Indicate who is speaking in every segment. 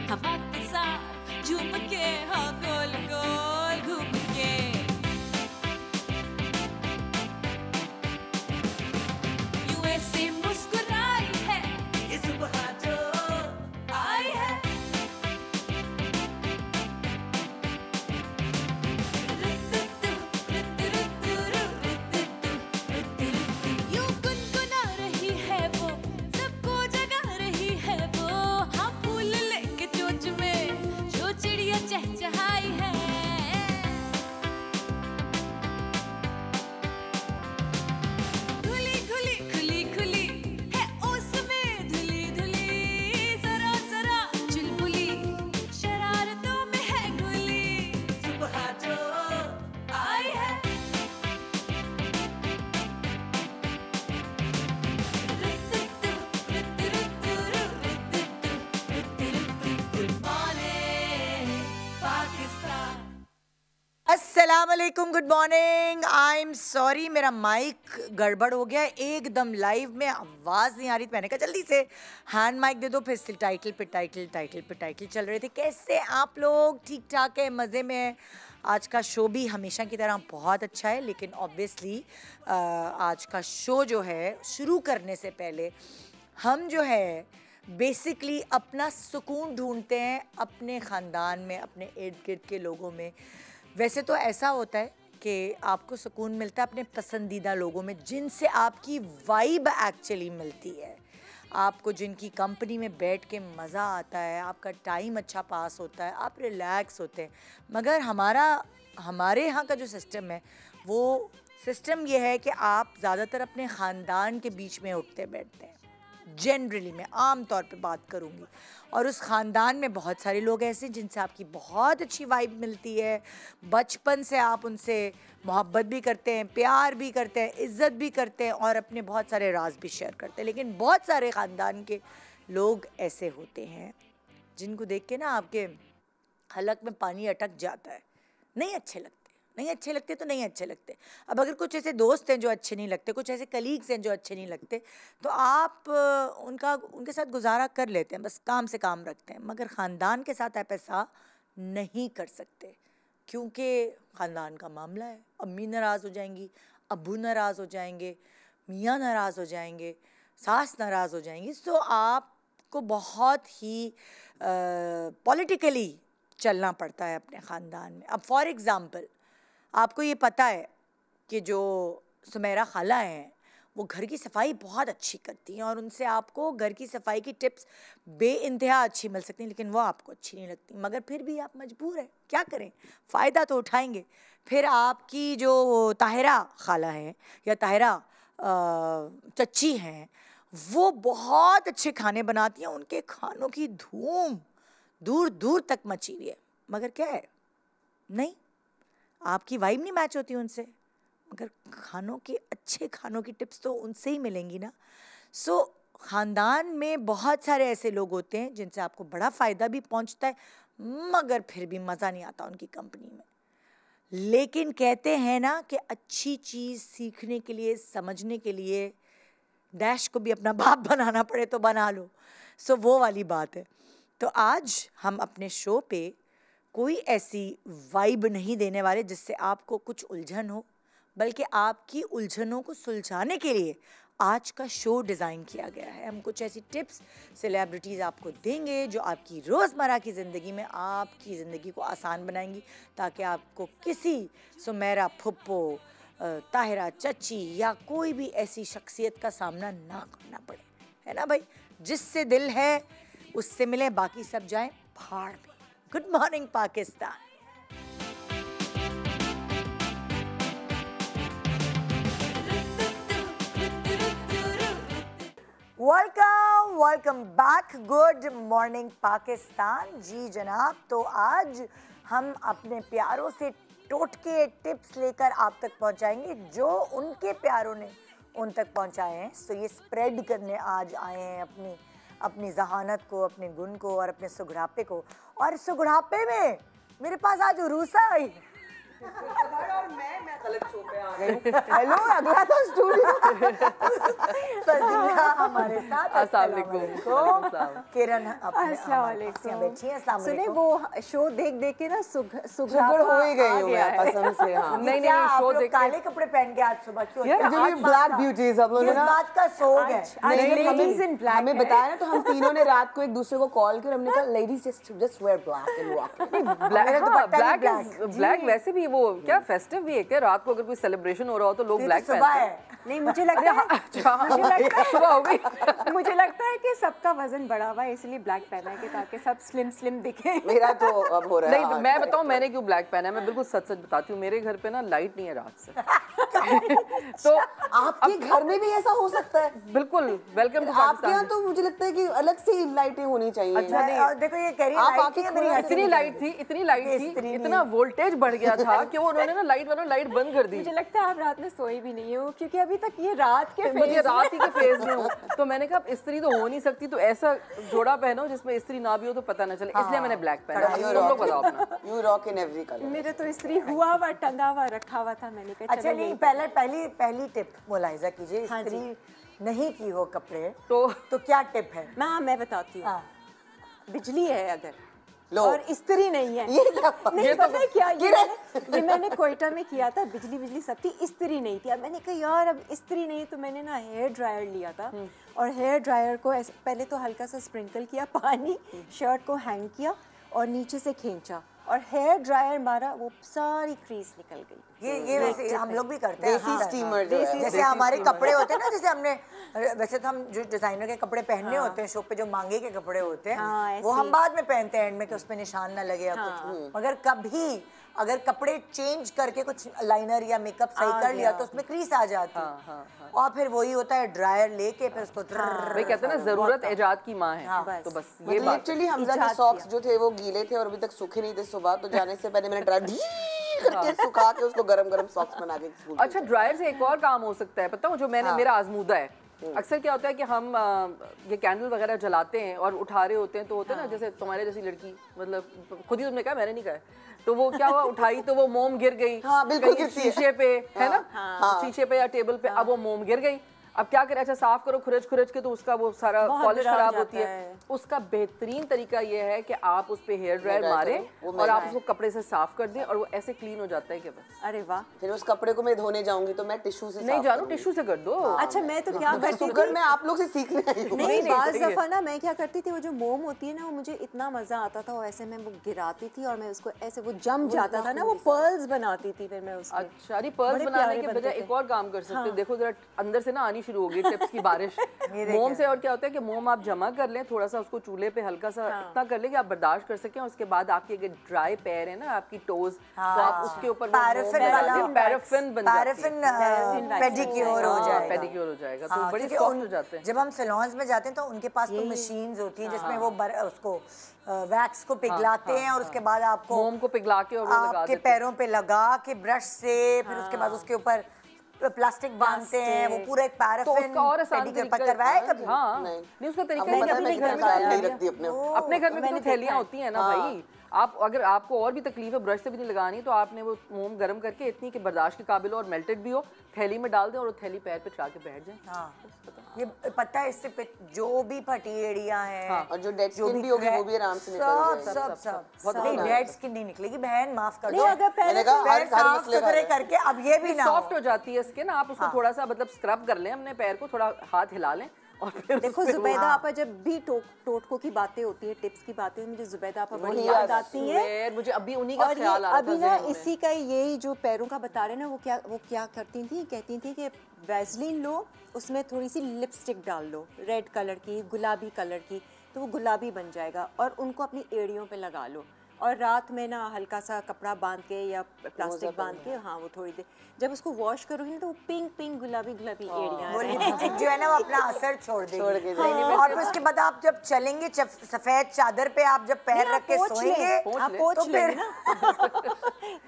Speaker 1: हवा के साथ झूम के, हाँ गोल गोल घूम के। यूं ऐसे मुस्कुराई है ये सुबह जो आई है। यूं गुनगुना रही है वो, सबको जगा रही है वो। हाँ फूल लेके चोंच में जो चिड़िया चहचहाई है। खुली खुली खुली खुली है ओस में धुली धुली, जरा जरा चुलबुली शरारतों में है गुली। सुबह जो आई है। Good morning Pakistan.
Speaker 2: अस्सलाम वालेकुम, good morning. I am sorry, मेरा माइक गड़बड़ हो गया है एकदम लाइव में, आवाज़ नहीं आ रही। मैंने कहा जल्दी से हैंड माइक दे दो, फिर से टाइटल पे टाइटल टाइटल पे टाइटल चल रहे थे। कैसे आप लोग? ठीक ठाक है, मज़े में है। आज का शो भी हमेशा की तरह बहुत अच्छा है, लेकिन ऑब्वियसली आज का शो जो है शुरू करने से पहले हम जो है बेसिकली अपना सुकून ढूंढते हैं अपने ख़ानदान में, अपने इर्द गिर्द के लोगों में। वैसे तो ऐसा होता है कि आपको सुकून मिलता है अपने पसंदीदा लोगों में, जिनसे आपकी वाइब एक्चुअली मिलती है, आपको जिनकी कंपनी में बैठ के मज़ा आता है, आपका टाइम अच्छा पास होता है, आप रिलैक्स होते हैं। मगर हमारे यहाँ का जो सिस्टम है वो सिस्टम ये है कि आप ज़्यादातर अपने ख़ानदान के बीच में उठते बैठते हैं। जनरली मैं आम तौर पे बात करूँगी, और उस ख़ानदान में बहुत सारे लोग ऐसे जिनसे आपकी बहुत अच्छी वाइब मिलती है। बचपन से आप उनसे मोहब्बत भी करते हैं, प्यार भी करते हैं, इज़्ज़त भी करते हैं, और अपने बहुत सारे राज भी शेयर करते हैं। लेकिन बहुत सारे ख़ानदान के लोग ऐसे होते हैं जिनको देख के ना आपके हलक में पानी अटक जाता है। नहीं अच्छे लगते, नहीं अच्छे लगते तो नहीं अच्छे लगते। अब अगर कुछ ऐसे दोस्त हैं जो अच्छे नहीं लगते, कुछ ऐसे कलीग्स हैं जो अच्छे नहीं लगते, तो आप उनके साथ गुजारा कर लेते हैं, बस काम से काम रखते हैं। मगर ख़ानदान के साथ आप ऐसा नहीं कर सकते, क्योंकि ख़ानदान का मामला है। अम्मी नाराज़ हो जाएंगी, अब्बू नाराज़ हो जाएंगे, मियाँ नाराज़ हो जाएंगे, सास नाराज़ हो जाएंगी। सो आपको बहुत ही पॉलिटिकली चलना पड़ता है अपने ख़ानदान में। अब फॉर एग्ज़ाम्पल आपको ये पता है कि जो सुमेरा खाला हैं वो घर की सफाई बहुत अच्छी करती हैं, और उनसे आपको घर की सफाई की टिप्स बेइंतहा अच्छी मिल सकती हैं, लेकिन वो आपको अच्छी नहीं लगती। मगर फिर भी आप मजबूर हैं, क्या करें, फ़ायदा तो उठाएंगे। फिर आपकी जो ताहिरा खाला हैं या ताहिरा चच्ची हैं, वो बहुत अच्छे खाने बनाती हैं। उनके खानों की धूम दूर दूर तक मची हुई है, मगर क्या है, नहीं, आपकी वाइब नहीं मैच होती उनसे। मगर अच्छे खानों की टिप्स तो उनसे ही मिलेंगी ना। सो ख़ानदान में बहुत सारे ऐसे लोग होते हैं जिनसे आपको बड़ा फ़ायदा भी पहुंचता है, मगर फिर भी मज़ा नहीं आता उनकी कंपनी में। लेकिन कहते हैं ना कि अच्छी चीज़ सीखने के लिए, समझने के लिए डैश को भी अपना बाप बनाना पड़े तो बना लो। सो वो वाली बात है। तो आज हम अपने शो पे कोई ऐसी वाइब नहीं देने वाले जिससे आपको कुछ उलझन हो, बल्कि आपकी उलझनों को सुलझाने के लिए आज का शो डिज़ाइन किया गया है। हम कुछ ऐसी टिप्स सेलिब्रिटीज़ आपको देंगे जो आपकी रोज़मर्रा की ज़िंदगी में आपकी ज़िंदगी को आसान बनाएंगी, ताकि आपको किसी सुमेरा फुप्पो, ताहिरा चच्ची या कोई भी ऐसी शख्सियत का सामना ना करना पड़े। है ना भाई? जिससे दिल है उससे मिले, बाकी सब जाएं भाड़ में। Good morning Pakistan. Welcome back. Good morning Pakistan. जी जनाब, तो आज हम अपने प्यारों से टोटके टिप्स लेकर आप तक पहुंचाएंगे जो उनके प्यारों ने उन तक पहुंचाए हैं। सो ये स्प्रेड करने आज आए हैं अपनी जहानत को, अपने गुण को और अपने सुगड़ापे को। और सुगड़ापे में मेरे पास आज उरूसा आई।
Speaker 3: और मैं गलत शो पे आ गई हूँ। हेलो, अगला तो स्टूडियो।
Speaker 2: फजीला हमारे साथ।
Speaker 4: अस्सलाम वालेकुम।
Speaker 2: किरण
Speaker 5: अस्सलाम वालेकुम।
Speaker 2: बैठी हैं। अस्सलाम
Speaker 5: सुने
Speaker 2: वालेकुम।
Speaker 5: वो शो देख देख के ना
Speaker 3: सुगड़ हो ही गई हूँ मैं कसम से। हाँ,
Speaker 4: नहीं
Speaker 2: क्या
Speaker 4: नहीं
Speaker 2: आप
Speaker 4: शो
Speaker 2: लोग
Speaker 4: देख
Speaker 2: काले कपड़े पहन के आज सुबह क्यों?
Speaker 4: यार,
Speaker 3: जो ये ब्लैक ब्यूटीज हम लोगों ने
Speaker 2: किस
Speaker 3: ना
Speaker 2: बात का सोग है?
Speaker 5: ladies in black
Speaker 3: हमें
Speaker 5: है।
Speaker 3: बताया ना, तो हम तीनों ने रात को एक दूसरे को कॉल किया, हमने कहा ladies just wear black and walk.
Speaker 4: Black वैसे भी वो क्या फेस्टिव भी है क्या? रात को अगर कोई सेलिब्रेशन हो रहा हो तो लोग ब्लैक
Speaker 2: सुबह
Speaker 4: पहनते हैं।
Speaker 2: है।
Speaker 5: नहीं मुझे लगता है
Speaker 4: सुबह हो गई।
Speaker 5: मुझे लगता है कि सबका वजन बढ़ा हुआ है इसलिए ब्लैक पहना है कि ताकि सब स्लिम स्लिम दिखे।
Speaker 3: मेरा तो अब हो रहा है।
Speaker 4: नहीं तो मैं बताऊं मैंने क्यों ब्लैक पहना है, मैं बिल्कुल सच सच बताती हूँ। मेरे घर पे ना लाइट नहीं है रात से। तो
Speaker 3: आपके घर में भी ऐसा हो सकता है?
Speaker 4: बिल्कुल वेलकम टू
Speaker 3: आपके यहाँ
Speaker 4: पाकिस्तान।
Speaker 3: तो मुझे लगता है कि अलग से लाइटें होनी चाहिए।
Speaker 4: अच्छा, नहीं।
Speaker 2: और देखो ये कह रही
Speaker 3: आप
Speaker 2: लाइट
Speaker 3: आके
Speaker 2: थी, मेरी हंसी
Speaker 4: इतनी
Speaker 2: निकल
Speaker 4: लाइट
Speaker 2: गई।
Speaker 4: थी, इतनी लाइट
Speaker 2: इतनी
Speaker 4: थी,
Speaker 2: नहीं।
Speaker 4: इतना वोल्टेज बढ़ गया था कि वो उन्होंने ना लाइट बंद कर दी।
Speaker 5: मुझे लगता है आप रात में सोई भी नहीं हो क्योंकि अभी तक ये रात के
Speaker 4: मुझे
Speaker 5: फेज
Speaker 4: रात ही के फेज में हूँ, तो मैंने कहा इस्त्री तो हो नहीं सकती, तो ऐसा जोड़ा पहनो जिसमें इस्त्री ना भी हो तो पता ना चले, इसलिए मैंने ब्लैक पहना। तुम लोग बताओ अपना।
Speaker 3: You rock in every color.
Speaker 5: मेरे तो इस्त्री हुआ हुआ टंगा हुआ रखा हुआ था, मैंने कहा
Speaker 2: अच्छा
Speaker 5: चलो
Speaker 2: नहीं,
Speaker 5: यही
Speaker 2: पहली टिप मुलाहिजा कीजिए।
Speaker 5: हाँ जी।
Speaker 2: इस्त्री नहीं की हो कपड़े
Speaker 4: तो
Speaker 2: क्या टिप है?
Speaker 5: मैं बताती हूँ।
Speaker 2: हाँ।
Speaker 5: बिजली है अगर
Speaker 3: लो।
Speaker 5: और इस्त्री नहीं है,
Speaker 3: ये क्या
Speaker 5: नहीं पता है क्या, ये मैंने कोयटा में किया था। बिजली सब थी, इस्त्री नहीं थी। अब मैंने कहा यार अब इस्त्री नहीं, तो मैंने ना हेयर ड्रायर लिया था और हेयर ड्रायर को ऐसे पहले तो हल्का सा स्प्रिंकल किया पानी, शर्ट को हैंग किया और नीचे से खींचा और हेयर ड्रायर मारा, वो सारी क्रीज निकल गई।
Speaker 2: ये वैसे हम लोग भी करते हैं।
Speaker 3: देसी
Speaker 2: हाँ।
Speaker 3: स्टीमर जो है।
Speaker 2: जैसे हमारे कपड़े होते हैं ना, जैसे हमने वैसे तो हम जो डिजाइनर के कपड़े पहनने होते हैं शो पे, जो मांगे के कपड़े होते हैं
Speaker 5: हाँ,
Speaker 2: वो
Speaker 5: ऐसे
Speaker 2: हम बाद में पहनते हैं एंड में कि उस पे निशान ना लगे या कुछ। मगर कभी अगर कपड़े चेंज करके कुछ लाइनर या मेकअप सही कर लिया तो उसमें क्रीज आ जाती है, और फिर वही होता है ड्रायर लेके फिर उसको
Speaker 4: भाई कहते हैं ना जरूरत इजाद की माँ है, तो बस ये बात है।
Speaker 3: एक्चुअली हमजा के सॉक्स जो थे वो गीले थे और अभी तक सूखे नहीं थे। सुबह तो जाने से पहले मैंने ड्राई करके सुखा के उसको गरम सॉक्स बना के स्कूल।
Speaker 4: अच्छा, ड्रायर से एक और काम हो सकता है, पता हो जो मैंने मेरा आजमूदा है। अक्सर क्या होता है कि हम ये कैंडल वगैरह जलाते हैं और उठा रहे होते हैं, तो होते हैं ना जैसे तुम्हारे जैसी लड़की, मतलब खुद ही तुमने कहा, मैंने नहीं कहा, तो वो क्या हुआ, उठाई तो वो मोम गिर गई।
Speaker 3: हाँ, बिल्कुल
Speaker 4: कहीं
Speaker 3: गिरती है।
Speaker 4: शीशे पे है ना, शीशे पे या टेबल पे, अब वो मोम गिर गई। अब क्या करें, अच्छा साफ करो खुरच के, तो उसका वो सारा पॉलिश खराब होती है। उसका बेहतरीन तरीका ये है कि आप उस पे हेयर ड्रायर मारें और आप उसको कपड़े से साफ कर दें और वो ऐसे क्लीन हो जाता है कि बस।
Speaker 5: अरे वाह।
Speaker 3: फिर उस कपड़े को मैं धोने जाऊंगी तो मैं टिश्यू से
Speaker 4: नहीं जानू, टिश्यू से कर दो।
Speaker 5: अच्छा मैं तो क्या करती
Speaker 3: शुगर
Speaker 5: थी,
Speaker 3: मैं आप लोग से सीखने आई हूँ।
Speaker 5: नहीं
Speaker 4: नहीं,
Speaker 5: बाज
Speaker 4: सही है।
Speaker 5: दफा ना मैं क्या करती थी, वो जो मोम होती है ना, वो मुझे इतना मजा आता था, वो ऐसे मैं वो गिराती थी और मैं उसको ऐसे वो जम जाता था ना, वो पर्ल्स बनाती थी फिर मैं उसमें।
Speaker 4: अच्छा, अरे पर्ल्स
Speaker 5: बड़े
Speaker 4: बनाने
Speaker 5: प्यारे
Speaker 4: के
Speaker 5: बनते
Speaker 4: बजाय
Speaker 5: थे।
Speaker 4: एक और काम कर सकते हैं। देखो जरा अंदर से ना आनी शुरू हो गई टिप्स की बारिश मोम से। और क्या होता है कि मोम आप जमा कर लें, थोड़ा सा उसको चूल्हे पे हल्का सा इतना कर लें कि आप बर्दाश्त कर सकें। उसके बाद आपके अगर ड्राई पैर है ना आपकी टोज, तो आप उसके ऊपर पैराफिन बन जाती है,
Speaker 2: पेडिक्योर हो जाएगा।
Speaker 4: पेडिक्योर हो जाएगा, तो
Speaker 2: हाँ,
Speaker 4: बड़े
Speaker 2: क्योंकि
Speaker 4: सॉफ्ट हो जाते हैं।
Speaker 2: जब हम सैलून्स में जाते हैं तो उनके पास तो मशीन्स होती हैं जिसमें वो उसको वैक्स को पिघलाते हैं और उसके बाद आपको
Speaker 4: मोम को पिघला के और वो लगा
Speaker 2: आपके
Speaker 4: देते हैं।
Speaker 2: पैरों पे लगा के ब्रश से, फिर उसके बाद उसके ऊपर प्लास्टिक बांधते हैं, वो पूरा एक
Speaker 4: तो
Speaker 2: पैराफिन
Speaker 4: उसका और आसान तरीका
Speaker 2: करवाया कभी?
Speaker 4: हाँ,
Speaker 3: नहीं।
Speaker 4: नहीं उसका तरीका
Speaker 3: अब
Speaker 4: है कि
Speaker 3: पता
Speaker 4: अपने
Speaker 3: नहीं
Speaker 4: घर
Speaker 3: कितना टाइम नहीं
Speaker 4: में
Speaker 3: रखती अपने।
Speaker 4: अपने घर में तो थैलियां होती हैं ना भाई। आप अगर आपको और भी तकलीफ है, ब्रश से भी नहीं लगानी, तो आपने वो मोम गर्म करके इतनी कि बर्दाश्त के काबिल हो और मेल्टेड भी हो, थैली में डाल दें और वो थैली पैर पे चढ़ा के बैठ जाएं।
Speaker 2: हाँ, ये पता है इससे जो भी फटी एड़ियां हैं
Speaker 3: और जो डेड स्किन भी होगी वो भी आराम से निकल जाएगी।
Speaker 2: सब नहीं, डेड स्किन नहीं निकलेगी बहन, माफ कर दो।
Speaker 5: नहीं अगर
Speaker 3: मैंने कहा
Speaker 2: पैर
Speaker 3: हर
Speaker 2: साफ
Speaker 3: मसले का
Speaker 2: सुथरे
Speaker 3: है।
Speaker 2: करके अब ये भी ना हो।
Speaker 4: सॉफ्ट हो जाती है स्किन, आप उसको थोड़ा सा मतलब स्क्रब कर लें अपने पैर को, थोड़ा हाथ हिला लें और फिर
Speaker 5: देखो
Speaker 4: उसपे
Speaker 5: जुबैदा आपा जब भी टोटकों की बातें होती है, टिप्स की बातें, मुझे जुबैदा आपा बड़ी याद आती है।
Speaker 4: वो मुझे अभी उन्हीं का
Speaker 5: और ये
Speaker 4: ख्याल आ रहा था
Speaker 5: अभी ना
Speaker 4: ज़हन में।
Speaker 5: इसी का यही जो पैरों का बता रहे ना, वो क्या करती थी, कहती थी कि वैसलीन लो, उसमें थोड़ी सी लिपस्टिक डाल लो रेड कलर की, गुलाबी कलर की, तो वो गुलाबी बन जाएगा, और उनको अपनी एड़ियों पे लगा लो और रात में ना हल्का सा कपड़ा बांध के या प्लास्टिक बांध के, हाँ वो थोड़ी देर जब उसको वॉश करोगे ना तो वो पिंक गुलाबी एड़ियाँ
Speaker 2: वो लिपस्टिक जो है ना वो अपना असर छोड़ देगी।
Speaker 3: हाँ।
Speaker 2: और फिर उसके बाद आप जब चलेंगे सफेद चादर पे आप जब पैर रख के सोएंगे
Speaker 5: पोंछ
Speaker 2: तो फिर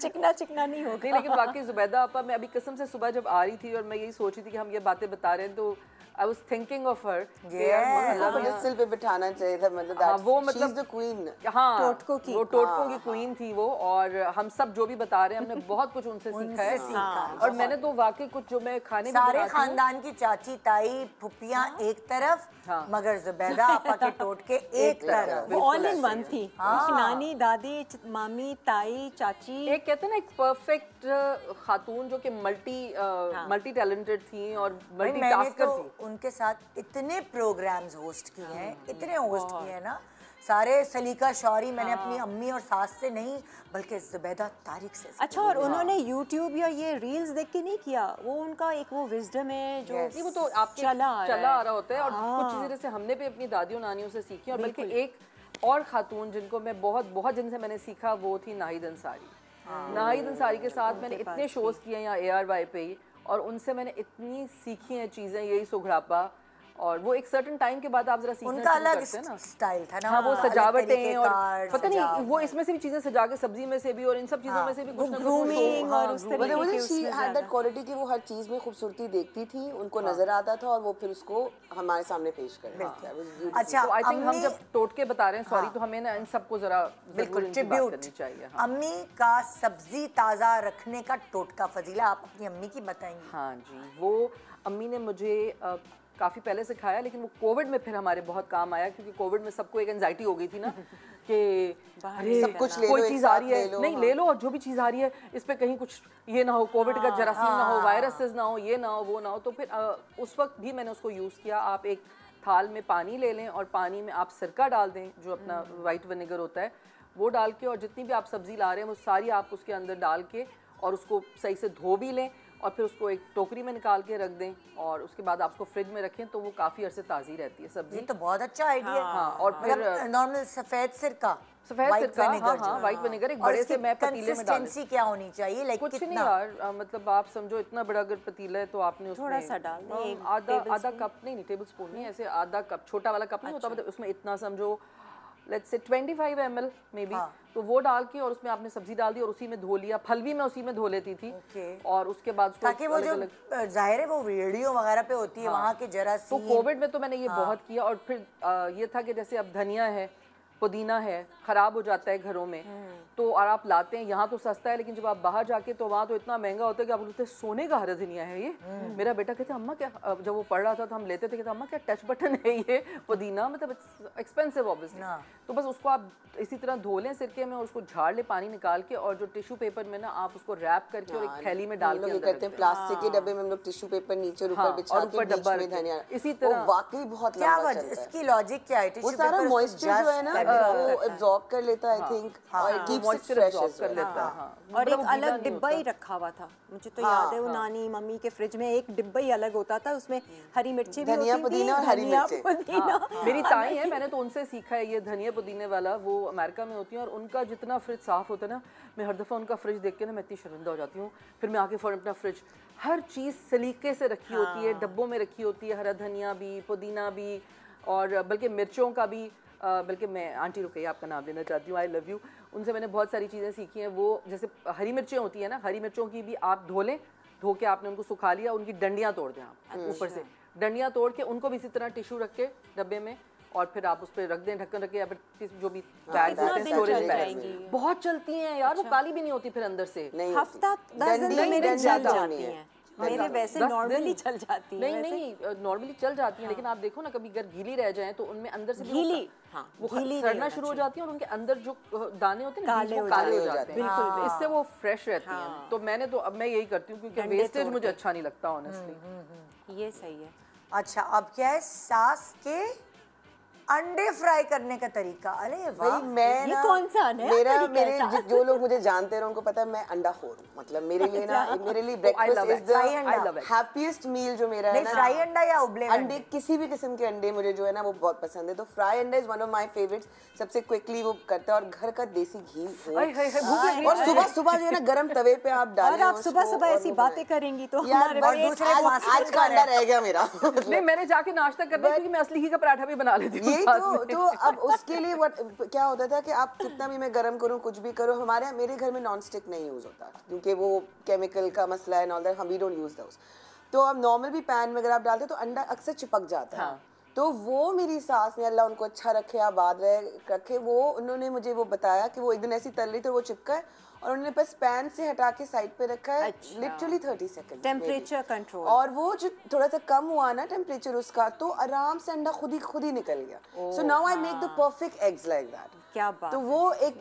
Speaker 5: चिकना नहीं होगा।
Speaker 4: नहीं, लेकिन वाकई जुबैदा आपा, मैं अभी कसम से सुबह जब आ रही थी और मैं यही सोच रही थी कि हम ये बातें बता रहे हैं, तो I was thinking of her.
Speaker 3: Pedestal पे बिठाना चाहिए था, मतलब
Speaker 4: हाँ, वो
Speaker 3: she's
Speaker 4: मतलब
Speaker 3: the queen.
Speaker 4: हाँ,
Speaker 5: टोटकों की।
Speaker 4: वो टोटकों की क्वीन थी वो, और हम सब जो भी बता रहे हैं हमने बहुत कुछ उनसे सीखा है। और मैंने तो वाकई कुछ जो मैं खाने भी
Speaker 2: सारे
Speaker 4: बनाती हूँ,
Speaker 2: खानदान की चाची ताई फुप्पियां एक तरफ, मगर जुबैदा आपा के टोटके एक तरफ।
Speaker 5: वो ऑल इन वन थी। उनकी नानी, दादी, मामी, ताई, चाची।
Speaker 4: एक कहते हैं ना एक परफेक्ट खातून जो कि मल्टी टैलेंटेड थी और मल्टी
Speaker 2: मैंने
Speaker 4: टास्कर
Speaker 2: तो
Speaker 4: थी।
Speaker 2: उनके साथ इतने प्रोग्राम्स होस्ट किए हैं, इतने होस्ट किए हैं ना, सारे सलीका शौरी मैंने अपनी अम्मी और सास से नहीं बल्कि जुबैदा तारिक से।
Speaker 5: अच्छा, और उन्होंने YouTube या ये रील्स देख के नहीं किया, वो उनका एक वो विजडम है जो
Speaker 4: नहीं, वो तो आपके
Speaker 5: चला आ
Speaker 4: रहा होता है। और कुछ चीज़ें जैसे हमने भी अपनी दादियों नानियों से सीखी, और बल्कि एक और खातून जिनको मैं बहुत जिनसे मैंने सीखा वो थी नाहिद अंसारी। नाहिद अंसारी के साथ मैंने इतने शोज़ किए यहाँ ARY पे ही, और उनसे मैंने इतनी सीखी हैं चीज़ें, यही सुघरापा। और वो एक सर्टेन टाइम के बाद आप जरा सीखना
Speaker 2: उनका अलग
Speaker 4: करते हैं ना
Speaker 2: स्टाइल था ना,
Speaker 4: हाँ, वो
Speaker 2: अलग
Speaker 4: सजावटें
Speaker 2: तरीके
Speaker 4: और
Speaker 2: का
Speaker 4: पता नहीं
Speaker 2: सजावट।
Speaker 4: वो इसमें से भी चीजें सजा के, सब्जी में से भी और इन सब चीजों में से भी कुछ ना कुछ
Speaker 5: ग्रूमिंग और उस तरीके
Speaker 3: मतलब
Speaker 5: के
Speaker 3: she had that quality कि वो हर चीज में खूबसूरती देखती थी, उनको नजर आता था और वो फिर उसको हमारे सामने पेश कर रही थी।
Speaker 2: अच्छा,
Speaker 4: तो आई थिंक हम
Speaker 2: अम्मी
Speaker 4: जब टोटके बता रहे हैं, सॉरी, तो हमें ना इन सबको जरा
Speaker 2: बिल्कुल
Speaker 4: इनकी बात
Speaker 2: ट्रिब्यूट
Speaker 4: करनी चाहिए।
Speaker 2: अम्मी का सब्जी ताज़ा रखने का टोटका फजीला आप अपनी अम्मी की बताएंगी।
Speaker 4: हाँ जी, वो अम्मी ने मुझे काफ़ी पहले सिखाया, लेकिन वो कोविड में फिर हमारे बहुत काम आया, क्योंकि कोविड में सबको एक एंजाइटी हो गई थी ना कि अरे
Speaker 3: सब कुछ ले लो,
Speaker 4: कोई
Speaker 3: एक
Speaker 4: चीज़ आ
Speaker 3: साथ
Speaker 4: रही है,
Speaker 3: ले लो,
Speaker 4: नहीं ले लो, और जो भी चीज़ आ रही है इस पे कहीं कुछ ये ना हो, कोविड का जरासीम ना हो, वायरसेस ना हो, ये ना हो, वो ना हो। तो फिर उस वक्त भी मैंने उसको यूज़ किया। आप एक थाल में पानी ले लें और पानी में आप सिरका डाल दें, जो अपना वाइट विनेगर होता है वो डाल के, और जितनी भी आप सब्ज़ी ला रहे हैं वो सारी आप उसके अंदर डाल के और उसको सही से धो भी लें, और फिर उसको एक टोकरी में निकाल के रख दें, और उसके बाद आप उसको फ्रिज में रखें तो वो काफ़ी अरसे ताज़ी रहती है सब्जी।
Speaker 2: ये तो बहुत अच्छा आइडिया है।
Speaker 4: हाँ, और फिर
Speaker 2: नॉर्मल सफेद सिरका,
Speaker 4: सफेद
Speaker 2: white
Speaker 4: सिरका,
Speaker 2: vinegar
Speaker 4: हाँ,
Speaker 2: जो।
Speaker 4: वाइट विनेगर एक
Speaker 2: और
Speaker 4: बड़े
Speaker 2: इसकी
Speaker 4: से मैं पतीले में डाल
Speaker 2: कंसिस्टेंसी क्या होनी चाहिए, लाइक
Speaker 4: कुछ नहीं
Speaker 2: कितना?
Speaker 4: यार, मतलब आप समझो इतना बड़ा अगर पतीला है तो आपने उसमें
Speaker 5: थोड़ा सा डाल दें, एक
Speaker 4: आधा कप, नहीं टेबल स्पून नहीं, ऐसे आधा कप, छोटा वाला कप नहीं होता, मतलब उसमें इतना समझो let's say 25 ml may be, तो वो डाल के और उसमें आपने सब्जी डाल दी और उसी में धो लिया। फल भी मैं उसी में धो लेती थी। और उसके बाद उसको
Speaker 2: ताकि वो जो जाहिर है वो वीडियो वगैरह पे होती है वहाँ के जरासीम।
Speaker 4: तो कोविड में तो मैंने ये बहुत किया। और फिर ये था कि जैसे अब धनिया है, पुदीना है, खराब हो जाता है घरों में, तो और आप लाते हैं, यहाँ तो सस्ता है, लेकिन जब आप बाहर जाके तो वहाँ तो इतना महंगा होता है कि आप बोलते हैं सोने का हरा धनिया है ये। मेरा बेटा कहते अम्मा क्या, जब वो पढ़ रहा था तो हम लेते थे, कहते अम्मा क्या टच बटन है ये पुदीना, मतलब एक्सपेंसिव ऑब्वियसली। तो बस उसको आप इसी तरह धो लें सिरके में और उसको झाड़ ले पानी निकाल के, और जो टिश्यू पेपर में ना आप उसको रैप करके और एक थैली में डाल के
Speaker 3: करते हैं, प्लास्टिक के डब्बे में हम लोग टिश्यू पेपर नीचे और ऊपर बिछा के बीच में धनिया,
Speaker 4: इसी तरह
Speaker 3: वाकई बहुत
Speaker 2: क्या
Speaker 3: लंबा
Speaker 2: वजह,
Speaker 3: चलता है।
Speaker 2: इसकी लॉजिक क्या है?
Speaker 3: वो सारा मॉइस्चर जो है ना वो एब्जॉर्ब कर लेता है, आई थिंक, और इट कीप्स इट फ्रेश
Speaker 4: कर लेता है।
Speaker 5: और एक अलग डिब्बा ही रखा हुआ था, मुझे तो याद है वो नानी मम्मी के फ्रिज में एक डिब्बा ही अलग होता था, उसमें हरी मिर्ची भी
Speaker 3: धनिया
Speaker 5: होती थी,
Speaker 3: पुदीना और हरी मिर्ची।
Speaker 4: मेरी ताई है, मैंने तो उनसे सीखा है ये धनिया पुदीने वाला, वो अमेरिका में होती है, और उनका जितना फ्रिज साफ होता है ना, मैं हर दफ़ा उनका फ्रिज देख के ना मैं इतनी शर्मिंदा हो जाती हूँ। फिर मैं आके फ़ौरन अपना फ्रिज, हर चीज़ सलीके से रखी होती है, डब्बों में रखी होती है, हरा धनिया भी, पुदीना भी, और बल्कि मिर्चों का भी। बल्कि मैं आंटी रुकैया आपका नाम लेना चाहती हूँ, आई लव यू, उनसे मैंने बहुत सारी चीज़ें सीखी हैं। वो जैसे हरी मिर्चें होती हैं ना, हरी मिर्चों की भी आप धो लें, धो के आपने उनको सुखा लिया, उनकी डंडियाँ तोड़ दें आप ऊपर से, डंडियाँ तोड़ के उनको भी इसी तरह टिश्यू रख के डब्बे में, और फिर आप उस पर रख दें, ढक्कन रख के, या फिर जो भी बैग होते हैं स्टोरेज बैग, बहुत चलती हैं यार, वो काली भी नहीं होती फिर अंदर से।
Speaker 5: हफ्ता 10 दिन मेरे जल जाती हैं, मेरे वैसे नॉर्मली चल जाती हैं।
Speaker 4: नहीं नॉर्मली चल जाती हैं, लेकिन आप देखो ना कभी अगर गीली रह जाए तो उनमें अंदर से
Speaker 5: गीली,
Speaker 4: वो सड़ना शुरू हो जाती है, और उनके अंदर जो दाने होते हैं ना काले हो जाते हैं, बिल्कुल, इससे वो फ्रेश रहती हैं। तो मैंने तो अब मैं यही करती हूँ, क्योंकि वेस्टेज मुझे अच्छा नहीं लगता ऑनेस्टली।
Speaker 5: ये सही है।
Speaker 2: अच्छा, अब क्या है, सास के अंडे फ्राई करने का तरीका? अरे वाह,
Speaker 3: मैं
Speaker 5: ये कौन सा नया
Speaker 3: मेरे
Speaker 5: तरीका है?
Speaker 3: जो लोग मुझे जानते हैं उनको पता है मैं अंडा खोर हूँ। मतलब मेरे लिए ना, मेरे लिए ब्रेकफास्ट इज द हैप्पीएस्ट मील जो मेरा है ना।
Speaker 2: फ्राई अंडा या उबले
Speaker 3: अंडे, किसी भी किस्म के अंडे मुझे जो है ना वो बहुत पसंद है। तो फ्राई अंडा is one of my favourites, सबसे क्विकली वो करता है, और घर का देसी घी हो, और सुबह सुबह जो है ना गरम तवे पे आप डालें,
Speaker 5: और आप सुबह सुबह ऐसी बातें करेंगी तो हमारे
Speaker 3: आज का अंडा रह गया मेरा।
Speaker 4: नहीं, मैंने जाके नाश्ता करना, क्योंकि मैं असली घी का पराठा भी बना लेती हूँ।
Speaker 3: यही तो अब उसके लिए क्या होता था कि आप कितना भी मैं गरम करूं, कुछ भी करो, मेरे घर में नॉन स्टिक नहीं यूज होता, क्योंकि वो केमिकल का मसला है, वी डोंट यूज दोस। तो अब नॉर्मल भी पैन में अगर आप डालते हैं तो अंडा अक्सर चिपक जाता है। तो वो मेरी सास ने, अल्लाह उनको अच्छा रखे, आबाद रखे, वो उन्होंने मुझे वो बताया कि वो एक दिन ऐसी तल रही थी, वो चिपका है और उन्होंने बस पैन से हटा के साइड पे रखा है, लिटरली 30 सेकंड
Speaker 5: टेम्परेचर कंट्रोल।
Speaker 3: और वो जो थोड़ा सा कम हुआ ना टेम्परेचर उसका, तो आराम से अंडा खुद ही निकल गया। So now I make the perfect eggs like that.
Speaker 5: क्या बात
Speaker 3: तो वो एक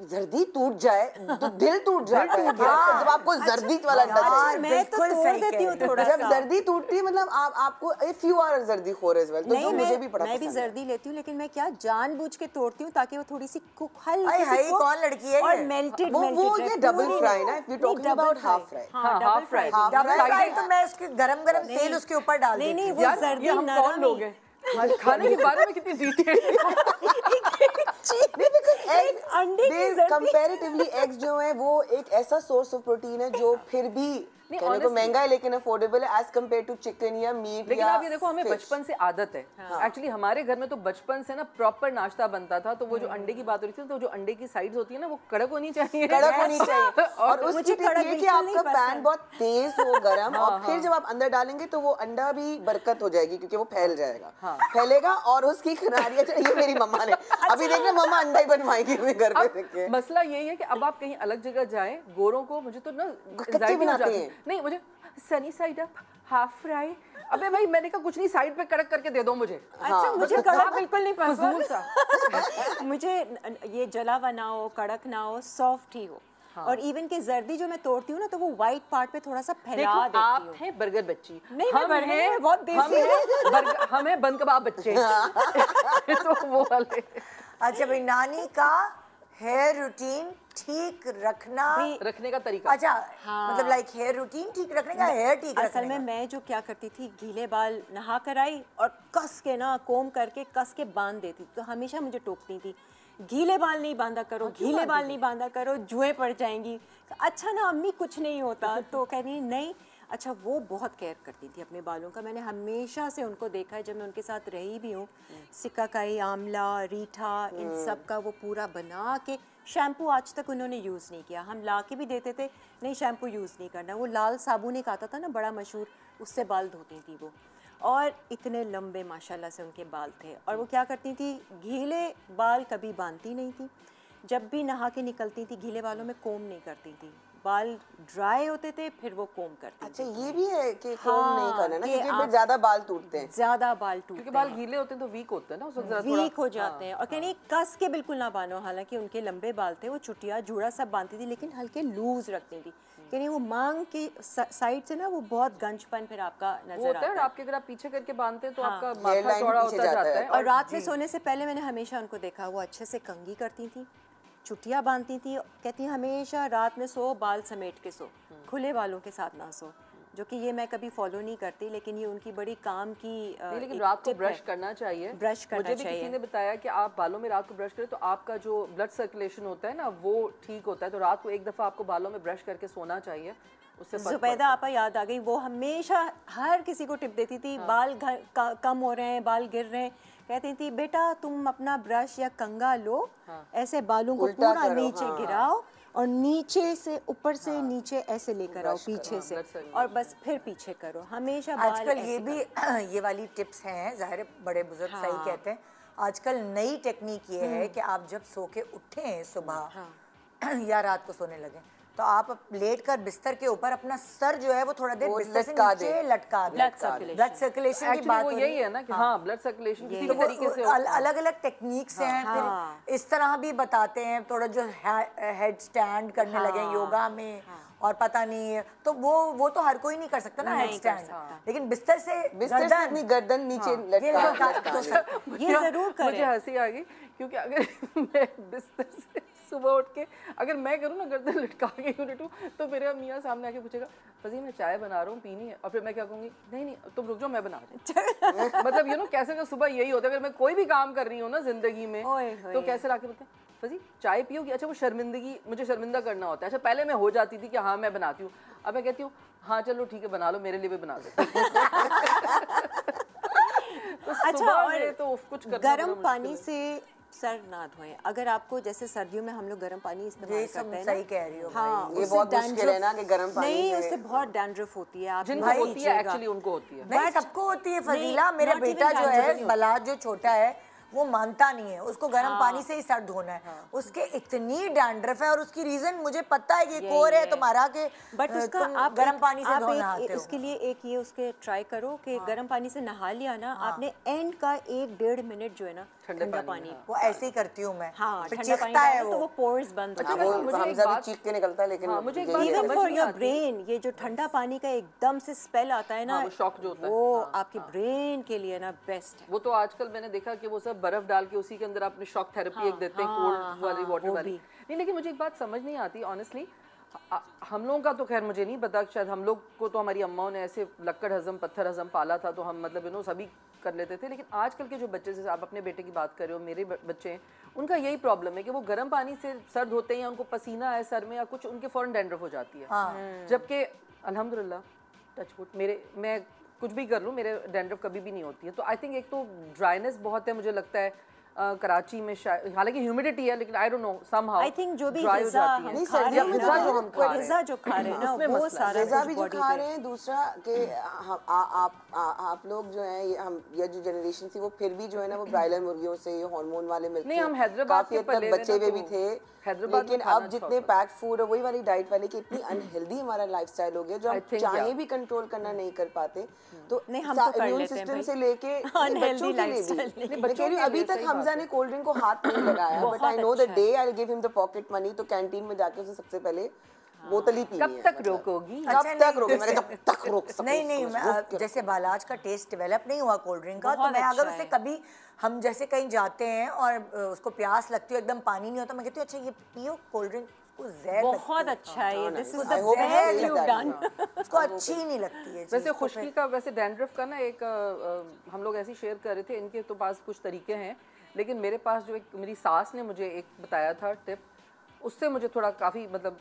Speaker 3: जर्दी टूट जाए तो दिल टूट जाता है जब आपको जर्दी वाला अंडा चाहिए।
Speaker 5: मैं तो तोड़ देती हूँ थोड़ा सा।
Speaker 3: जब जर्दी टूटती है मतलब आपको इफ यू आर जर्दी खोर एज वेल, तो जो मुझे भी पड़ा
Speaker 5: मैं भी जर्दी लेती हूँ, लेकिन मैं क्या जानबूझ के तोड़ती हूँ ताकि वो थोड़ी सी
Speaker 2: कौन लड़की है
Speaker 5: और मेल्टेड
Speaker 3: वो ये डबल फ्राई ना, if you talking about half fry.
Speaker 4: Half fry
Speaker 2: double fry तो मैं उसके गरम तेल उसके ऊपर डाल देती हूँ।
Speaker 5: नहीं वो जर्दी नरम
Speaker 4: लोग हैं खाने के बारे में कितनी डिटेल।
Speaker 3: कंपैरेटिवली एग्स जो है वो एक ऐसा सोर्स ऑफ प्रोटीन है जो फिर भी कहने को महंगा है लेकिन अफोर्डेबल है एज कम्पेयर टू चिकन या मीट।
Speaker 4: लेकिन आप ये देखो, हमें बचपन से आदत है एक्चुअली। हमारे घर में तो बचपन से ना प्रॉपर नाश्ता बनता था। तो वो जो अंडे की बात हो रही थी, तो जो अंडे की साइड्स होती है ना वो कड़क होनी चाहिए,
Speaker 3: कड़क होनी चाहिए। और उसकी टिप ये कि आपका पैन बहुत तेज हो गरम, और फिर जब आप अंदर डालेंगे तो वो अंडा भी बरकत हो जाएगी क्योंकि वो फैल जाएगा, फैलेगा। और उसकी किनारियां, ये मेरी मम्मा ने अभी देखना, मम्मा अंडा ही बनवाएगी अपने घर पे देख के।
Speaker 4: मसला यही है कि अब आप कहीं अलग जगह जाएं, गोरों को मुझे तो ना
Speaker 3: कच्चे बनाते हैं,
Speaker 4: नहीं मुझे sunny side up half fry. अबे भाई मैंने कहा कुछ नहीं, साइड पे कड़क करके दे दो मुझे।
Speaker 5: अच्छा मुझे कड़क बिल्कुल नहीं
Speaker 4: फजूल सा।
Speaker 5: मुझे ये जला हुआ ना हो, कड़क ना हो, सॉफ्ट ही हो। और इवन के जर्दी जो मैं तोड़ती हूँ ना, तो वो व्हाइट पार्ट पे थोड़ा सा फैला देती हूँ।
Speaker 4: आप हैं बर्गर बच्ची,
Speaker 5: नहीं हम बहुत देसी
Speaker 4: हम हैं बन कबाब बच्चे। तो वो वाले।
Speaker 2: अच्छा भाई, नानी का हेयर रूटीन ठीक रखने
Speaker 4: का तरीका।
Speaker 2: अच्छा मतलब लाइक हेयर रूटीन ठीक रखने का, हेयर ठीक रखने
Speaker 5: असल में मैं जो क्या करती थी, गीले बाल नहा कर आई और कस के ना कोम करके कस के बांध देती। तो हमेशा मुझे टोकती थी, गीले बाल नहीं बांधा करो, गीले बाल नहीं बांधा करो, जुएं पड़ जाएंगी। अच्छा ना अम्मी कुछ नहीं होता। तो कह रही नहीं। अच्छा वो बहुत केयर करती थी अपने बालों का। मैंने हमेशा से उनको देखा है, जब मैं उनके साथ रही भी हूँ, सिकाकाई, आंवला, रीठा, इन सब का वो पूरा बना के। शैम्पू आज तक उन्होंने यूज़ नहीं किया। हम ला के भी देते थे, नहीं शैम्पू यूज़ नहीं करना। वो लाल साबुन एक आता था ना बड़ा मशहूर, उससे बाल धोती थी वो। और इतने लंबे माशाल्लाह से उनके बाल थे। और वो क्या करती थी, गीले बाल कभी बांधती नहीं थी। जब भी नहा के निकलती थी, गीले बालों में कोम नहीं करती थी। बाल ड्राई होते थे, फिर वो कोम करती थी।
Speaker 3: अच्छा ये भी है कि कोम नहीं करना ना, क्योंकि फिर ज्यादा बाल टूटते हैं।
Speaker 5: ज्यादा बाल टूटते हैं,
Speaker 4: क्योंकि बाल गीले होते हैं तो वीक होते हैं ना, उस वक्त
Speaker 5: वीक हो जाते हैं। और कहने कस के बिल्कुल ना बांधो। हालांकि उनके लंबे बाल थे, वो चुटिया जूड़ा सब बांधती थी, लेकिन हल्के लूज रखती थी। कहने वो मांग की साइड से ना वो बहुत गंजपन फिर आपका नजर आता है।
Speaker 4: आपके अगर आप पीछे करके बांधते हैं तो आपका माथा चौड़ा होता जाता है।
Speaker 5: और रात में सोने से पहले मैंने हमेशा उनको देखा, वो अच्छे से कंघी करती थी, चुटिया बांधती थी। कहती हमेशा रात में सो, बाल समेट के सो, खुले बालों के साथ ना सो। जो कि ये मैं कभी फॉलो नहीं करती, लेकिन ये उनकी बड़ी काम की
Speaker 4: लेकिन रात को ब्रश करना चाहिए।
Speaker 5: ब्रश करना चाहिए।
Speaker 4: मुझे भी किसी ने बताया कि आप बालों में रात को ब्रश करें तो आपका जो ब्लड सर्कुलेशन होता है ना वो ठीक होता है। तो रात को एक दफ़ा आपको बालों में ब्रश करके सोना चाहिए। उससे
Speaker 5: जुबैदा आपा याद आ गई, वो हमेशा हर किसी को टिप देती थी। बाल कम हो रहे हैं, बाल गिर रहे हैं, कहती थी बेटा तुम अपना ब्रश या कंघा लो, ऐसे बालों को पूरा नीचे गिराओ और नीचे से ऊपर से नीचे ऐसे लेकर आओ पीछे से, और बस फिर पीछे करो हमेशा।
Speaker 2: आजकल ये भी ये वाली टिप्स हैं, ज़ाहिर बड़े बुजुर्ग सही कहते हैं। आजकल नई टेक्निक ये है कि आप जब सो के उठें सुबह या रात को सोने लगे, तो आप लेट कर बिस्तर के ऊपर अपना सर जो है वो थोड़ा देर बिस्तर से नीचे लटका दें। ब्लड सर्कुलेशन की बात
Speaker 4: यही है ना कि हाँ ब्लड सर्कुलेशन किसी भी तरीके से
Speaker 2: अलग अलग टेक्निक्स हैं। फिर इस तरह भी बताते हैं, थोड़ा जो हेड स्टैंड करने लगे योगा में, और पता नहीं तो वो तो हर कोई नहीं कर सकता ना हेड स्टैंड, लेकिन बिस्तर से
Speaker 3: गर्दन नीचे लटका
Speaker 5: ये जरूर करें।
Speaker 4: मुझे हंसी आ गई क्योंकि अगर मैं बिस्तर से सुबह उठ के अगर मैं करूँ ना गर्दन लटका के उठूँ तो मेरे मियाँ सामने आके पूछेगा फजी मैं चाय बना रहा हूँ पीनी है, और फिर मैं क्या कहूँगी नहीं नहीं तुम रुक जाओ मैं बना रही हूँ। मतलब यू नो कैसे का सुबह यही होता है। अगर मैं कोई भी काम कर रही हूँ ना जिंदगी में तो कैसे लाके बोलते हैं फजी चाय पियोगी। अच्छा वो शर्मिंदगी, मुझे शर्मिंदा करना होता है। अच्छा पहले मैं हो जाती थी कि हाँ मैं बनाती हूँ, अब मैं कहती हूँ हाँ चलो ठीक है बना लो, मेरे लिए भी बना दो।
Speaker 5: अच्छा और
Speaker 4: तो कुछ
Speaker 5: गर्म पानी से सर ना धोएं। अगर आपको जैसे सर्दियों में हम लोग गर्म पानी इस्तेमाल करते हैं ना,
Speaker 2: सही कह रही हो
Speaker 5: हाँ,
Speaker 3: ये
Speaker 5: उससे
Speaker 3: बहुत मुश्किल है ना कि गर्म पानी
Speaker 5: नहीं,
Speaker 3: से-
Speaker 5: उससे बहुत डैंड्रफ होती है। आप
Speaker 4: जिनको
Speaker 5: भाई
Speaker 4: होती है
Speaker 5: लीजिएगा।
Speaker 4: एक्चुअली उनको होती है।
Speaker 2: नहीं, सबको होती है फजीला। मेरा
Speaker 5: not even
Speaker 2: बेटा जो
Speaker 5: dandruff
Speaker 2: है,
Speaker 5: नहीं
Speaker 2: बलाद जो छोटा है, वो मानता नहीं है, उसको गर्म पानी से ही सर धोना है। उसके इतनी डैंड्रफ है और उसकी रीजन मुझे पता है कि कोर है तुम्हारा के
Speaker 5: बट उसका
Speaker 2: तुम
Speaker 5: आप
Speaker 2: गर्म पानी से
Speaker 5: आप
Speaker 2: धो
Speaker 5: एक
Speaker 2: नहाते हो।
Speaker 5: उसके लिए एक ये उसके ट्राई करो कि गर्म पानी से नहा लिया ना, आपने एंड का 1-1.5 मिनट जो है ना ठंडा पानी,
Speaker 2: वो ऐसे ही करती हूँ मैं।
Speaker 5: हाँ,
Speaker 2: फिर
Speaker 5: ठंडा पानी
Speaker 2: चीखता है
Speaker 5: डालो तो वो पोर्स बंद हो
Speaker 3: हाँ,
Speaker 5: जाएगा।
Speaker 3: वो
Speaker 4: मुझे एक
Speaker 3: हमजा भी
Speaker 4: बात-
Speaker 3: चीख के निकलता है, लेकिन
Speaker 4: हाँ, मुझे एक
Speaker 3: यही
Speaker 4: बात
Speaker 3: है।
Speaker 5: इवन
Speaker 4: समझ
Speaker 5: फॉर
Speaker 4: नहीं
Speaker 5: योर
Speaker 4: आती।
Speaker 5: ब्रेन, ये जो ठंडा पानी का एकदम से स्पेल आता है ना,
Speaker 4: हाँ, वो shock जो होता है।
Speaker 5: वो
Speaker 4: हाँ,
Speaker 5: आपके ब्रेन के लिए ना बेस्ट है।
Speaker 4: वो तो आजकल मैंने देखा कि वो सब बर्फ डाल के उसी के अंदर आपने शॉक थेरेपी एक देते हैं, कोल्ड वाली वाटर वाली। नहीं, लेकिन मुझे एक बात समझ नहीं आती ऑनेस्टली, हम लोगों का तो खैर मुझे नहीं पता, शायद हम लोग को तो हमारी अम्माओं ने ऐसे लक्कड़ हजम पत्थर हजम पाला था, तो हम मतलब सभी कर लेते थे। लेकिन आजकल के जो बच्चे, जैसे आप अपने बेटे की बात कर रहे हो, मेरे बच्चे हैं, उनका यही प्रॉब्लम है कि वो गर्म पानी से सर धोते हैं या उनको पसीना है सर में या कुछ, उनके फौरन डैंड्रफ हो जाती है। जबकि अल्हम्दुलिल्लाह टचवुड मैं कुछ भी कर लूँ, मेरे डैंड्रफ कभी भी नहीं होती है। तो आई थिंक एक तो ड्राइनेस बहुत है मुझे लगता है कराची में, हालांकि ह्यूमिडिटी है, लेकिन आई don't know somehow
Speaker 5: I think जो भी
Speaker 4: ड्राई हो
Speaker 5: ग़िज़ा
Speaker 4: जाती है।
Speaker 5: हम खा रहे हैं
Speaker 4: ग़िज़ा जो हम खा रहे हैं,
Speaker 5: ग़िज़ा जो खा रहे हैं ना,
Speaker 4: उसमें
Speaker 5: वो
Speaker 4: मसला है।
Speaker 5: सारा
Speaker 3: ग़िज़ा
Speaker 5: कुछ
Speaker 3: भी जो
Speaker 5: बॉडी
Speaker 3: खा
Speaker 5: पे
Speaker 3: रहे हैं, दूसरा कि आप लोग जो हैं, ये हम या जो जनरेशन थी, वो फिर भी जो है ना, वो ब्रायलर मुर्गियों से, ये हार्मोन वाले मिलते
Speaker 4: नहीं, हम हैदराबाद के पले
Speaker 3: बच्चे
Speaker 4: हुए
Speaker 3: हुए
Speaker 4: ना,
Speaker 3: भी
Speaker 4: तो
Speaker 3: थे,
Speaker 4: हैदराबाद में
Speaker 3: लेकिन
Speaker 4: खाना
Speaker 3: अब
Speaker 4: अच्छा
Speaker 3: जितने
Speaker 4: होता है।
Speaker 3: पैक्ड फूड और वही वाली डाइट वाले कि इतनी अनहेल्दी हमारा लाइफस्टाइल हो गया, जो
Speaker 4: I
Speaker 3: हम
Speaker 4: think,
Speaker 3: चाहे
Speaker 4: yeah.
Speaker 3: भी कंट्रोल करना नहीं कर पाते। तो
Speaker 5: नहीं, हम तो कर
Speaker 3: इम्यून
Speaker 5: लेते हैं
Speaker 3: सिस्टम
Speaker 5: भाई।
Speaker 3: से लेके
Speaker 5: Unhealthy
Speaker 3: बच्चों के लिए
Speaker 5: lifestyle
Speaker 3: भी,
Speaker 5: नहीं,
Speaker 3: मैं कह रही हूँ, अभी तक हमजा ने कोल्ड ड्रिंक को हाथ नहीं लगाया, but I know the day I will give him the pocket money, तो कैंटीन में जाके उसे सबसे पहले बोतल ही पीनी है।
Speaker 4: कब तक
Speaker 3: मतलब।
Speaker 4: रोकोगी?
Speaker 3: कब तक रोके? मैंने कब तक रोक सकूं
Speaker 2: नहीं नहीं,
Speaker 3: उसको,
Speaker 2: मैं
Speaker 3: रोक के
Speaker 2: जैसे बालाज का टेस्ट डेवलप नहीं हुआ कोल्ड ड्रिंक का, तो
Speaker 5: बहुत
Speaker 2: मैं अगर
Speaker 5: अच्छा
Speaker 2: उसे
Speaker 5: है।
Speaker 2: कभी, हम जैसे कहीं जाते हैं और उसको प्यास लगती है, एकदम पानी नहीं होता, मैं कहती हूँ अच्छा ये पियो कोल्ड ड्रिंक, उसको जहर
Speaker 5: बहुत अच्छा है ये, this is the
Speaker 3: I hope it's
Speaker 5: best
Speaker 3: like
Speaker 5: you
Speaker 3: that,
Speaker 5: done.
Speaker 2: उसको अच्छी नहीं लगती है चीज़,
Speaker 4: वैसे
Speaker 2: तो
Speaker 4: खुश्की
Speaker 2: फिर-
Speaker 4: का, वैसे डैंड्रफ का ना एक हम लोग ऐसे शेयर कर रहे थे, इनके तो पास कुछ तरीके हैं, लेकिन मेरे पास जो एक मेरी सास ने मुझे एक बताया था टिप, उससे मुझे थोड़ा काफ़ी मतलब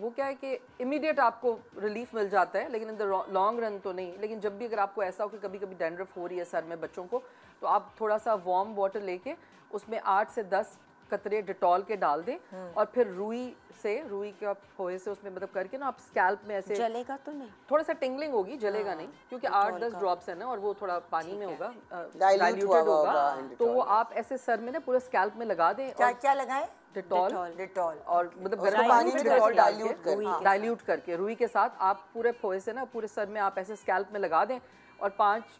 Speaker 4: वो क्या है कि इमीडिएट आपको रिलीफ मिल जाता है, लेकिन इन द लॉन्ग रन तो नहीं। लेकिन जब भी अगर आपको ऐसा हो कि कभी कभी डैंड्रफ हो रही है सर में बच्चों को, तो आप थोड़ा सा वार्म वाटर लेके उसमें 8 से 10 कतरे डिटॉल के डाल दें और फिर रुई का पोहे से उसमें मतलब करके ना आप स्कैल्प में ऐसे,
Speaker 5: जलेगा तो नहीं?
Speaker 4: थोड़ा सा टिंगलिंग होगी, जलेगा नहीं, क्योंकि 8-10 ड्रॉप्स है ना, और वो थोड़ा पानी में होगा,
Speaker 3: Dilute हुआ
Speaker 4: डाइल्यूटेड होगा,
Speaker 3: होगा in
Speaker 4: तो वो
Speaker 3: Dettol।
Speaker 4: आप ऐसे सर में ना पूरे स्कैल्प में लगा दें।
Speaker 2: क्या
Speaker 4: और
Speaker 2: क्या लगाए?
Speaker 4: Dettol
Speaker 2: Dettol.
Speaker 4: और मतलब
Speaker 3: उसको
Speaker 4: गर्म
Speaker 3: पानी
Speaker 4: पानी
Speaker 3: में
Speaker 4: में
Speaker 3: थोड़ा
Speaker 4: डाल
Speaker 3: dilute
Speaker 4: के,
Speaker 3: करके।
Speaker 4: डाइल्यूट करके रुई के साथ आप पूरे पोहे से ना पूरे सर में आप ऐसे स्कैल्प में लगा दें और 10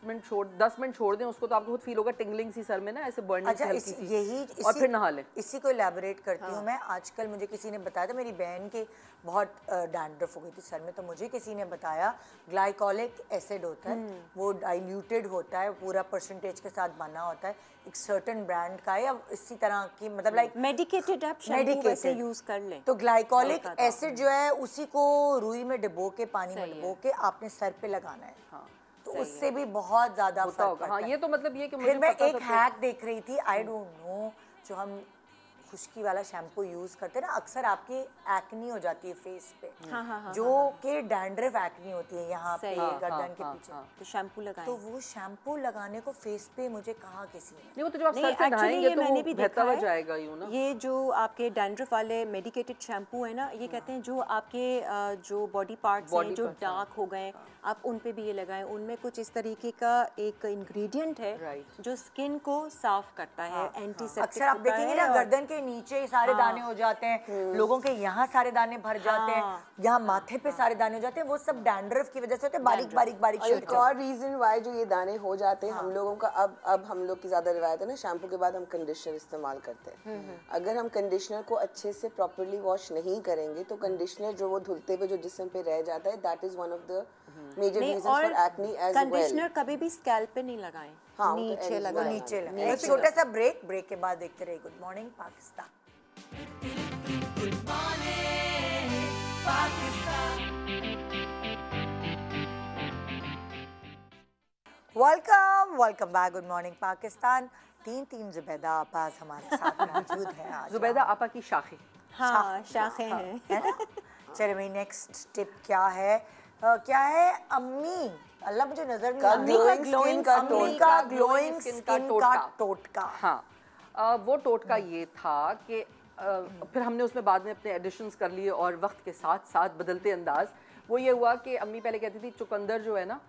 Speaker 4: मिनट छोड़ दें उसको, तो आपको खुद फील होगा टिंगलिंग सी सर में ना, ऐसे बर्निंग
Speaker 2: अच्छा,
Speaker 4: सी हल्की सी,
Speaker 2: यही
Speaker 4: और फिर नहा लें।
Speaker 2: इसी को इलेबोरेट करती हूँ मैं। आजकल मुझे किसी ने बताया था, मेरी बहन के बहुत डैंड्रफ हो गई थी सर में, तो मुझे किसी ने बताया ग्लाइकोलिक एसिड होता है, वो डाइल्यूटेड होता है, पूरा परसेंटेज के साथ बना होता है, एक सर्टेन ब्रांड का है या इसी तरह की, मतलब लाइक
Speaker 5: मेडिकेटेड आप शैम्पू वैसे यूज कर लें।
Speaker 2: तो ग्लाइकोलिक एसिड जो है उसी को रुई में डुबो के, पानी में डुबो के आपने सर पे लगाना है, तो उससे भी बहुत ज्यादा फर्क
Speaker 4: होगा।
Speaker 2: पड़ता
Speaker 4: हाँ,
Speaker 2: है।
Speaker 4: ये तो मतलब ये कि
Speaker 2: फिर
Speaker 4: मुझे
Speaker 2: मैं
Speaker 4: पता
Speaker 2: एक
Speaker 4: था तो-
Speaker 2: हैक देख रही थी, आई डोंट नो, जो हम खुश्की वाला शैम्पू यूज करते हैं ना, अक्सर आपकी एक्नी हो जाती है फेस पे, जो कि डैंड्रफ एक्नी होती है यहाँ पे गर्दन के पीछे,
Speaker 5: तो शैम्पू लगाएं।
Speaker 2: तो वो शैम्पू लगाने को फेस पे मुझे कहा किसी ने।
Speaker 4: नहीं, वो तो जो आप
Speaker 5: नहीं,
Speaker 4: सर से
Speaker 5: एक्चुअली
Speaker 4: नहाएंगे
Speaker 5: ये
Speaker 4: तो
Speaker 5: मैंने भी
Speaker 4: वो
Speaker 5: देखा
Speaker 4: बहता हुआ
Speaker 5: है,
Speaker 4: जाएगा यूं ना।
Speaker 5: ये जो आपके डैंड्रफ वाले मेडिकेटेड शैम्पू है ना, ये कहते हैं जो आपके जो बॉडी पार्ट्स हैं जो डार्क हो गए, आप उन पे भी ये लगाएं। उनमें कुछ इस तरीके का एक इंग्रेडिएंट है जो स्किन को साफ करता है, एंटीसेप्टिक
Speaker 2: अक्सर आप देखेंगे ना गर्दन के नीचे सारे दाने हो जाते हैं, लोगों के यहाँ सारे दाने भर जाते हैं, यहाँ माथे पे सारे दाने हो जाते हैं, वो सब डैंड्रफ की वजह से होते हैं, बारीक बारीक बारीक
Speaker 3: और एक और रीजन वाई जो ये दाने हो जाते हैं हम लोगों का, अब हम लोग की ज्यादा रिवायत है ना, शैम्पू के बाद हम कंडीशनर इस्तेमाल करते हैं। अगर हम कंडीशनर को अच्छे से प्रॉपर्ली वॉश नहीं करेंगे तो कंडीशनर जो वो धुलते हुए जो जिस्म पे रह जाता है, that is one of the major reasons for acne as well.
Speaker 5: Conditioner कभी भी स्कैल्प पे नहीं लगाएं,
Speaker 3: हाँ, वो तो
Speaker 5: नीचे
Speaker 3: anyway
Speaker 5: लगाएं।
Speaker 2: नीचे लगा। एक छोटा सा ब्रेक के बाद देखते रहिए good morning Pakistan. Welcome back, good morning Pakistan. तीन जुबैदा आपाज हमारे साथ मौजूद हैं आज।
Speaker 4: जुबैदा आपा की शाखें,
Speaker 5: हाँ, शाखें हैं।
Speaker 2: है ना? चलिए भाई, नेक्स्ट टिप क्या है? क्या है अम्मी? अल्लाह मुझे नजर नहीं आ रहा।
Speaker 3: glowing skin का
Speaker 2: अम्मी का ग्लोइंग स्किन का टोटका।
Speaker 4: हाँ, वो टोटका ये था कि फिर हमने उसमें बाद में अपने एडिशंस कर लिए और वक्त के साथ साथ बदलते अंदाज वो ये हुआ कि अम्मी पहले कहती थी चुकंदर जो है ना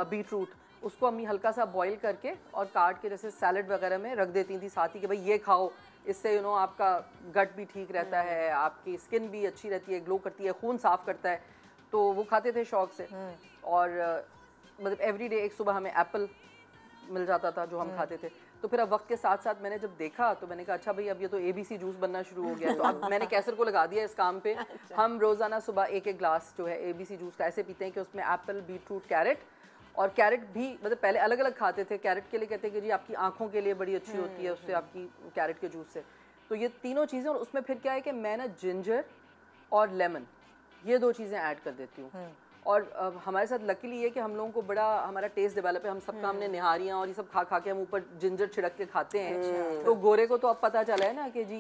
Speaker 4: बीट रूट उसको अम्मी हल्का सा बॉईल करके और काट के जैसे सैलड वगैरह में रख देती थी साथ ही कि भाई ये खाओ, इससे आपका गट भी ठीक रहता है, आपकी स्किन भी अच्छी रहती है, ग्लो करती है, खून साफ करता है। तो वो खाते थे शौक से। और मतलब एवरीडे एक सुबह हमें एप्पल मिल जाता था जो हम खाते थे। तो फिर अब वक्त के साथ साथ मैंने जब देखा तो मैंने कहा अच्छा भाई अब ये तो ABC जूस बनना शुरू हो गया। तो अब मैंने कैसर को लगा दिया इस काम पे। हम रोज़ाना सुबह एक गिलास जो है ABC जूस का ऐसे पीते हैं कि उसमें एप्पल, बीटरूट, कैरेट, और कैरेट भी मतलब पहले अलग अलग खाते थे। कैरेट के लिए कहते हैं कि जी आपकी आंखों के लिए बड़ी अच्छी होती है उससे, आपकी कैरेट के जूस से। तो ये तीनों चीज़ें, और उसमें फिर क्या है कि मैं ना जिंजर और लेमन ये 2 चीज़ें ऐड कर देती हूँ। और हमारे साथ लकीली ये कि हम लोगों को बड़ा हमारा टेस्ट डेवलप है। हम सबका हमने निहारियाँ और ये सब खा खा के हम ऊपर जिंजर छिड़क के खाते हैं। तो गोरे को तो अब पता चला है ना कि जी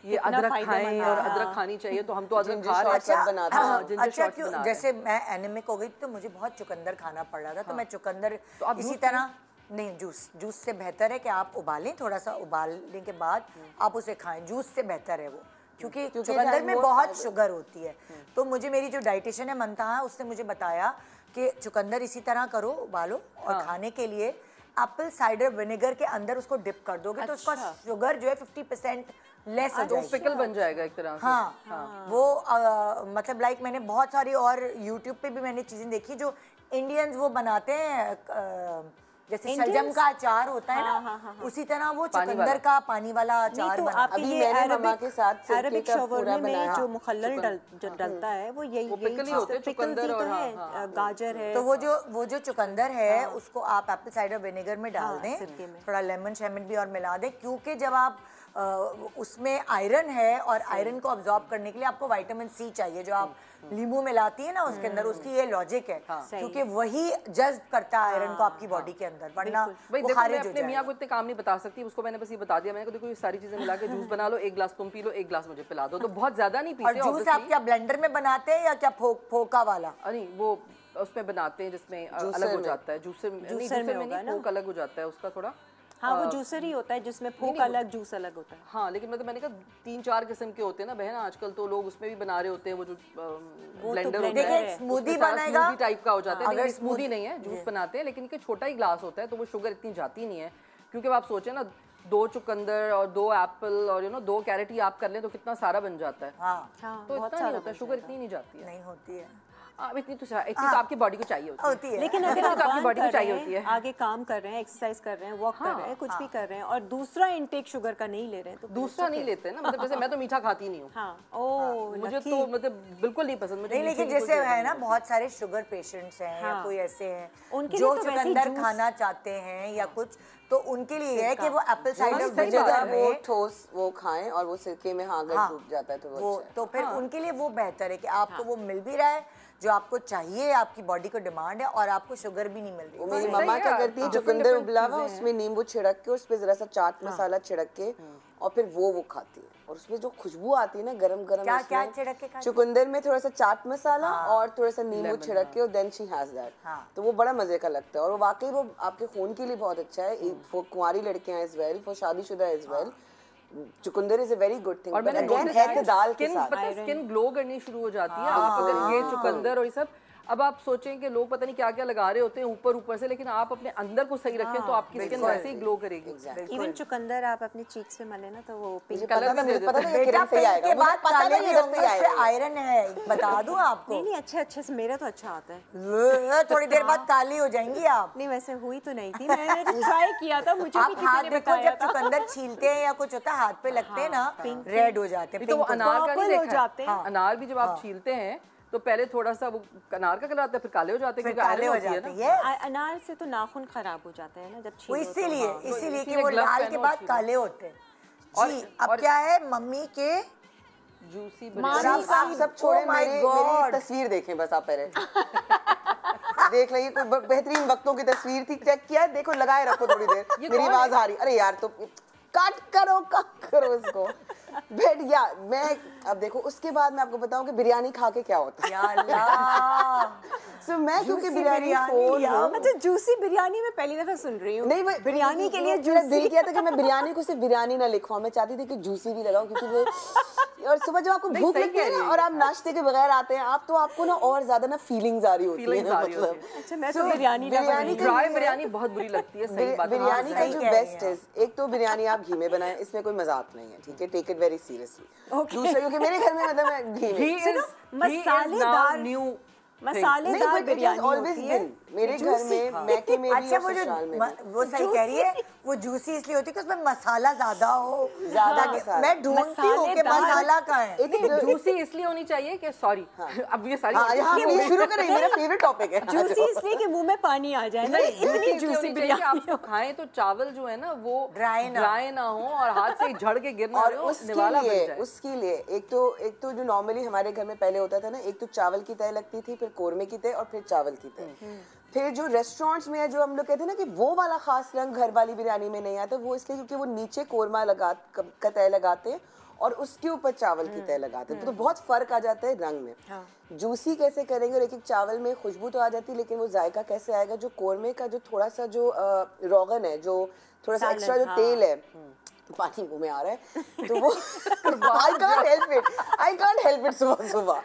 Speaker 4: ये अदरक खाएं और अदरक खानी चाहिए, तो हम तो अदरक खा रहे हैं।
Speaker 2: अच्छा क्यों, जैसे मैं एनीमिक हो गई तो मुझे बहुत चुकंदर खाना पड़ रहा था। तो मैं चुकंदर इसी तरह नहीं, जूस से बेहतर है कि आप उबालें, थोड़ा सा उबालने के बाद आप उसे खाएं। जूस से बेहतर है वो, क्योंकि चुकंदर में बहुत शुगर होती है। तो मुझे मेरी जो डाइटिशियन है मंतहा, उसने मुझे बताया कि चुकंदर इसी तरह करो, उबालो और खाने के लिए एप्पल साइडर विनेगर के अंदर उसको डिप कर दोगे तो उसका शुगर जो है 50% लेस हो जाएगा।
Speaker 4: पिकल बन जाएगा एक तरह से।
Speaker 2: हाँ। वो मतलब लाइक मैंने बहुत सारी और यूट्यूब पे भी मैंने चीजें देखी जो इंडियंस वो बनाते हैं, जैसे शलजम का अचार होता है ना, उसी तरह वो चुकंदर का पानी वाला अचार बना।
Speaker 3: अभी मैंने मम्मा के साथ
Speaker 5: अरबिक शवरमा में जो मुखल्लल डलता है वो यही
Speaker 4: पिकल ही होते हैं, चुकंदर और
Speaker 5: गाजर है।
Speaker 2: तो वो जो चुकंदर है उसको आप एप्पल साइडर विनेगर में डाल दें, थोड़ा लेमन शेमन भी और मिला दें, क्योंकि जब आप उसमें आयरन है और आयरन को अब्जॉर्ब करने के लिए आपको विटामिन C चाहिए जो आप नींबू मिलाती है ना उसके अंदर, उसकी ये लॉजिक है क्योंकि वही जज्ब करता है आयरन को आपकी बॉडी के अंदर, वरना वो खारिज हो
Speaker 4: अपने मियाँ को इतने काम नहीं बता सकती, उसको मैंने बस ये बता दिया, मैंने कहा देखो ये सारी चीजें मिला के जूस बना लो, एक गिलास तुम पी लो, एक गिलास मुझे पिला दो। तो बहुत ज्यादा नहीं पीते।
Speaker 2: और जूस आप क्या ब्लेंडर में बनाते हैं या क्या फोका वाला?
Speaker 4: नहीं, वो उसमें बनाते हैं जिसमें अलग हो जाता है, जूसर में नहीं, फोक अलग हो जाता है उसका थोड़ा।
Speaker 5: हाँ, वो जूसर ही होता है जिसमें फोक अलग, जूस अलग होता है।
Speaker 4: हाँ, लेकिन मतलब मैंने कहा 3-4 किस्म के होते हैं ना बहन, आजकल तो लोग उसमें भी बना रहे होते हैं, वो जो ब्लेंडर होता है,
Speaker 2: स्मूदी बनाएगा,
Speaker 4: स्मूदी टाइप का हो जाता है। अगर स्मूदी नहीं है, जूस बनाते हैं, लेकिन इनके छोटा ही ग्लास होता है तो वो शुगर इतनी जाती नहीं है। क्योंकि आप सोचें ना 2 चुकंदर और 2 एप्पल और 2 कैरेट ही आप कर लें तो कितना सारा बन जाता है। तो इतना नहीं होता, शुगर इतनी नहीं जाती है।
Speaker 2: नहीं होती है
Speaker 4: इतनी तो आपकी बॉडी को चाहिए होती है।
Speaker 5: लेकिन अगर आप
Speaker 4: आपकी बॉडी को चाहिए होती है,
Speaker 5: आगे काम कर रहे हैं, एक्सरसाइज कर रहे हैं, वॉक कर रहे हैं, कुछ भी कर रहे हैं और दूसरा इनटेक शुगर का नहीं ले रहे हैं तो
Speaker 4: दूसरा नहीं लेते ना, मतलब जैसे मैं तो मीठा खाती नहीं हूँ, मुझे तो मतलब बिल्कुल नहीं पसंद मुझे।
Speaker 2: लेकिन जैसे है ना बहुत सारे शुगर पेशेंट्स हैं या कोई ऐसे हैं जो चुकंदर खाना चाहते हैं या कुछ, तो उनके लिए है कि वो एप्पल साइडर विनेगर
Speaker 3: वो ठोस वो खाएं और वो सिरके में अगर डूब जाता है
Speaker 2: तो फिर उनके लिए वो बेहतर है कि आपको वो मिल भी रहा है जो आपको चाहिए, आपकी बॉडी को डिमांड है, और आपको शुगर भी नहीं मिल रही।
Speaker 3: मेरी मम्मा क्या करती है, चुकंदर उबला हुआ उसमें नींबू छिड़क के, उस पे जरा सा चाट मसाला छिड़क के और फिर वो खाती है, और उसमें जो खुशबू आती है ना गरम गरम,
Speaker 2: क्या छिड़क के?
Speaker 3: चुकंदर में थोड़ा सा चाट मसाला और थोड़ा सा नींबू छिड़क के, और देन शी हैज दैट। तो वो बड़ा मजे का लगता है, और वाकई वो आपके खून के लिए बहुत अच्छा है, फॉर कुंवारी लड़कियां एज वेल, फॉर शादीशुदा एज वेल। चुकंदर is a very good thing.
Speaker 4: और मैंने दाल के साथ स्किन ग्लो करनी शुरू हो जाती है अगर ये चुकंदर और ये सब। अब आप सोचें कि लोग पता नहीं क्या क्या लगा रहे होते हैं ऊपर से, लेकिन आप अपने अंदर को सही रखें तो आपकी स्किन वैसे ही ग्लो करेगी।
Speaker 5: इवन चुकंदर आप अपनी चीक्स पे मले ना तो वो पिंक
Speaker 3: कलर में पता नहीं किरण से आएगा,
Speaker 2: मुझे पता नहीं इधर से आएगा, आयरन है, बता दूं आपको।
Speaker 5: नहीं अच्छे से मेरा तो अच्छा आता है।
Speaker 2: थोड़ी देर बाद काली हो जाएंगी आप।
Speaker 5: नहीं वैसे हुई तो नहीं थी, मैंने ट्राई किया था, मुझे
Speaker 2: आप हाथ देखो जब चुकंदर छीलते हैं या कुछ होता है हाथ पे लगते हैं ना, रेड हो जाते हैं।
Speaker 4: तो अनार का नहीं देखा, अनार भी जब आप छीलते हैं तो पहले थोड़ा सा वो अनार का कलर आता है, फिर काले हो जाते हैं,
Speaker 2: काले हो जाते हैं।
Speaker 5: अनार से तो नाखून खराब हो जाते हैं ना जब छीलो,
Speaker 2: इसीलिए कि वो लाल के बाद काले होते हैं। जी अब क्या है मम्मी के
Speaker 4: जूसी
Speaker 3: आप सब छोड़े, मेरी तस्वीर देखें बस आप पहले देख लीजिए, कोई बेहतरीन वक्तों की तस्वीर थी, चेक किया, देखो लगाए रखो थोड़ी देर। मेरी आवाज आ रही, अरे यार तो कट करो इसको। बट या मैं अब देखो उसके बाद मैं आपको बताऊं कि बिरयानी खा के क्या होता है।
Speaker 2: या अल्लाह।
Speaker 3: सो मैं क्योंकि
Speaker 2: Juicy
Speaker 3: बिरयानी
Speaker 2: बिरयानी
Speaker 3: खोल
Speaker 2: या
Speaker 3: हूं।
Speaker 5: अच्छा, जूसी बिरयानी मैं पहली दफा सुन रही हूँ।
Speaker 3: नहीं
Speaker 5: बिरयानी के लिए
Speaker 3: मेरा दिल
Speaker 5: जूसी।
Speaker 3: किया था कि मैं बिरयानी को सिर्फ बिरयानी ना लिखवाऊं, मैं चाहती थी कि जूसी भी लगाऊं, क्योंकि वो और सुबह जब आपको भूख
Speaker 4: सही
Speaker 3: लगती है
Speaker 4: कह रही
Speaker 3: ना
Speaker 4: है
Speaker 3: और आप नाश्ते के बगैर आते हैं आप, तो आपको ना और ज्यादा ना फीलिंग्स आ रही होती है
Speaker 4: Feelings आ रही
Speaker 3: मतलब।
Speaker 4: होती
Speaker 5: अच्छा, मैं तो
Speaker 3: So,
Speaker 5: बिरयानी
Speaker 3: बिरयानी का
Speaker 4: ड्राई
Speaker 3: ये है-
Speaker 4: बिरयानी बहुत बुरी लगती है, सही बात है।
Speaker 3: बिरयानी का
Speaker 2: सही
Speaker 3: जो
Speaker 2: कह रही
Speaker 3: बेस्ट है, एक तो बिरयानी आप घी में बनाएं, इसमें कोई मजाक नहीं है, ठीक है, टेक इट वेरी सीरियसली। दूसरा क्योंकि मेरे घर में मतलब मैं घी
Speaker 4: He
Speaker 3: में
Speaker 4: is
Speaker 5: मसालेदार
Speaker 4: new
Speaker 5: मसालेदार
Speaker 3: but it has
Speaker 5: biryani
Speaker 3: always
Speaker 5: होती है।
Speaker 3: been मेरे घर में, मैके में भी
Speaker 2: अच्छा
Speaker 3: और
Speaker 2: वो जो
Speaker 3: ससुराल में भी।
Speaker 2: वो सही कह रही है, वो जूसी इसलिए होती है कि उसमें मसाला ज्यादा हो।
Speaker 3: ज्यादा
Speaker 2: ताकि-
Speaker 3: मसाला।
Speaker 2: मैं ढूंढती हूँ कि
Speaker 5: मसालेदार।
Speaker 2: मसाला कहाँ है।
Speaker 3: It's
Speaker 4: जूसी इसलिए होनी चाहिए कि सॉरी अब ये सारी
Speaker 3: हाँ, यहाँ
Speaker 4: ये
Speaker 3: शुरू करें, मेरा फेवरेट टॉपिक है।
Speaker 5: जूसी इसलिए कि मुंह में पानी आ जाए ना,
Speaker 4: नहीं,
Speaker 5: इतनी
Speaker 4: जूसी
Speaker 5: जूसी
Speaker 4: कि
Speaker 5: बिरयानी
Speaker 4: आप खाएं तो चावल जो है ना वो
Speaker 2: Dry ना
Speaker 4: हो और हाथ से झड़ के गिर ना
Speaker 3: और
Speaker 4: रहे हो, निवाला बन जाए।
Speaker 3: उसके लिए एक तो जो नॉर्मली हमारे घर में पहले होता था ना, एक तो चावल की तय लगती थी, फिर कोरमे की तय और फिर चावल की तय। फिर जो रेस्टोरेंट्स में है, जो हम लोग कहते हैं ना कि वो वाला खास रंग घर वाली बिरयानी में नहीं आता, वो इसलिए क्योंकि वो नीचे कोरमा का तय लगाते हैं और उसके ऊपर चावल की तय लगाते हैं, तो बहुत फर्क आ जाता है रंग में। जूसी कैसे करेंगे और एक एक चावल में खुशबू तो आ जाती है, लेकिन वो जायका कैसे आएगा, जो कोरमे का जो थोड़ा सा जो रोगन है, जो थोड़ा सा एक्स्ट्रा जो तेल है, पानी मुंह में आ रहा है, तो वो आई कांट हेल्प इट सुबह सुबह।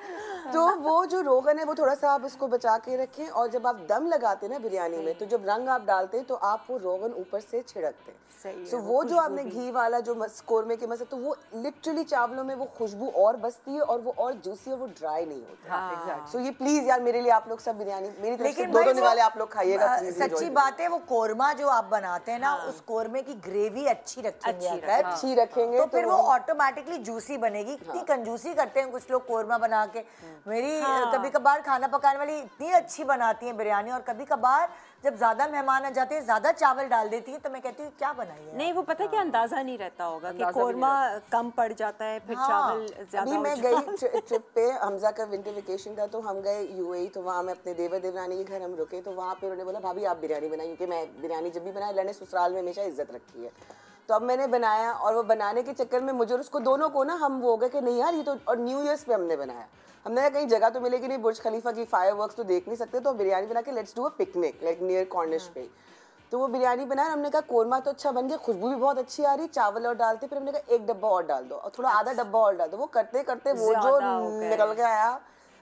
Speaker 3: तो वो जो रोगन है वो थोड़ा सा आप उसको बचा के रखें, और जब आप दम लगाते हैं ना बिरयानी में, तो जब रंग आप डालते हैं तो आप वो रोगन ऊपर से छिड़कते हैं। सो वो जो आपने घी वाला जो कोरमे के मसाले, तो वो लिटरली चावलों में वो खुशबू और बसती है और वो और जूसी और वो ड्राई नहीं होता। सो ये प्लीज यार मेरे लिए आप लोग सब बिरयानी मेरी तरफ से दो निवाले आप लोग खाइएगा प्लीज।
Speaker 2: सच्ची बात है, वो कोरमा जो आप बनाते हैं ना, उस कोरमे की ग्रेवी अच्छी रखेंगे अगर,
Speaker 3: अच्छी रखेंगे
Speaker 2: तो फिर वो ऑटोमेटिकली जूसी बनेगी। इतनी कंजूसी करते हैं कुछ लोग कोरमा बना के। मेरी कभी कभार खाना पकाने वाली इतनी अच्छी बनाती है बिरयानी, और कभी कभार जब ज्यादा मेहमान आ जाते हैं ज्यादा चावल डाल देती है, तो मैं कहती हूँ क्या बनाई है।
Speaker 5: नहीं, वो पता है क्या, अंदाजा नहीं रहता होगा कि कोरमा कम पड़ जाता है, फिर चावल ज्यादा
Speaker 3: अभी
Speaker 5: हो
Speaker 3: मैं गई ट्रिप पे, हमजा का विंटर वेकेशन था, तो हम गए यूएई, तो वहाँ मैं अपने देवर देवरानी के घर हम रुके, तो वहाँ पे उन्होंने बोला भाभी आप बिरयानी बनाइए, क्योंकि मैं बिरयानी जब भी बनाए, मैंने ससुराल में हमेशा इज्जत रखी है। तो अब मैंने बनाया, और वो बनाने के चक्कर में मुझे और उसको दोनों को ना हम वो हो गए कि नहीं यार ये तो, और न्यू ईयर्स पे हमने बनाया, हमने कहीं जगह तो मिलेगी नहीं, बुर्ज खलीफा की फायरवर्क्स तो देख नहीं सकते, तो बिरयानी बना के let's do a picnic like near Cornish पे। तो वो बिरयानी बनाया, हमने कहा कोरमा तो अच्छा बन गया, खुशबू भी बहुत अच्छी आ रही, चावल और डालते, फिर हमने कहा एक डब्बा और डाल दो और थोड़ा आधा डब्बा और डाल दो। वो करते करते वो जो निकल के आया,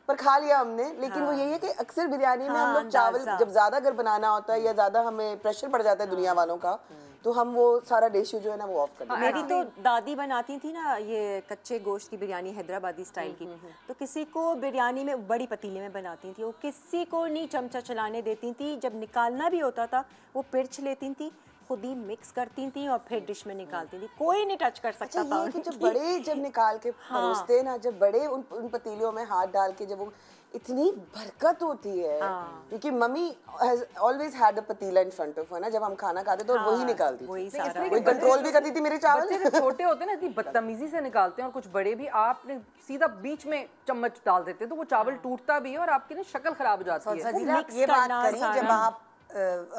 Speaker 3: पर खा लिया हमने। लेकिन वो यही है कि अक्सर बिरयानी में हम लोग चावल जब ज्यादा अगर बनाना होता है या ज्यादा हमें प्रेशर पड़ जाता है दुनिया वालों का, तो हम वो सारा रेशियो जो है ना वो ऑफ कर देते हैं।
Speaker 5: मेरी तो दादी बनाती थी ना ये कच्चे गोश्त की बिरयानी, हैदराबादी स्टाइल की, तो किसी को बिरयानी में बड़ी पतीले में बनाती थी, वो किसी को नहीं चमचा चलाने देती थी, जब निकालना भी होता था वो पिर्च लेती थी, खुद ही मिक्स करती थी और फिर डिश में निकालती थी, कोई नहीं टच कर सकता था।
Speaker 3: ये कि जब बड़े जब निकाल के परोसते हैं ना, जब बड़े उन पतीलियों में हाथ डाल के, जब वो इतनी बरकत होती है, क्योंकि mummy has always had a पतीला इन फ्रंट ऑफ हर ना, जब हम खाना खाते तो वही निकालती
Speaker 5: वही
Speaker 3: थी,
Speaker 5: सारा
Speaker 3: कोई कंट्रोल भी करती थी मेरे चावल।
Speaker 4: बच्चे जब छोटे होते हैं ना, इतनी बदतमीजी से निकालते हैं, और कुछ बड़े भी आपने सीधा बीच में चम्मच डाल देते हैं, तो वो चावल टूटता भी है और आपकी ना शक्ल खराब हो जाती है।
Speaker 2: सजीला, आप ये बात करी, जब आप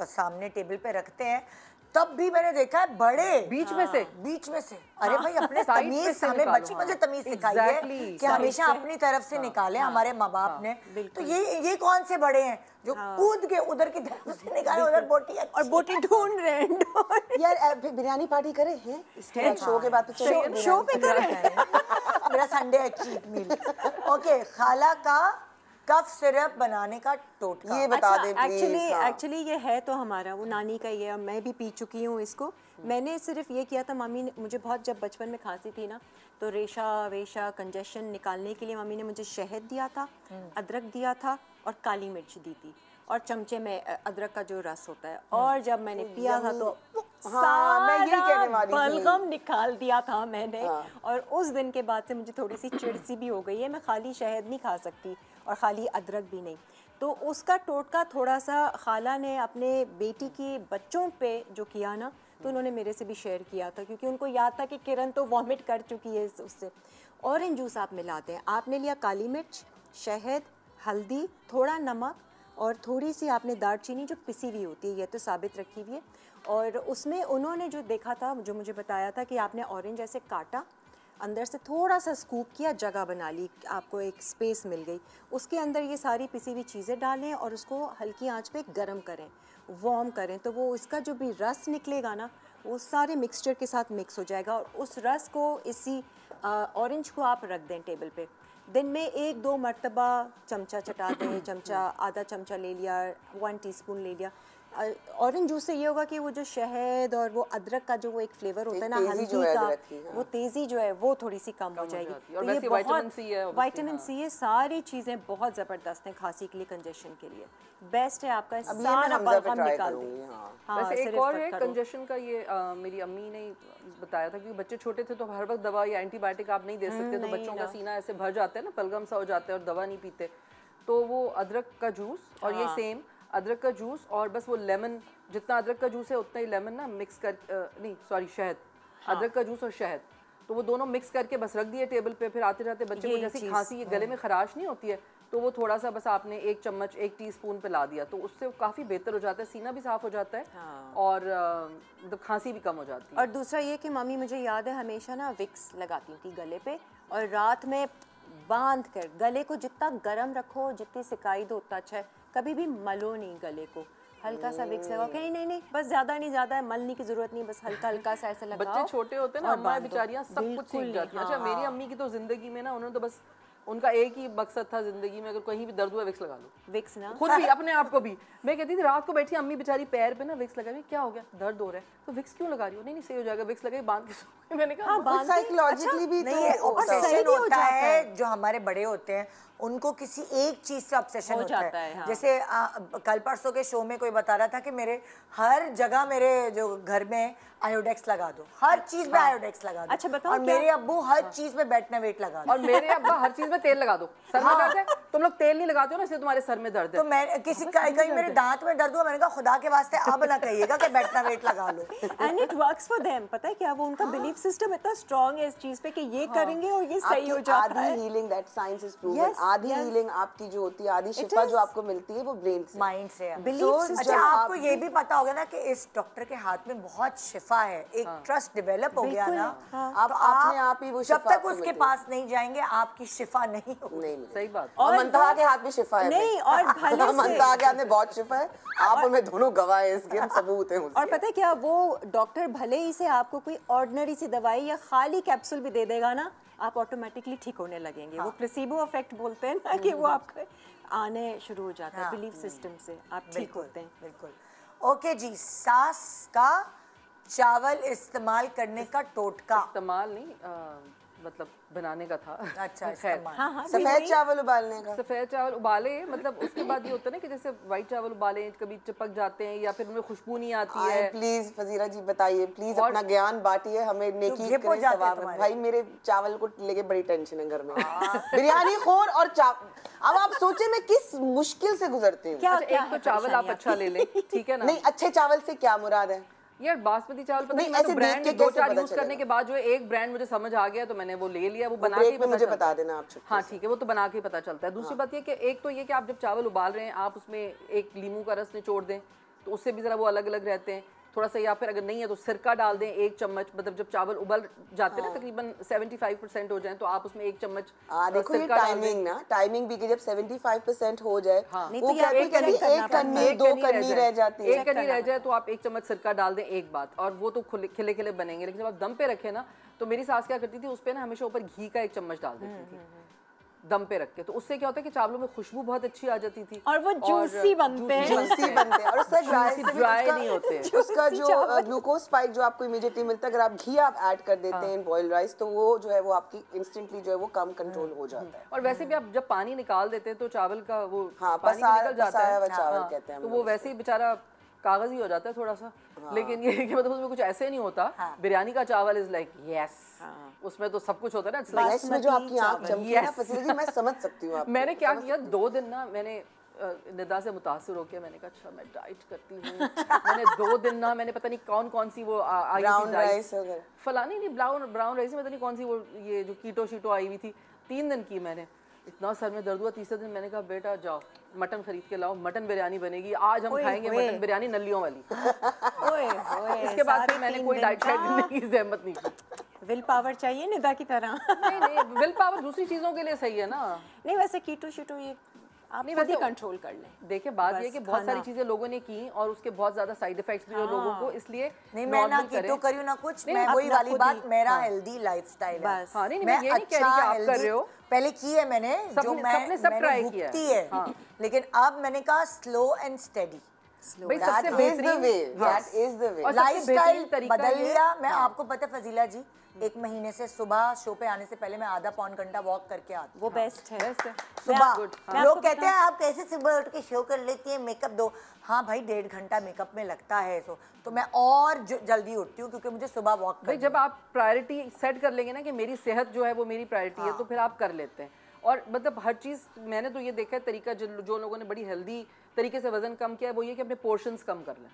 Speaker 2: सामने टेबल पे रखते हैं तब भी मैंने देखा है बड़े
Speaker 4: बीच में से
Speaker 2: अरे भाई अपने तमीज, हमें बचपन से तमीज सिखाई है कि हमेशा अपनी तरफ से निकाले हमारे माँ बाप ने। तो ये कौन से बड़े हैं जो कूद के उधर की तरफ से निकाले, उधर बोटी
Speaker 5: और बोटी ढूंढ रहे हैं।
Speaker 3: यार बिरयानी पार्टी करे हैं इसके शो के बाद, तो
Speaker 5: शो पे करे
Speaker 2: मेरा संडे है चीट मील। ओके, खाला का कफ सिरप बनाने का टोटका
Speaker 3: ये बता दे प्लीज।
Speaker 5: एक्चुअली ये है तो हमारा वो नानी का ही है, और मैं भी पी चुकी हूँ इसको। मैंने सिर्फ ये किया था, मम्मी ने मुझे बहुत, जब बचपन में खांसी थी ना, तो रेशा वेशा कंजेशन निकालने के लिए मम्मी ने मुझे शहद दिया था, अदरक दिया था और काली मिर्च दी थी, और चमचे में अदरक का जो रस होता है, और जब मैंने पिया था तो
Speaker 3: मैं यही कहने वाली थी।
Speaker 5: बलगम निकाल दिया था मैंने। और उस दिन के बाद से मुझे थोड़ी सी चिढ़ सी भी हो गई है, मैं खाली शहद नहीं खा सकती और खाली अदरक भी नहीं। तो उसका टोटका थोड़ा सा खाला ने अपने बेटी के बच्चों पे जो किया ना, तो उन्होंने मेरे से भी शेयर किया था, क्योंकि उनको याद था कि किरण तो वॉमिट कर चुकी है उससे। ऑरेंज जूस आप मिलाते हैं, आपने लिया काली मिर्च, शहद, हल्दी, थोड़ा नमक और थोड़ी सी आपने दालचीनी जो पिसी हुई होती है, ये तो साबित रखी हुई है। और उसमें उन्होंने जो देखा था, जो मुझे बताया था कि आपने ऑरेंज ऐसे काटा, अंदर से थोड़ा सा स्कूप किया, जगह बना ली, आपको एक स्पेस मिल गई, उसके अंदर ये सारी पिसी हुई चीज़ें डालें और उसको हल्की आंच पे गरम करें, वार्म करें, तो वो इसका जो भी रस निकलेगा ना वो सारे मिक्सचर के साथ मिक्स हो जाएगा और उस रस को इसी ऑरेंज को आप रख दें टेबल पे। दिन में 1-2 मरतबा चमचा चटा दें, चमचा आधा चमचा ले लिया, 1 टीस्पून ले लिया। ऑरेंज जूस से ये होगा कि वो जो शहद और वो अदरक का जो वो एक फ्लेवर होता है ना हल्दी का, वो तेज़ी जो है वो थोड़ी सी कम हो जाएगी।
Speaker 4: और
Speaker 5: तो ये
Speaker 4: विटामिन सी है,
Speaker 5: विटामिन सी है, सारी चीज़ें बहुत ज़बरदस्त हैं खांसी के लिए, कंजेशन के लिए बेस्ट है। आपका सारा बलगम निकाल दें।
Speaker 4: वैसे एक और है कंजेशन का, ये मेरी अम्मी ने बताया था कि बच्चे छोटे थे तो हर वक्त दवा या एंटीबायोटिक आप नहीं दे सकते, तो बच्चों का सीना ऐसे भर जाता है ना, बलगम सा हो जाता है और दवा नहीं पीते, तो वो अदरक का जूस और ये सेम अदरक का जूस और बस वो लेमन, जितना अदरक का जूस है उतना ही लेमन ना मिक्स कर नहीं सॉरी शहद, अदरक का जूस और शहद, तो वो दोनों मिक्स करके बस रख दिए टेबल पे। फिर आते जाते बच्चे को जैसी खांसी ये गले में खराश नहीं होती है, तो वो थोड़ा सा बस आपने 1 चम्मच 1 टीस्पून पिला दिया, तो उससे काफ़ी बेहतर हो जाता है, सीना भी साफ़ हो जाता है और मतलब खांसी भी कम हो जाती है।
Speaker 5: और दूसरा ये कि मम्मी मुझे याद है हमेशा ना विक्स लगाती थी गले पे और रात में बांध कर, गले को जितना गर्म रखो, जितनी सिकाई दो उतना अच्छा है, कभी भी मलो नहीं गले को, हल्का सा विक्स लगाओ, कहीं नहीं बस ज़्यादा नहीं, ज़्यादा मलने की ज़रूरत नहीं, बस हल्का हल्का सा ऐसा लगाओ।
Speaker 4: बच्चे छोटे होते हैं ना, अम्मा बेचारियां सब कुछ सीख जाती हैं। अच्छा मेरी अम्मी की तो जिंदगी में ना, उन्होंने तो बस उनका एक ही मकसद था जिंदगी में, अगर कहीं भी दर्द हुआ विक्स लगा लो,
Speaker 5: विक्स ना
Speaker 4: खुद भी अपने आप को भी। मैं कहती थी रात को बैठी अम्मी बेचारी पैर पे ना विक्स लगा रही, क्या हो गया, दर्द हो रहा है, तो विक्स क्यों लगा रही हो? नहीं सही हो जाएगा, विक्स लगाई बांध के। मैंने कहा
Speaker 3: साइकोलॉजिकली भी
Speaker 2: नहीं है, ऑब्सेशन होता है। जो हमारे बड़े होते हैं उनको किसी एक चीज से ऑब्सेशन होता है। जैसे कल परसों के शो में कोई बता रहा था कि मेरे हर जगह, मेरे जो घर में आयोडेक्स लगा दो, हर चीज में आयोडेक्स लगा दो।
Speaker 5: अच्छा बताओ,
Speaker 2: और मेरे अब्बू हर चीज में बेटनावेट लगा दो,
Speaker 4: और मेरे अब्बा हर चीज में तेल लगा दो। सर में दर्द है, तुम लोग तेल नहीं लगाते हो ना, इसलिए तुम्हारे सर में दर्द है।
Speaker 2: तो मैं कहीं मेरे दांत में दर्द हुआ, मैंने कहा खुदा के वास्ते अब ना कहिएगा कि बेटनावेट लगा लो।
Speaker 5: And it works for them. पता है क्या, वो उनका बिलीफ सिस्टम इतना स्ट्रांग है इस चीज पे कि ये करेंगे और ये सही हो जाता है।
Speaker 3: आधी healing, that science is proven, आधी हीलिंग आपकी जो होती है, आधी शिफा जो आपको मिलती है वो ब्रेन से,
Speaker 2: माइंड से।
Speaker 5: अच्छा
Speaker 2: आपको ये भी पता होगा ना कि इस डॉक्टर के हाथ में बहुत शिफा है, एक ट्रस्ट डेवलप हो गया ना,
Speaker 3: अब अपने आप ही वो
Speaker 2: जब तक उसके पास नहीं जाएंगे आपकी शिफा नहीं होगी।
Speaker 4: सही बात।
Speaker 3: और मंतहा के हाथ में शिफा है
Speaker 5: नहीं, और भले से
Speaker 3: मंतहा के हाथ में बहुत शिफा है, आप और मैं दोनों गवाह हैं इसके, हम सबूत हैं उसके।
Speaker 5: और पता है क्या, वो डॉक्टर भले ही से आपको कोई ऑर्डिनरी सी दवाई या खाली कैप्सूल भी दे देगा ना, आप ऑटोमेटिकली ठीक होने लगेंगे। वो प्लेसिबो इफेक्ट बोलते हैं ना, कि वो आपके आने शुरू हो जाता है बिलीफ सिस्टम से, आप ठीक होते हैं।
Speaker 2: बिल्कुल। ओके जी, सास का चावल इस्तेमाल करने का टोटका।
Speaker 4: इस्तेमाल नहीं, मतलब बनाने का था।
Speaker 2: अच्छा,
Speaker 4: खैर,
Speaker 5: हाँ,
Speaker 3: सफेद चावल उबालने का।
Speaker 4: सफेद चावल उबाले, मतलब उसके बाद ये होता है ना कि जैसे व्हाइट चावल उबाले कभी चिपक जाते हैं या फिर उनमें खुशबू नहीं आती है।
Speaker 3: प्लीज फजीरा जी बताइए, प्लीज अपना ज्ञान बांटिए, हमें नेकी करे सवाब। भाई मेरे चावल को लेके बड़ी टेंशन है घर में, बिरयानी खोर और अब आप सोचे मैं किस मुश्किल से गुजरती हूँ।
Speaker 4: एक तो चावल आप अच्छा ले लें, ठीक है ना।
Speaker 3: नहीं, अच्छे चावल से क्या मुराद है
Speaker 4: यार? बासमती चावल पता नहीं,
Speaker 3: ऐसे
Speaker 4: तो ब्रांड
Speaker 3: देख के
Speaker 4: 2-4
Speaker 3: कैसे
Speaker 4: यूज
Speaker 3: पता
Speaker 4: करने के बाद जो है एक ब्रांड मुझे समझ आ गया, तो मैंने वो ले लिया, वो बना
Speaker 3: ब्रेक
Speaker 4: के
Speaker 3: में मुझे
Speaker 4: चलता
Speaker 3: बता
Speaker 4: है।
Speaker 3: देना आप।
Speaker 4: हाँ ठीक है, वो तो बना के पता चलता है। दूसरी बात ये कि एक तो ये कि आप जब चावल उबाल रहे हैं, आप उसमें एक लीमू का रस निचोड़ दें, तो उससे भी जरा वो अलग अलग रहते हैं थोड़ा सा, या फिर अगर नहीं है तो सिरका डाल दें 1 चम्मच। मतलब जब चावल उबल जाते हैं ना, तकरीबन 75% हो जाए, तो आप उसमें 1 चम्मच
Speaker 3: देखो ये टाइमिंग ना, टाइमिंग भी कि जब 75% हो जाए, वो कभी
Speaker 5: एक कन्नी,
Speaker 3: 2 कन्नी रह जाती है,
Speaker 4: 1 कन्नी रह जाए तो आप 1 चम्मच सिरका डाल दें, एक बात। और वो तो खिले खिले बनेंगे। लेकिन जब आप दम पे रखे ना, तो मेरी सास क्या करती थी, उस पे ना हमेशा ऊपर घी का 1 चम्मच डाल देती थी दम पे रख के, तो उससे क्या होता है कि चावलों में खुशबू बहुत अच्छी आ जाती थी
Speaker 5: और वो जूसी बनते हैं,
Speaker 3: और उसका
Speaker 4: ड्राई नहीं होते।
Speaker 3: उसका जो ग्लूकोज स्पाइक जो आपको इमीडिएटली मिलता है, अगर आप घी आप ऐड कर देते हैं बॉइल्ड राइस, तो वो जो है वो आपकी इंस्टेंटली जो है वो कम कंट्रोल हो जाता है।
Speaker 4: और वैसे भी आप जब पानी निकाल देते हैं तो चावल का वो पानी
Speaker 3: पसाया
Speaker 4: निकल जाता है,
Speaker 3: चावल कहते हैं,
Speaker 4: तो वो वैसे ही बेचारा कागज ही हो जाता है थोड़ा सा। लेकिन ये कि मतलब उसमें कुछ ऐसे नहीं होता। बिरयानी का चावल इज लाइक यस, उसमें तो सब कुछ होता है ना।
Speaker 3: इसमें जो आपकी आंख चमकी है ना फसील जी, मैं समझ सकती हूँ।
Speaker 4: मैंने क्या किया, 2 दिन ना मैंने निदा से मुतासिर होकर मैंने कहा अच्छा मैं डाइट करती हूँ। मैंने 2 दिन ना, मैंने पता नहीं कौन सी वो आई थी डाइट, फलानी नहीं ब्राउन राइस में पता नहीं कौन सी वो ये जो कीटो शीटो आई हुई थी, 3 दिन की मैंने। इतना सर में दर्द हुआ, तीसरे दिन मैंने कहा बेटा जाओ मटन खरीद के लाओ, मटन बिरयानी बनेगी आज, हम खाएंगे मटन बिरयानी नलियों वाली। इसके बाद फिर मैंने कोई डाइट शाइट करने की जहमत नहीं की।
Speaker 5: विल पावर चाहिए निदा की तरह।
Speaker 4: नहीं नहीं, विल पावर दूसरी चीजों के लिए सही है ना।
Speaker 5: नहीं वैसे कीटो शीटो ये आप खुद ही कंट्रोल कर लें।
Speaker 4: देखिए बात ये है कि बहुत सारी चीजें लोगों ने की और उसके बहुत ज्यादा साइड इफेक्ट्स भी हुए लोगों को, इसलिए
Speaker 2: नहीं मैं ना कीटो करूँ ना कुछ, मैं वही वाली बात, मेरा हेल्दी लाइफस्टाइल है।
Speaker 4: हाँ नहीं मैं ये नहीं कह रही कि आप कर रहे हो,
Speaker 2: पहले की है मैंने, जो मैंने सब ट्राई किया है, लेकिन अब मैंने कहा स्लो एंड स्टेडी।
Speaker 4: भाई सबसे बेहतरीन
Speaker 2: लाइफस्टाइल बदल लिया। मैं आपको पता है फजीला जी, 1 महीने से सुबह शो पे आने से पहले मैं आधा पौन घंटा वॉक करके आती हूँ।
Speaker 5: वो बेस्ट है।
Speaker 2: सुबह लोग कहते हैं आप कैसे सुबह उठ के शो कर लेती हैं, मेकअप दो। हाँ भाई 1.5 घंटा मेकअप में लगता है, तो मैं और जल्दी उठती हूँ क्योंकि मुझे सुबह वॉक करना है।
Speaker 4: जब आप प्रायोरिटी सेट कर लेंगे ना कि मेरी सेहत जो है वो मेरी प्रायोरिटी है, तो फिर आप कर लेते हैं। और मतलब हर चीज़ मैंने तो ये देखा है तरीका, जो लोगों ने बड़ी हेल्दी तरीके से वजन कम किया है वो ये कि अपने पोर्शंस कम कर लें,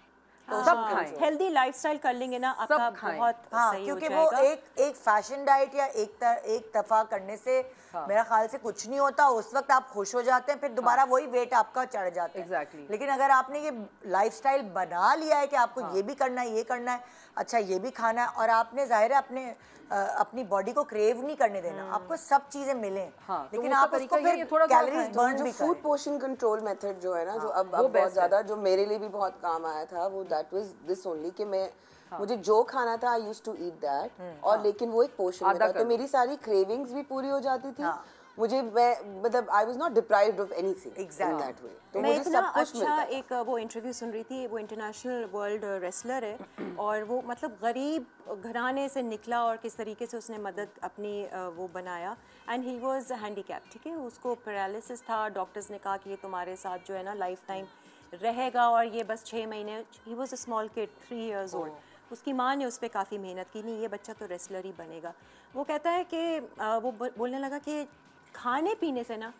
Speaker 4: तो सब खाएं,
Speaker 5: हेल्दी लाइफस्टाइल कर लेंगे ना आपका बहुत सही
Speaker 2: क्योंकि
Speaker 5: हो जाएगा।
Speaker 2: वो एक फैशन डाइट या एक दफा करने से मेरा ख्याल से कुछ नहीं होता। उस वक्त आप खुश हो जाते हैं, फिर दोबारा वही वेट आपका चढ़ जाता है।
Speaker 4: Exactly.
Speaker 2: लेकिन अगर आपने ये लाइफस्टाइल बना लिया है कि आपको ये भी करना है, ये करना है, अच्छा ये भी खाना है, और आपने जाहिर है अपनी बॉडी को क्रेव नहीं करने देना, आपको सब चीजें मिलें, लेकिन आप उसको फिर कैलोरीज बर्न भी करें।
Speaker 3: फूड पोर्शन कंट्रोल मेथड जो है ना, जो अब बहुत ज्यादा, जो मेरे लिए भी बहुत काम आया था, वो दैट वाज दिस ओनली कि मैं मुझे जो खाना था I used to eat that, और लेकिन वो एक पोर्शन में था, तो मेरी सारी क्रेविंग्स भी पूरी हो जाती थी। मुझे मतलब I was not deprived of anything in that way. तो
Speaker 5: मैं
Speaker 3: मुझे
Speaker 5: एक ना
Speaker 3: सब कुछ
Speaker 5: अच्छा
Speaker 3: मिलता
Speaker 5: एक वो इंटरव्यू सुन रही थी, वो इंटरनेशनल वर्ल्ड रेसलर है और वो मतलब गरीब घराने से निकला और किस तरीके से उसने मदद अपनी वो बनाया, एंड ही वाज हैंडीकैप, ठीक है, उसको पैरालिसिस था। डॉक्टर्स ने कहा कि ये तुम्हारे साथ जो है ना लाइफ टाइम रहेगा, और ये बस 6 महीने, he was a small kid 3 years old, उसकी माँ ने उस पर काफ़ी मेहनत की, नहीं ये बच्चा तो रेसलर ही बनेगा। वो कहता है कि वो बोलने लगा कि खाने पीने से ना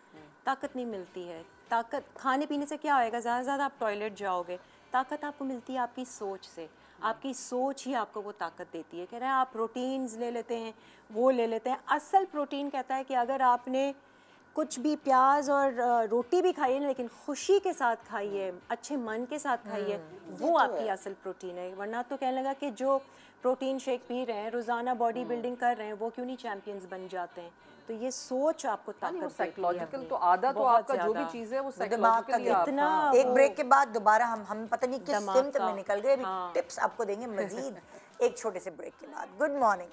Speaker 5: ताकत नहीं मिलती है, ताकत खाने पीने से क्या होएगा, ज़्यादा से ज़्यादा आप टॉयलेट जाओगे, ताकत आपको मिलती है आपकी सोच से, आपकी सोच ही आपको वो ताकत देती है। कह रहे हैं आप प्रोटीन्स ले लेते हैं, वो ले लेते हैं, असल प्रोटीन कहता है कि अगर आपने कुछ भी प्याज और रोटी भी खाई है लेकिन खुशी के साथ खाइए, अच्छे मन के साथ खाइए, वो आपकी असल प्रोटीन है। वरना तो कहने लगा कि जो प्रोटीन शेक पी रहे हैं, रोज़ाना बॉडी बिल्डिंग कर रहे हैं, वो क्यों नहीं चैंपियंस बन जाते हैं। तो ये सोच आपको ताकत
Speaker 4: साइकोलॉजिकल तो आधा तो आपका जो भी चीज़ है वो साइकोलॉजिकली
Speaker 2: इतना। एक ब्रेक के बाद दोबारा हम पता नहीं किस सिमत में निकल गए, टिप्स आपको देंगे मजीद एक छोटे से ब्रेक के बाद। Good morning.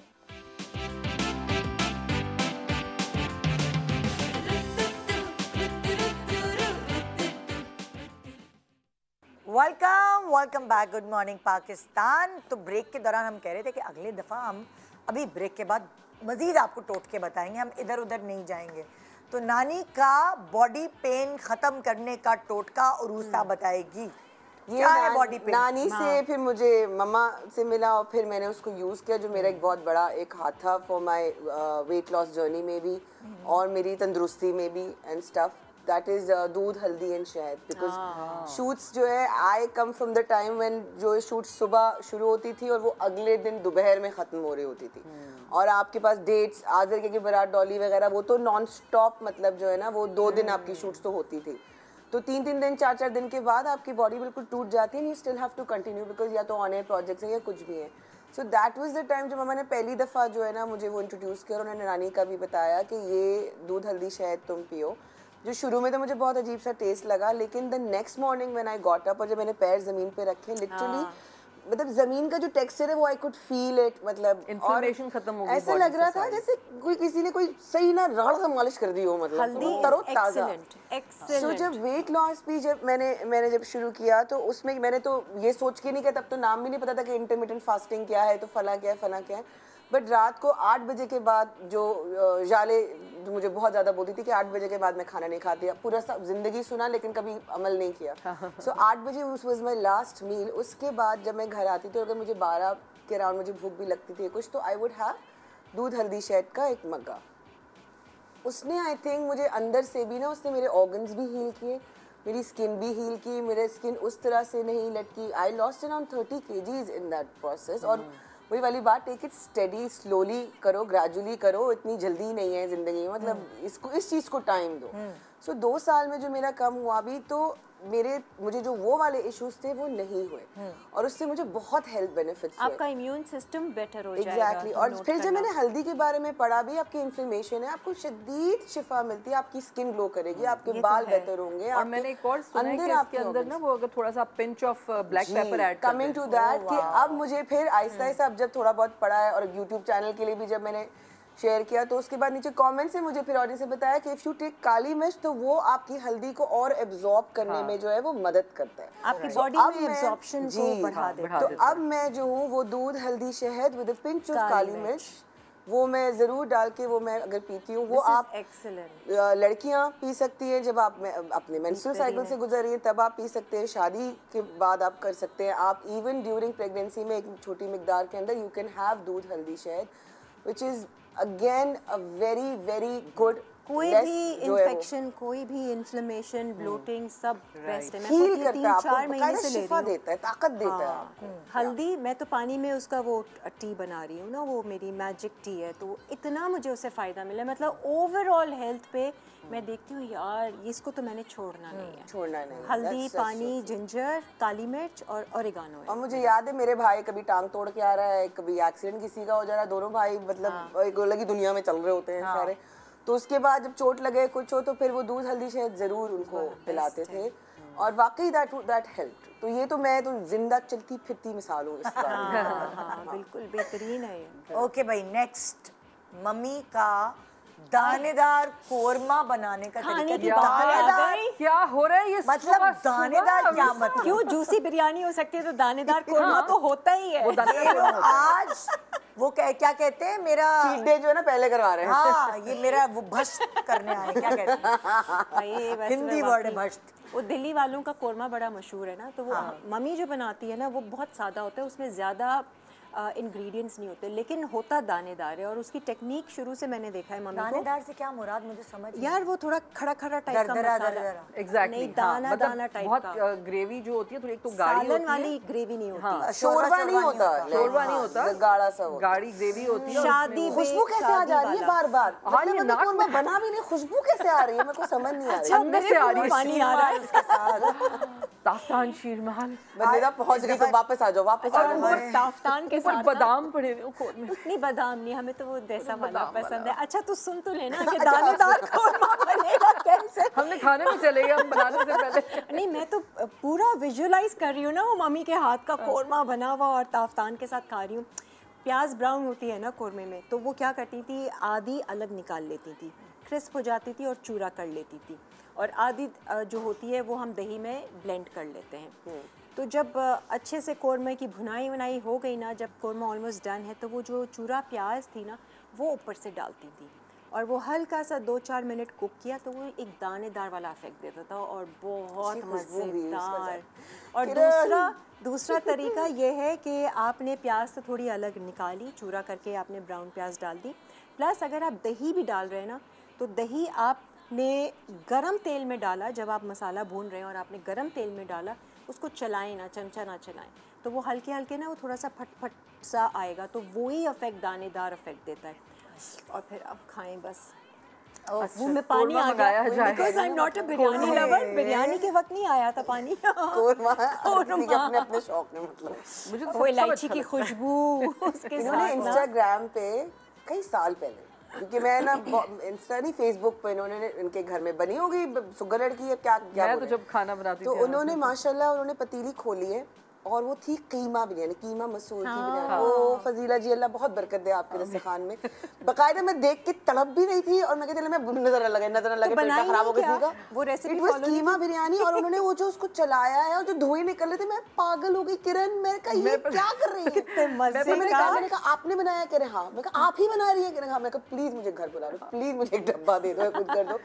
Speaker 2: Welcome back, good morning Pakistan. तो ब्रेक के दौरान हम कह रहे थे कि अगली दफ़ा हम अभी ब्रेक के बाद मज़ीद आपको टोटके बताएंगे, हम इधर उधर नहीं जाएंगे। तो नानी का बॉडी पेन ख़त्म करने का टोटका उरूसा बताएगी।
Speaker 3: ये क्या है बॉडी पेन? नानी से फिर मुझे मम्मा से मिला और फिर मैंने उसको यूज़ किया, जो मेरा एक बहुत बड़ा एक हाथ था for my weight loss journey में भी और मेरी तंदुरुस्ती में भी एंड स्टफ। दैट इज दूध, हल्दी एंड शहद, बिकॉज शूट्स जो है I come from the time when जो शूट्स सुबह शुरू होती थी और वो अगले दिन दोपहर में ख़त्म हो रही होती थी। और आपके पास डेट्स आजर के विराट डॉली वगैरह वो तो नॉन स्टॉप, मतलब जो है ना वो 2 दिन आपकी शूट्स तो होती थी, तो 3-3 दिन 4-4 दिन के बाद आपकी बॉडी बिल्कुल टूट जाती है, you still have to continue because या तो ऑन एयर प्रोजेक्ट्स है या कुछ भी है। So that was the time जब मम्मा ने पहली दफ़ा जो है ना मुझे वो इंट्रोड्यूस किया और उन्होंने नानी का भी बताया कि ये दूध, हल्दी, शहद तुम पियो। जो शुरू में तो मुझे बहुत अजीब सा टेस्ट लगा, लेकिन the next morning when I got up और जब मैंने पैर ज़मीन पे रखे, लिटरली मतलब जमीन का जो टेक्सचर है वो आई कुड फील इट, मतलब
Speaker 4: इन्फ्लेमेशन खत्म हो गई,
Speaker 3: ऐसा लग रहा था जैसे कोई किसी ने कोई सही ना राड़ से मालिश कर दी हो, मतलब तरो ताजा। सो जब वेट लॉस भी जब मैंने जब शुरू किया तो उसमें मैंने तो ये सोच के नहीं किया, तब तो नाम भी नहीं पता था कि इंटरमिटेंट फास्टिंग क्या है, तो फला क्या है। बट रात को 8 बजे के बाद जो जाले मुझे बहुत ज़्यादा बोलती थी कि 8 बजे के बाद मैं खाना नहीं खाती, पूरा सब जिंदगी सुना लेकिन कभी अमल नहीं किया। सो 8 बजे वाज माय लास्ट मील। उसके बाद जब मैं घर आती थी, अगर मुझे 12 के राउंड मुझे भूख भी लगती थी कुछ, तो आई वुड हैव दूध, हल्दी, शहद का एक मग्गा। उसने आई थिंक मुझे अंदर से भी ना, उसने मेरे ऑर्गन्स भी हील किए, मेरी स्किन भी हील की, मेरे स्किन उस तरह से नहीं लटकी। I lost around 30 kgs in that process. और वही वाली बात, टेक इट स्टेडी, स्लोली करो, ग्रेजुअली करो, इतनी जल्दी नहीं है ज़िंदगी में, मतलब इस चीज़ को टाइम दो। सो 2 साल में जो मेरा कम हुआ भी, तो मुझे जो वो वाले इश्यूज थे वो नहीं हुए और उससे मुझे बहुत हेल्थ बेनिफिट्स हुए।
Speaker 5: आपका इम्यून सिस्टम बेटर हो जाएगा।
Speaker 3: एग्जैक्टली और फिर जब मैंने हल्दी के बारे में पढ़ा भी, आपकी इन्फ्लेमेशन है, आपको शदीद शिफा मिलती है, आपकी स्किन ग्लो करेगी, आपके बाल बेहतर होंगे।
Speaker 4: और मैंने एक और सुना है कि इसके अंदर ना वो अगर थोड़ा सा pinch of black pepper add कर
Speaker 3: कमिंग टू दैट कि अब मुझे फिर आहिस्ता आहिस्ता अब जब थोड़ा बहुत पढ़ा है और यूट्यूब चैनल के लिए भी जब मैंने शेयर किया तो उसके बाद नीचे कमेंट से मुझे फिर ऑडियंस ने बताया कि इफ यू टेक काली मिर्च तो वो आपकी हल्दी को और एब्जॉर्ब करने में जो है वो मदद करता है,
Speaker 5: आपकी बॉडी में एब्जॉर्प्शन को बढ़ा देता है।
Speaker 3: तो अब मैं जो हूँ वो दूध, हल्दी, शहद विद अ पिंच ऑफ काली मिर्च वो मैं ज़रूर डाल के वो मैं अगर पीती हूँ। वो आप लड़कियाँ पी सकती हैं जब आप अपने मेंस्ट्रुअल साइकिल से गुजर रही हैं तब आप पी सकते हैं, शादी के बाद आप कर सकते हैं, आप इवन ड्यूरिंग प्रेगनेंसी में एक छोटी मिकदार के अंदर यू कैन हैव दूध, हल्दी, शहद which is again a very very good.
Speaker 5: कोई भी इन्फेक्शन, कोई भी इन्फ्लेमेशन, ब्लोटिंग सब बेस्ट है। मैं
Speaker 3: हील करता है,
Speaker 5: 3-4 महीने से ले
Speaker 3: शिफा
Speaker 5: रही हूँ।
Speaker 3: देता है, ताकत देता है आपको।
Speaker 5: हल्दी मैं तो पानी में उसका वो टी बना रही हूँ ना, वो मेरी मैजिक टी है, तो इतना मुझे उससे फ़ायदा मिला। मतलब ओवरऑल हेल्थ पे मैं देखती हूँ यार इसको तो मैंने छोड़ना नहीं है,
Speaker 3: छोड़ना नहीं।
Speaker 5: हल्दी, पानी, जिंजर, काली मिर्च और ओरिगानो है।
Speaker 3: और मुझे याद है मेरे भाई कभी टांग तोड़ के आ रहा है, कभी एक्सीडेंट किसी का हो जा रहा है, दोनों भाई मतलब एक अलग ही दुनिया में चल रहे होते हैं सारे। तो उसके बाद जब चोट लगे कुछ हो तो फिर वो दूध, हल्दी, शहद जरूर उनको पिलाते थे और वाकई दैट हेल्प। तो ये तो मैं तो जिंदा चलती फिरती मिसाल हूँ इस बारे में।
Speaker 5: बिल्कुल बेहतरीन है ये।
Speaker 2: ओके भाई, नेक्स्ट मम्मी का दानेदार कोरमा बनाने का तरीका। दानेदार
Speaker 4: क्या हो रहा है ये?
Speaker 2: मतलब दानेदार क्या मतलब?
Speaker 5: क्यों जूसी बिरयानी हो सकती है तो दानेदार कोरमा तो होता ही है।
Speaker 2: आज वो क्या कहते हैं, मेरा
Speaker 3: चीट डे जो है ना पहले करवा रहे हैं।
Speaker 2: हाँ, ये मेरा वो भस्त करने आए, क्या कहते हैं हिंदी वर्ड है भस्त।
Speaker 5: वो दिल्ली वालों का कोरमा बड़ा मशहूर है ना, तो वो मम्मी जो बनाती है ना वो बहुत सादा होता है, उसमें ज़्यादा इंग्रेडिएंट्स नहीं होते, लेकिन होता दानेदार है। और उसकी टेक्निक शुरू से मैंने देखा है मम्मी को।
Speaker 2: दानेदार से क्या मुराद मुझे समझ
Speaker 5: यार वो थोड़ा खड़ा खड़ा टाइप का मसाला,
Speaker 4: एग्जैक्टली
Speaker 5: नहीं दाना दाना टाइप का,
Speaker 4: बहुत ग्रेवी जो होती है थोड़ी, एक तो गाढ़ी
Speaker 5: सालन
Speaker 4: होती है,
Speaker 5: वाली ग्रेवी नहीं होती,
Speaker 3: शोरबा नहीं होता,
Speaker 4: शोरबा नहीं होता,
Speaker 3: गाढ़ा सा होता,
Speaker 4: गाढ़ी ग्रेवी होती है।
Speaker 5: शादी
Speaker 3: खुशबू कैसे आ जा रही है बार बार?
Speaker 4: हाँ, ये नाक में
Speaker 3: बना भी नहीं, खुशबू कैसे आ रही है मेरे को समझ नहीं आ रही।
Speaker 4: अंदर से आ रही है,
Speaker 5: पानी आ रहा है उसके साथ।
Speaker 4: ताफ्तान शीर महल
Speaker 3: बंदेदा पहुंच गई तो वापस आ जाओ, वापस आ जाओ।
Speaker 5: ताफ्तान के साथ
Speaker 4: बादाम पड़े हुए ऊपर में।
Speaker 5: नहीं बादाम नहीं, हमें तो वो जैसा वाला पसंद है। अच्छा तू सुन तो लेना कि दानेदार कोरमा बनेगा कैसे।
Speaker 4: हमने खाने में चले गए, हम बनाने से पहले।
Speaker 5: नहीं मैं तो पूरा विजुअलाइज कर रही हूँ ना, वो मम्मी के हाथ का कोरमा बना हुआ और ताफ्तान के साथ खा रही हूँ। प्याज ब्राउन होती है ना कोरमे में, तो वो क्या करती थी, आधी अलग निकाल लेती थी, क्रिस्प हो जाती थी और चूरा कर लेती थी, और आधी जो होती है वो हम दही में ब्लेंड कर लेते हैं। तो जब अच्छे से कोरमे की भुनाई वनाई हो गई ना, जब कोरमा ऑलमोस्ट डन है, तो वो जो चूरा प्याज थी ना वो ऊपर से डालती थी और वो हल्का सा 2-4 मिनट कुक किया तो वो एक दानेदार वाला इफेक्ट देता था और बहुत मज़ेदार। और दूसरा तरीका ये है कि आपने प्याज तो थोड़ी अलग निकाली, चूरा करके आपने ब्राउन प्याज डाल दी, प्लस अगर आप दही भी डाल रहे हैं ना तो दही आपने गरम तेल में डाला, जब आप मसाला भून रहे हैं और आपने गरम तेल में डाला, उसको चलाएं ना, चमचा ना चलाएं, तो वो हल्के हल्के ना वो थोड़ा सा फट सा आएगा, तो वही इफेक्ट दानेदार इफेक्ट देता है। और फिर अब खाएं बस। वो में पानी आ गया because I am not a biryani lover. Biryani के वक्त नहीं आया था पानी।
Speaker 3: कोरमा अपने अपने शौक में, मतलब
Speaker 4: मुझे
Speaker 5: वो इलायची की खुशबू उसके
Speaker 3: इन्होंने
Speaker 5: साथ
Speaker 3: इंस्टाग्राम पे कई साल पहले, क्योंकि मैं ना इंस्टा नहीं फेसबुक पे इन्होंने इनके घर में बनी होगी सुगर लड़की है क्या
Speaker 4: मैं तो जब खाना बनाती
Speaker 3: तो
Speaker 4: थी
Speaker 3: उन्होंने माशाल्लाह उन्होंने पतीली खोली है और वो थी कीमा बिरयानी, कीमा मसूर की बिरयानी। ओ फजीला जी अल्लाह बहुत बरकत दे आपके दस्तरखान में। बकायदा मैं देख के तड़प भी रही थी और मैं कहती मैं नजर न लगे पेट खराब हो किसी का।
Speaker 5: वो रेसिपी
Speaker 3: फॉलो कीमा बिरयानी और उन्होंने वो जो उसको चलाया है और जो धुएं निकल रहे थे, मैं पागल हो गई। किरण मैंने कहा ये क्या कर रही है,
Speaker 5: कितने मजे
Speaker 3: मैंने कहा आपने बनाया? कह रहे हाँ। मैं कहा आप ही बना रही है? कह रहे हाँ। मैं कहा प्लीज मुझे घर बुला लो, प्लीज मुझे एक डब्बा दे दो, कुछ कर दो।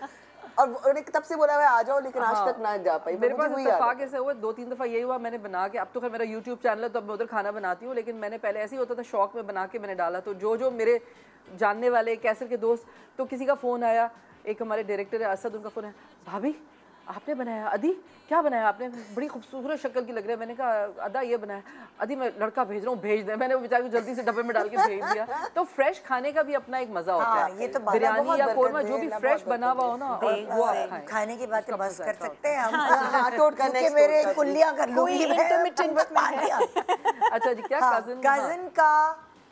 Speaker 3: और उन्होंने तब से बोला हुआ आ जाओ, लेकिन आज तक ना जा पाई।
Speaker 4: मेरे पास इत्तेफाक ऐसे हुआ 2-3 दफ़ा यही हुआ, मैंने बना के, अब तो खैर मेरा YouTube चैनल है तो अब मैं उधर खाना बनाती हूँ, लेकिन मैंने पहले ऐसे ही होता था, शौक में बना के मैंने डाला, तो जो मेरे जानने वाले कैसर के दोस्त, तो किसी का फ़ोन आया, एक हमारे डायरेक्टर है असद, उनका फ़ोन है, भाभी आपने बनाया? अदी क्या बनाया आपने? बड़ी खूबसूरत शक्ल की लग रही है। मैंने कहा अदा ये बनाया। अदी मैं लड़का भेज रहा हूँ, भेज दे। मैंने वो बेचारे को जल्दी से डब्बे में डाल के भेज दिया। तो फ्रेश खाने का भी अपना एक मजा होता है।
Speaker 2: ये तो
Speaker 4: बिरयानी या कोरमा जो भी फ्रेश बना हुआ हो ना, और वो आप खाएं।
Speaker 2: खाने की बातें बस कर सकते हैं हम। टोट करने मेरे कुल्लियां कर लूंगी मैं।
Speaker 4: अच्छा जी, क्या
Speaker 2: कजिन का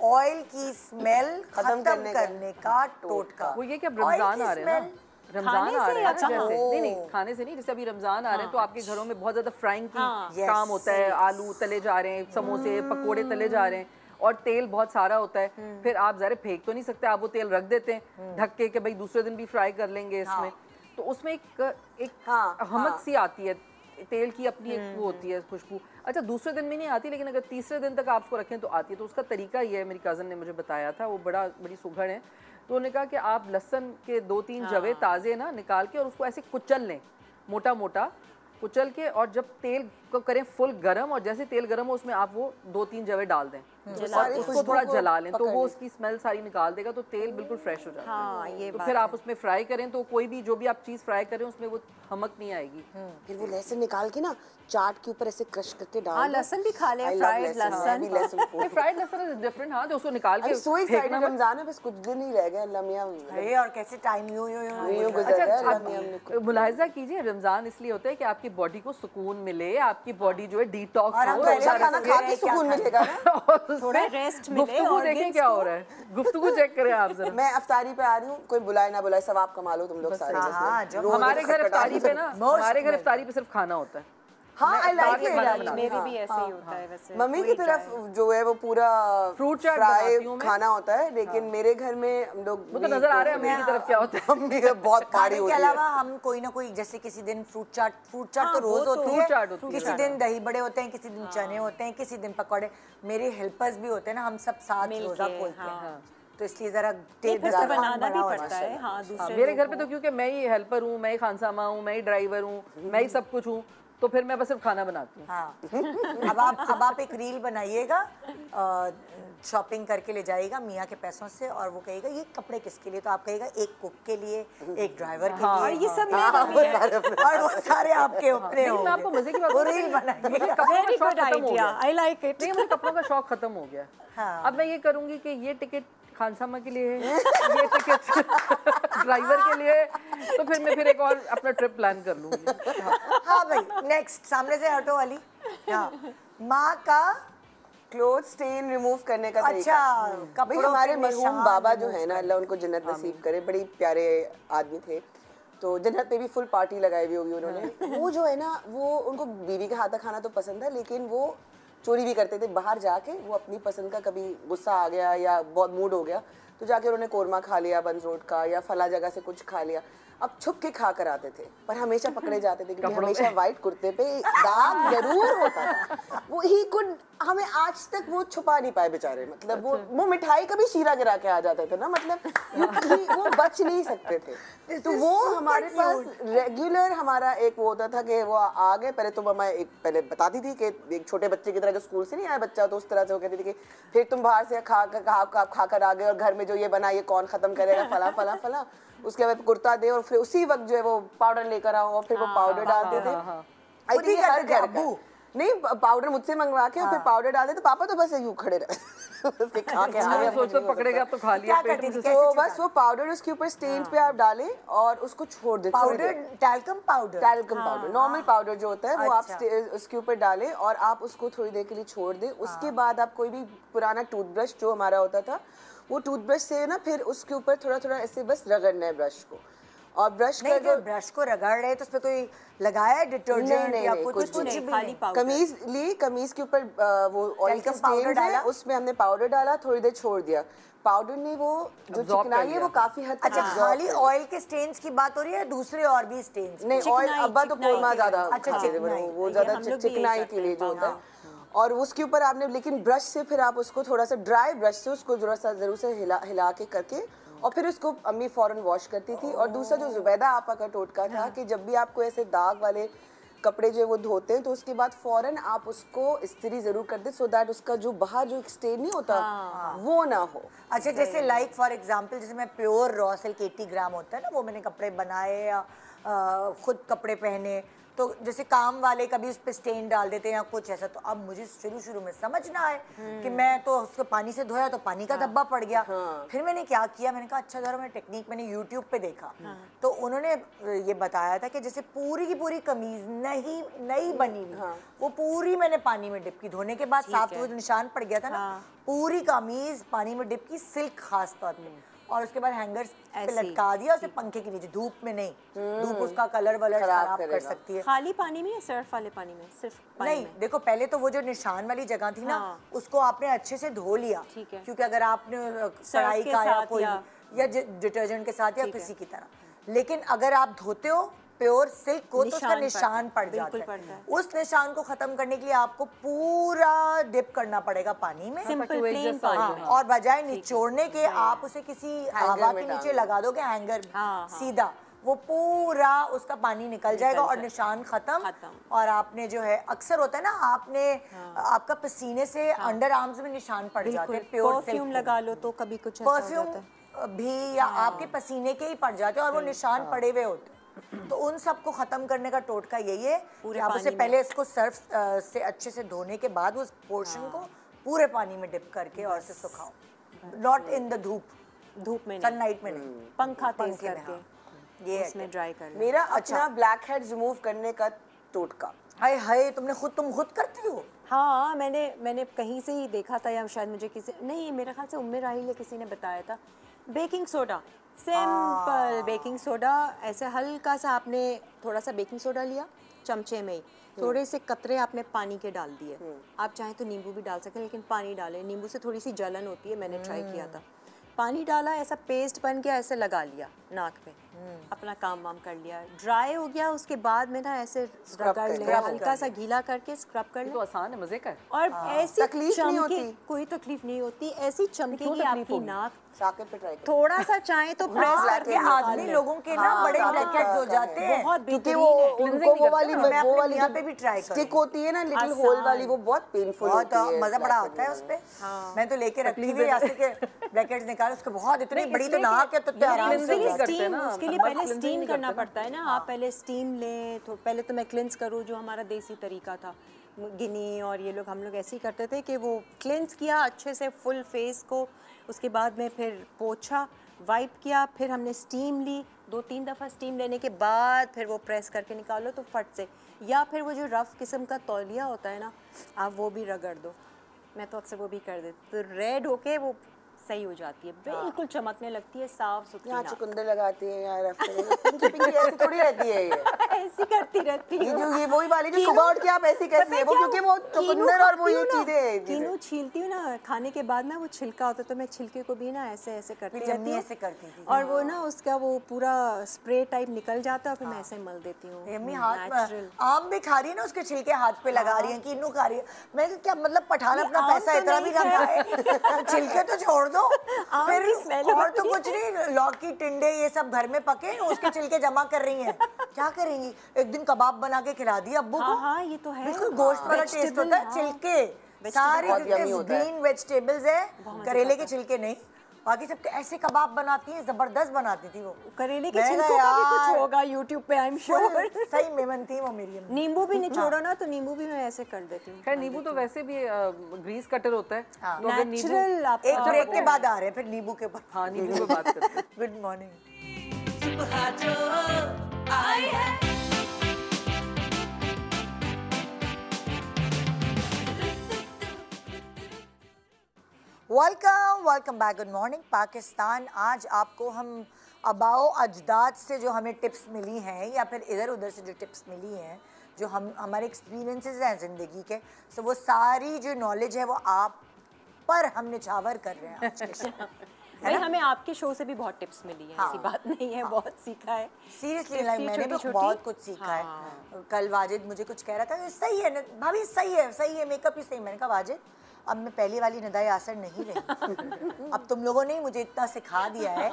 Speaker 2: ऑयल की स्मेल खत्म करने का टोटका।
Speaker 4: वो ये कि अब रमजान आ रहे हैं ना, रमजान आ रहे हैं ना, जैसे नहीं खाने से नहीं, जैसे अभी रमजान आ रहे हैं तो आपके घरों में बहुत ज्यादा फ्राइंग की काम होता है। आलू तले जा रहे हैं, समोसे पकोड़े तले जा रहे हैं, और तेल बहुत सारा होता है। फिर आप ज़रा फेंक तो नहीं सकते, आप वो तेल रख देते हैं ढक के कि भाई दूसरे दिन भी फ्राई कर लेंगे इसमें। तो उसमें एक हमक सी आती है, तेल की अपनी एक वो होती है खुशबू। अच्छा, दूसरे दिन में नहीं आती, लेकिन अगर तीसरे दिन तक आप उसको रखें तो आती है। तो उसका तरीका ये है, मेरी कज़न ने मुझे बताया था, वो बड़ी सुघड़ है। तो उन्होंने कहा कि आप लहसुन के 2-3 जवे ताज़े ना निकाल के और उसको ऐसे कुचल लें, मोटा मोटा कुचल के, और जब तेल को करें फुल गरम, और जैसे तेल गरम हो उसमें आप वो 2-3 जवे डाल दें और उसको थोड़ा जला लें, तो वो उसकी स्मेल सारी निकाल देगा, तो तेल बिल्कुल फ्रेश हो जाता है। तो फिर आप उसमें फ्राई करें तो कोई भी जो भी आप चीज़ फ्राई करें उसमें वो हमक नहीं आएगी।
Speaker 3: फिर वो लहसुन निकाल के ना चाट के ऊपर ऐसे क्रश करके डाल।
Speaker 5: हाँ, लहसुन भी खा ले, फ्राइड लहसुन।
Speaker 4: फ्राइड लहसुन इज डिफरेंट। हाँ, तो उसको निकाल के
Speaker 3: सो एक्साइटेड, रमजान है, बस कुछ दिन ही रह गए। अल्लाह मियां,
Speaker 2: अरे और कैसे टाइम यूं
Speaker 3: गुजर रहा है। अल्लाह मियां
Speaker 4: मुलाहिजा कीजिए, रमजान इसलिए होता है कि आपकी बॉडी को सुकून मिले, आपकी बॉडी जो है डिटॉक्स हो,
Speaker 3: अच्छा खाना खा के सुकून मिलेगा ना,
Speaker 5: थोड़ा रेस्ट मिले।
Speaker 4: गुफ्तगू देखें क्या हो रहा है, गुफ्तगू चेक करें आप जरा।
Speaker 3: मैं अफ्तारी पे आ रही हूँ, कोई बुलाए ना बुलाए, सवाब कमा लो तुम लोग सारे।
Speaker 4: हमारे घर इफ्तारी पे ना, हमारे घर इफ्तारी पे सिर्फ खाना होता है।
Speaker 3: हाँ, आई लाइक इट।
Speaker 5: मेरे भी ऐसे ही होता है वैसे।
Speaker 3: मम्मी की तरफ जो है वो पूरा
Speaker 4: फ्रूट चाट
Speaker 3: फ्राई खाना होता है, लेकिन मेरे घर में हम लोग
Speaker 4: वो तो नजर आ रहा है मेरी तरफ क्या होता है।
Speaker 3: मम्मी का बहुत पारी होती है।
Speaker 2: के अलावा हम कोई ना कोई, जैसे किसी दिन फ्रूट चाट तो रोज होती है, किसी दिन दही बड़े होते हैं, किसी दिन चने होते हैं, किसी दिन पकौड़े। मेरे हेल्पर्स भी होते हैं ना, हम सब साथ रोजा खोलते हैं, तो इसलिए जरा
Speaker 5: बनाना भी पड़ता है। हाँ,
Speaker 4: मेरे घर पे तो क्योंकि मैं ही हेल्पर हूँ, मैं ही खानसामा हूँ, मैं ही ड्राइवर हूँ, मैं ही सब कुछ हूँ, तो फिर मैं बस सिर्फ खाना बनाती हूँ।
Speaker 2: हाँ। अब आप एक रील बनाइएगा, शॉपिंग करके ले जाएगा मियाँ के पैसों से, और वो कहेगा ये कपड़े किसके लिए, तो आप कहेगा एक कुक के लिए, एक ड्राइवर के लिए,
Speaker 5: ये सब
Speaker 2: और वो सारे आपके अपने होंगे।
Speaker 4: मैं आपको मजे की बात,
Speaker 2: वो रील बनाइएगा।
Speaker 4: कपड़ों का शौक खत्म हो गया।
Speaker 5: I like it.
Speaker 4: नहीं, मुझे कपड़ों का शौक खत्म हो गया। अब मैं ये करूंगी कि ये टिकट खानसामा के लिए है, ये टिकट ड्राइवर के लिए, तो फिर मैं एक और अपना ट्रिप प्लान कर लूंगी।
Speaker 2: हाँ भाई, नेक्स्ट सामने से हटो वाली। हाँ, माँ का
Speaker 3: क्लोथ स्टेन रिमूव करने का तरीका।
Speaker 2: अच्छा,
Speaker 3: भाई हमारे मरहूम बाबा जो है ना, अल्लाह उनको जन्नत नसीब करे, बड़ी प्यारे आदमी थे। तो जन्नत पे भी फुल पार्टी लगाई हुई होगी उन्होंने। वो जो है ना, वो उनको बीवी के हाथ का खाना तो पसंद है, लेकिन वो चोरी भी करते थे बाहर जाके। वो अपनी पसंद का, कभी गुस्सा आ गया या बहुत मूड हो गया तो जाके उन्होंने कोरमा खा लिया बंद रोड का, या फला जगह से कुछ खा लिया। अब छुप के खा कर आते थे, पर हमेशा पकड़े जाते थे, क्योंकि हमेशा वाइट कुर्ते पे दाग जरूर होता था। वो ही कुड, हमें आज तक वो छुपा नहीं पाए बेचारे। मतलब वो मिठाई का भी शीरा गिरा के आ जाते थे ना, मतलब वो बच नहीं सकते थे। तो वो हमारे पास रेगुलर हमारा एक वो होता था कि वो आ गए, पहले तो मम्मा पहले बताती थी कि एक छोटे बच्चे की तरह, जो स्कूल से नहीं आया बच्चा तो उस तरह से वो कहती थी कि फिर तुम बाहर से खा कर आ गए, और घर में जो ये बना ये कौन खत्म करेगा, फला फला फला। उसके बाद कुर्ता दे, और फिर उसी वक्त जो है वो पाउडर लेकर आओ, और फिर वो पाउडर डालते थे। आई थिंक हर घर का नहीं, पाउडर मुझसे मंगवा के और फिर पाउडर डालते, तो पापा तो बस यूं खड़े रहे उसके खा के आगे
Speaker 4: सोचो पकड़ेगा तो खा लिया पेट में।
Speaker 3: तो बस वो पाउडर उसके ऊपर स्टेन पे आप डालें और उसको छोड़ दें।
Speaker 2: Powder, talcum powder,
Speaker 3: normal powder जो होता है वो आप उसके ऊपर डालें और आप उसको थोड़ी देर के लिए छोड़ दें। उसके बाद आप कोई भी पुराना टूथब्रश जो हमारा होता था, वो टूथब्रश से ना फिर उसके ऊपर थोड़ा थोड़ा ऐसे बस रगड़ना है ब्रश को। और ब्रश
Speaker 2: नहीं, जो ब्रश को रगड़ रहे तो उसपे कोई लगाया है डिटर्जेंट या कुछ
Speaker 5: नहीं, खाली पाउडर।
Speaker 3: कमीज ली, कमीज के ऊपर वो ऑयल का स्टेन डाला, उसमें हमने पाउडर डाला, थोड़ी देर छोड़ दिया। पाउडर ने वो जो चिकनाई है वो काफी हद तक।
Speaker 2: अच्छा, खाली ऑयल के स्टेन्स की बात हो रही है, दूसरे और भी स्टेन्स?
Speaker 3: नहीं, ऑयल अब्बा तो कोरमा ज्यादा,
Speaker 2: अच्छा,
Speaker 3: वो ज्यादा चिकनाई के लिए जो होता है। और उसके ऊपर आपने, लेकिन ब्रश से फिर आप उसको थोड़ा सा ड्राई ब्रश से उसको जरूर से हिला के करके, और फिर उसको अम्मी फौरन वॉश करती थी। और दूसरा जो जुबैदा आपा का टोटका था कि जब भी आपको ऐसे दाग वाले कपड़े जो वो धोते हैं तो उसके बाद फौरन आप उसको इस्त्री जरूर कर दे, सो दैट उसका जो बाहर जो स्टेन नहीं होता वो ना हो।
Speaker 2: अच्छा, जैसे लाइक फॉर एग्जांपल, जैसे मैं प्योर रॉ सिल्क 80 ग्राम होता है ना, वो मैंने कपड़े बनाए या खुद कपड़े पहने, तो जैसे काम वाले कभी उस पर स्टेन डाल देते हैं या कुछ ऐसा, तो अब मुझे शुरू में समझ ना आए कि मैं तो उसको पानी से धोया तो पानी का धब्बा पड़ गया। फिर मैंने क्या किया, मैंने कहा अच्छा जरा मैं टेक्निक मैंने यूट्यूब पे देखा, तो उन्होंने ये बताया था कि जैसे पूरी की पूरी कमीज नई बनी हुई वो पूरी मैंने पानी में डिप की, धोने के बाद साफ वो निशान पड़ गया था ना, पूरी कमीज पानी में डिप की, सिल्क खास तौर पे, और उसके बाद हैंगर पे लटका दिया उसे पंखे के नीचे, धूप में नहीं, धूप उसका कलर वलर खराब कर सकती है।
Speaker 5: खाली पानी में या सर्फ वाले पानी में? सिर्फ पानी
Speaker 2: नहीं
Speaker 5: में?
Speaker 2: देखो पहले तो वो जो निशान वाली जगह थी ना, उसको आपने अच्छे से धो लिया,
Speaker 5: ठीक है।
Speaker 2: क्योंकि अगर आपने कढ़ाई का या कोई या डिटर्जेंट के साथ या किसी की तरह, लेकिन अगर आप धोते हो प्योर सिल्क को तो उसका निशान पड़ जाता है। उस निशान को खत्म करने के लिए आपको पूरा डिप करना पड़ेगा पानी में,
Speaker 5: सिंपल प्लेन पानी,
Speaker 2: और बजाय निचोड़ने के आप उसे किसी हवा के नीचे लगा दोगे हैंगर सीधा, वो पूरा उसका पानी निकल जाएगा और निशान खत्म। और आपने जो है अक्सर होता है ना, आपने आपका पसीने से अंडर आर्म्स में निशान पड़ जाते हैं, प्योर
Speaker 5: परफ्यूम लगा लो तो कभी कुछ ऐसा हो जाता है
Speaker 2: भी, या आपके पसीने के ही पड़ जाते हैं और वो निशान पड़े हुए होते हैं। तो उन सब को खत्म करने का टोटका यही है कि आप उसे पहले इसको सर्फ से अच्छे से धोने के बाद उस पोर्शन को पूरे पानी में डिप करके और उसे सुखाओ, नॉट इन द धूप में, सनलाइट में नहीं,
Speaker 5: पंखा तेज करके
Speaker 2: ये
Speaker 5: उसमें ड्राई कर
Speaker 3: मेरा अपना ब्लैक हेड्स रिमूव करने का टोटका।
Speaker 2: हाय हाय, तुम खुद करती हो?
Speaker 5: हाँ, मैंने कहीं से ही देखा था, या शायद मुझे किसी, नहीं मेरे ख्याल से उम्मे राहिल ने किसी ने बताया था, baking soda, simple baking soda, ऐसे हल्का सा आपने थोड़ा सा बेकिंग सोडा लिया चमचे में ही, थोड़े से कतरे आपने पानी के डाल दिए, आप चाहें तो नींबू भी डाल सकते हैं, लेकिन पानी डालें, नींबू से थोड़ी सी जलन होती है, मैंने ट्राई किया था, पानी डाला, ऐसा पेस्ट बन गया, ऐसे लगा लिया नाक पे, अपना काम वाम कर लिया, ड्राई हो गया, उसके बाद में ना ऐसे रगड़ ले, हल्का सा गीला करके स्क्रब कर ले,
Speaker 4: तो आसान है, मजे का है।
Speaker 5: और ऐसी
Speaker 3: तकलीफ नहीं होती,
Speaker 5: कोई तकलीफ नहीं होती, ऐसी चमकेगी आपकी नाक,
Speaker 3: साके पे ट्राई
Speaker 5: थोड़ा सा चाहे तो प्रेस करके
Speaker 2: आदमी लोगों के ना बड़े ब्लैकहेड्स हो जाते हैं,
Speaker 5: बहुत
Speaker 3: क्योंकि वो उनको वो वाली
Speaker 2: यहाँ पे भी ट्राई
Speaker 3: स्टिक होती है ना, लिटिल होल वाली, वो बहुत पेनफुल होती है,
Speaker 2: मजा बड़ा आता है उस पे। मैं तो लेके रखी हुई ऐसे के ब्लैकहेड्स निकाल, उसके बहुत इतनी बड़ी तो नाक है, तो आराम से
Speaker 5: उसके लिए पहले स्टीम करना पड़ता है ना, आप पहले स्टीम लें, तो पहले तो मैं क्लिंस करूँ, जो हमारा देसी तरीका था, गिनी और ये लोग, हम लोग ऐसे ही करते थे कि वो क्लिंस किया अच्छे से फुल फेस को, उसके बाद में फिर पोछा, वाइप किया, फिर हमने स्टीम ली, 2-3 दफ़ा स्टीम लेने के बाद फिर वो प्रेस करके निकालो तो फट से, या फिर वो जो रफ़ किस्म का तौलिया होता है ना, आप वो भी रगड़ दो, मैं तो अक्सर वो भी कर देती, तो रेड होके वो सही हो जाती है, बिल्कुल चमकने लगती है, साफ सुथरी।
Speaker 3: यहाँ चुकंदर लगाती है यार, पिंकी ऐसी थोड़ी रहती है ये,
Speaker 5: ऐसी करती रहती है,
Speaker 3: जो ये वही वाली जो सुबह उठ के आप ऐसी कैसी है वो, क्योंकि वो चुकंदर और वो ये चीजें,
Speaker 5: कीनू छीलती हूँ ना खाने के बाद ना, वो छिलका होता है, तो मैं छिलके को भी ना ऐसे ऐसे करती रहती
Speaker 2: ऐसे करती थी,
Speaker 5: और वो ना उसका वो पूरा स्प्रे टाइप निकल जाता है, फिर मैं ऐसे मल देती हूँ।
Speaker 2: अम्मी हाथ आम भी खा रही है ना, उसके छिलके हाथ पे लगा रही है, कीनू खा रही है, मैं क्या मतलब पठान अपना पैसा इतना भी कम खाए, छिलके तो छोड़ दो, फिर और तो कुछ नहीं, लौकी टिंडे ये सब घर में पके, उसके छिलके जमा कर रही हैं, क्या करेंगी, एक दिन कबाब बना के खिला दिया अब्बू को,
Speaker 5: हाँ ये तो है,
Speaker 2: बिल्कुल गोश्त वाला टेस्ट होता है, छिलके सारे ग्रीन वेजिटेबल्स है, करेले के छिलके नहीं, बाकी सब ऐसे कबाब बनाती हैं, जबरदस्त बनाती थी वो,
Speaker 5: करेले के छिलकों का भी कुछ होगा यूट्यूब पे, आई एम श्योर,
Speaker 2: सही मेमन थी वो मेरी अम्मी।
Speaker 5: नींबू भी निचोड़ो ना, तो नींबू भी मैं ऐसे कर देती हूँ।
Speaker 4: खैर नींबू तो वैसे भी ग्रीस कटर होता है, तो अगर नींबू
Speaker 5: नेचुरल आप
Speaker 2: एक ब्रेक के बाद आ रहे हैं फिर नींबू के बाद।
Speaker 4: हाँ नींबू पे बात करते हैं।
Speaker 2: Good morning. Welcome back, good morning Pakistan. आज आपको हम अबाओ अजदाद से जो हमें टिप्स मिली हैं, या फिर इधर उधर से जो टिप्स मिली हैं, जो हम हमारे एक्सपीरियंसेस हैं ज़िंदगी के, सो वो सारी जो नॉलेज है वो आप पर हम निछावर कर रहे हैं आज के शो।
Speaker 5: भाई हमें आपके शो से भी बहुत टिप्स मिली हैं, ऐसी बात नहीं है, बहुत सीखा है
Speaker 2: सीरियसली, मैंने भी बहुत कुछ सीखा है। कल वाजिद मुझे कुछ कह रहा था, सही है भाभी, सही है मेकअप ही सही। मैंने कहा वाजिद अब मैं पहली वाली नदाए आसर नहीं रही, अब तुम लोगों ने मुझे इतना सिखा दिया है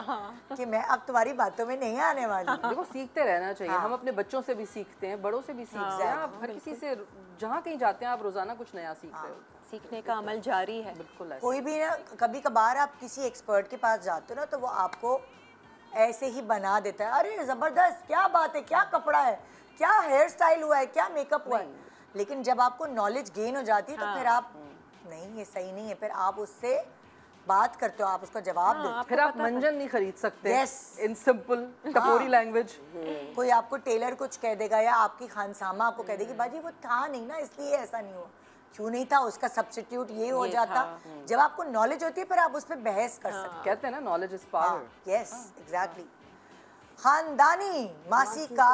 Speaker 2: कि मैं अब तुम्हारी बातों में नहीं आने वाली।
Speaker 4: देखो सीखते रहना चाहिए, हम अपने बच्चों से भी सीखते हैं, बड़ों से भी सीखते हैं, आप हर किसी से जहाँ कहीं जाते हैं आप रोजाना कुछ नया सीख रहे हो,
Speaker 5: सीखने का अमल जारी है।
Speaker 4: बिल्कुल।
Speaker 2: कोई भी ना, कभी कभार आप किसी एक्सपर्ट के पास जाते हो ना, तो वो आपको ऐसे ही बना देता है, अरे जबरदस्त, क्या बात है, क्या कपड़ा है, क्या हेयर स्टाइल हुआ है, क्या मेकअप हुआ है। लेकिन जब आपको नॉलेज गेन हो जाती है तो फिर आप नहीं, ये सही नहीं है, फिर आप उससे बात करते हो, आप उसका जवाब दो।
Speaker 4: फिर आप मंजन नहीं खरीद सकते
Speaker 2: Yes.
Speaker 4: In simple tapori language.
Speaker 2: कोई आपको टेलर कुछ कह देगा या आपकी खानसामा आपको कह देगी बाजी वो था नहीं ना इसलिए ऐसा नहीं हुआ। क्यों नहीं था, उसका सब्स्टिट्यूट ये हो जाता। जब आपको नॉलेज होती है फिर आप उस पर बहस कर सकते
Speaker 4: कहते हैं ना knowledge is power.
Speaker 2: Yes exactly. खानदानी मासी का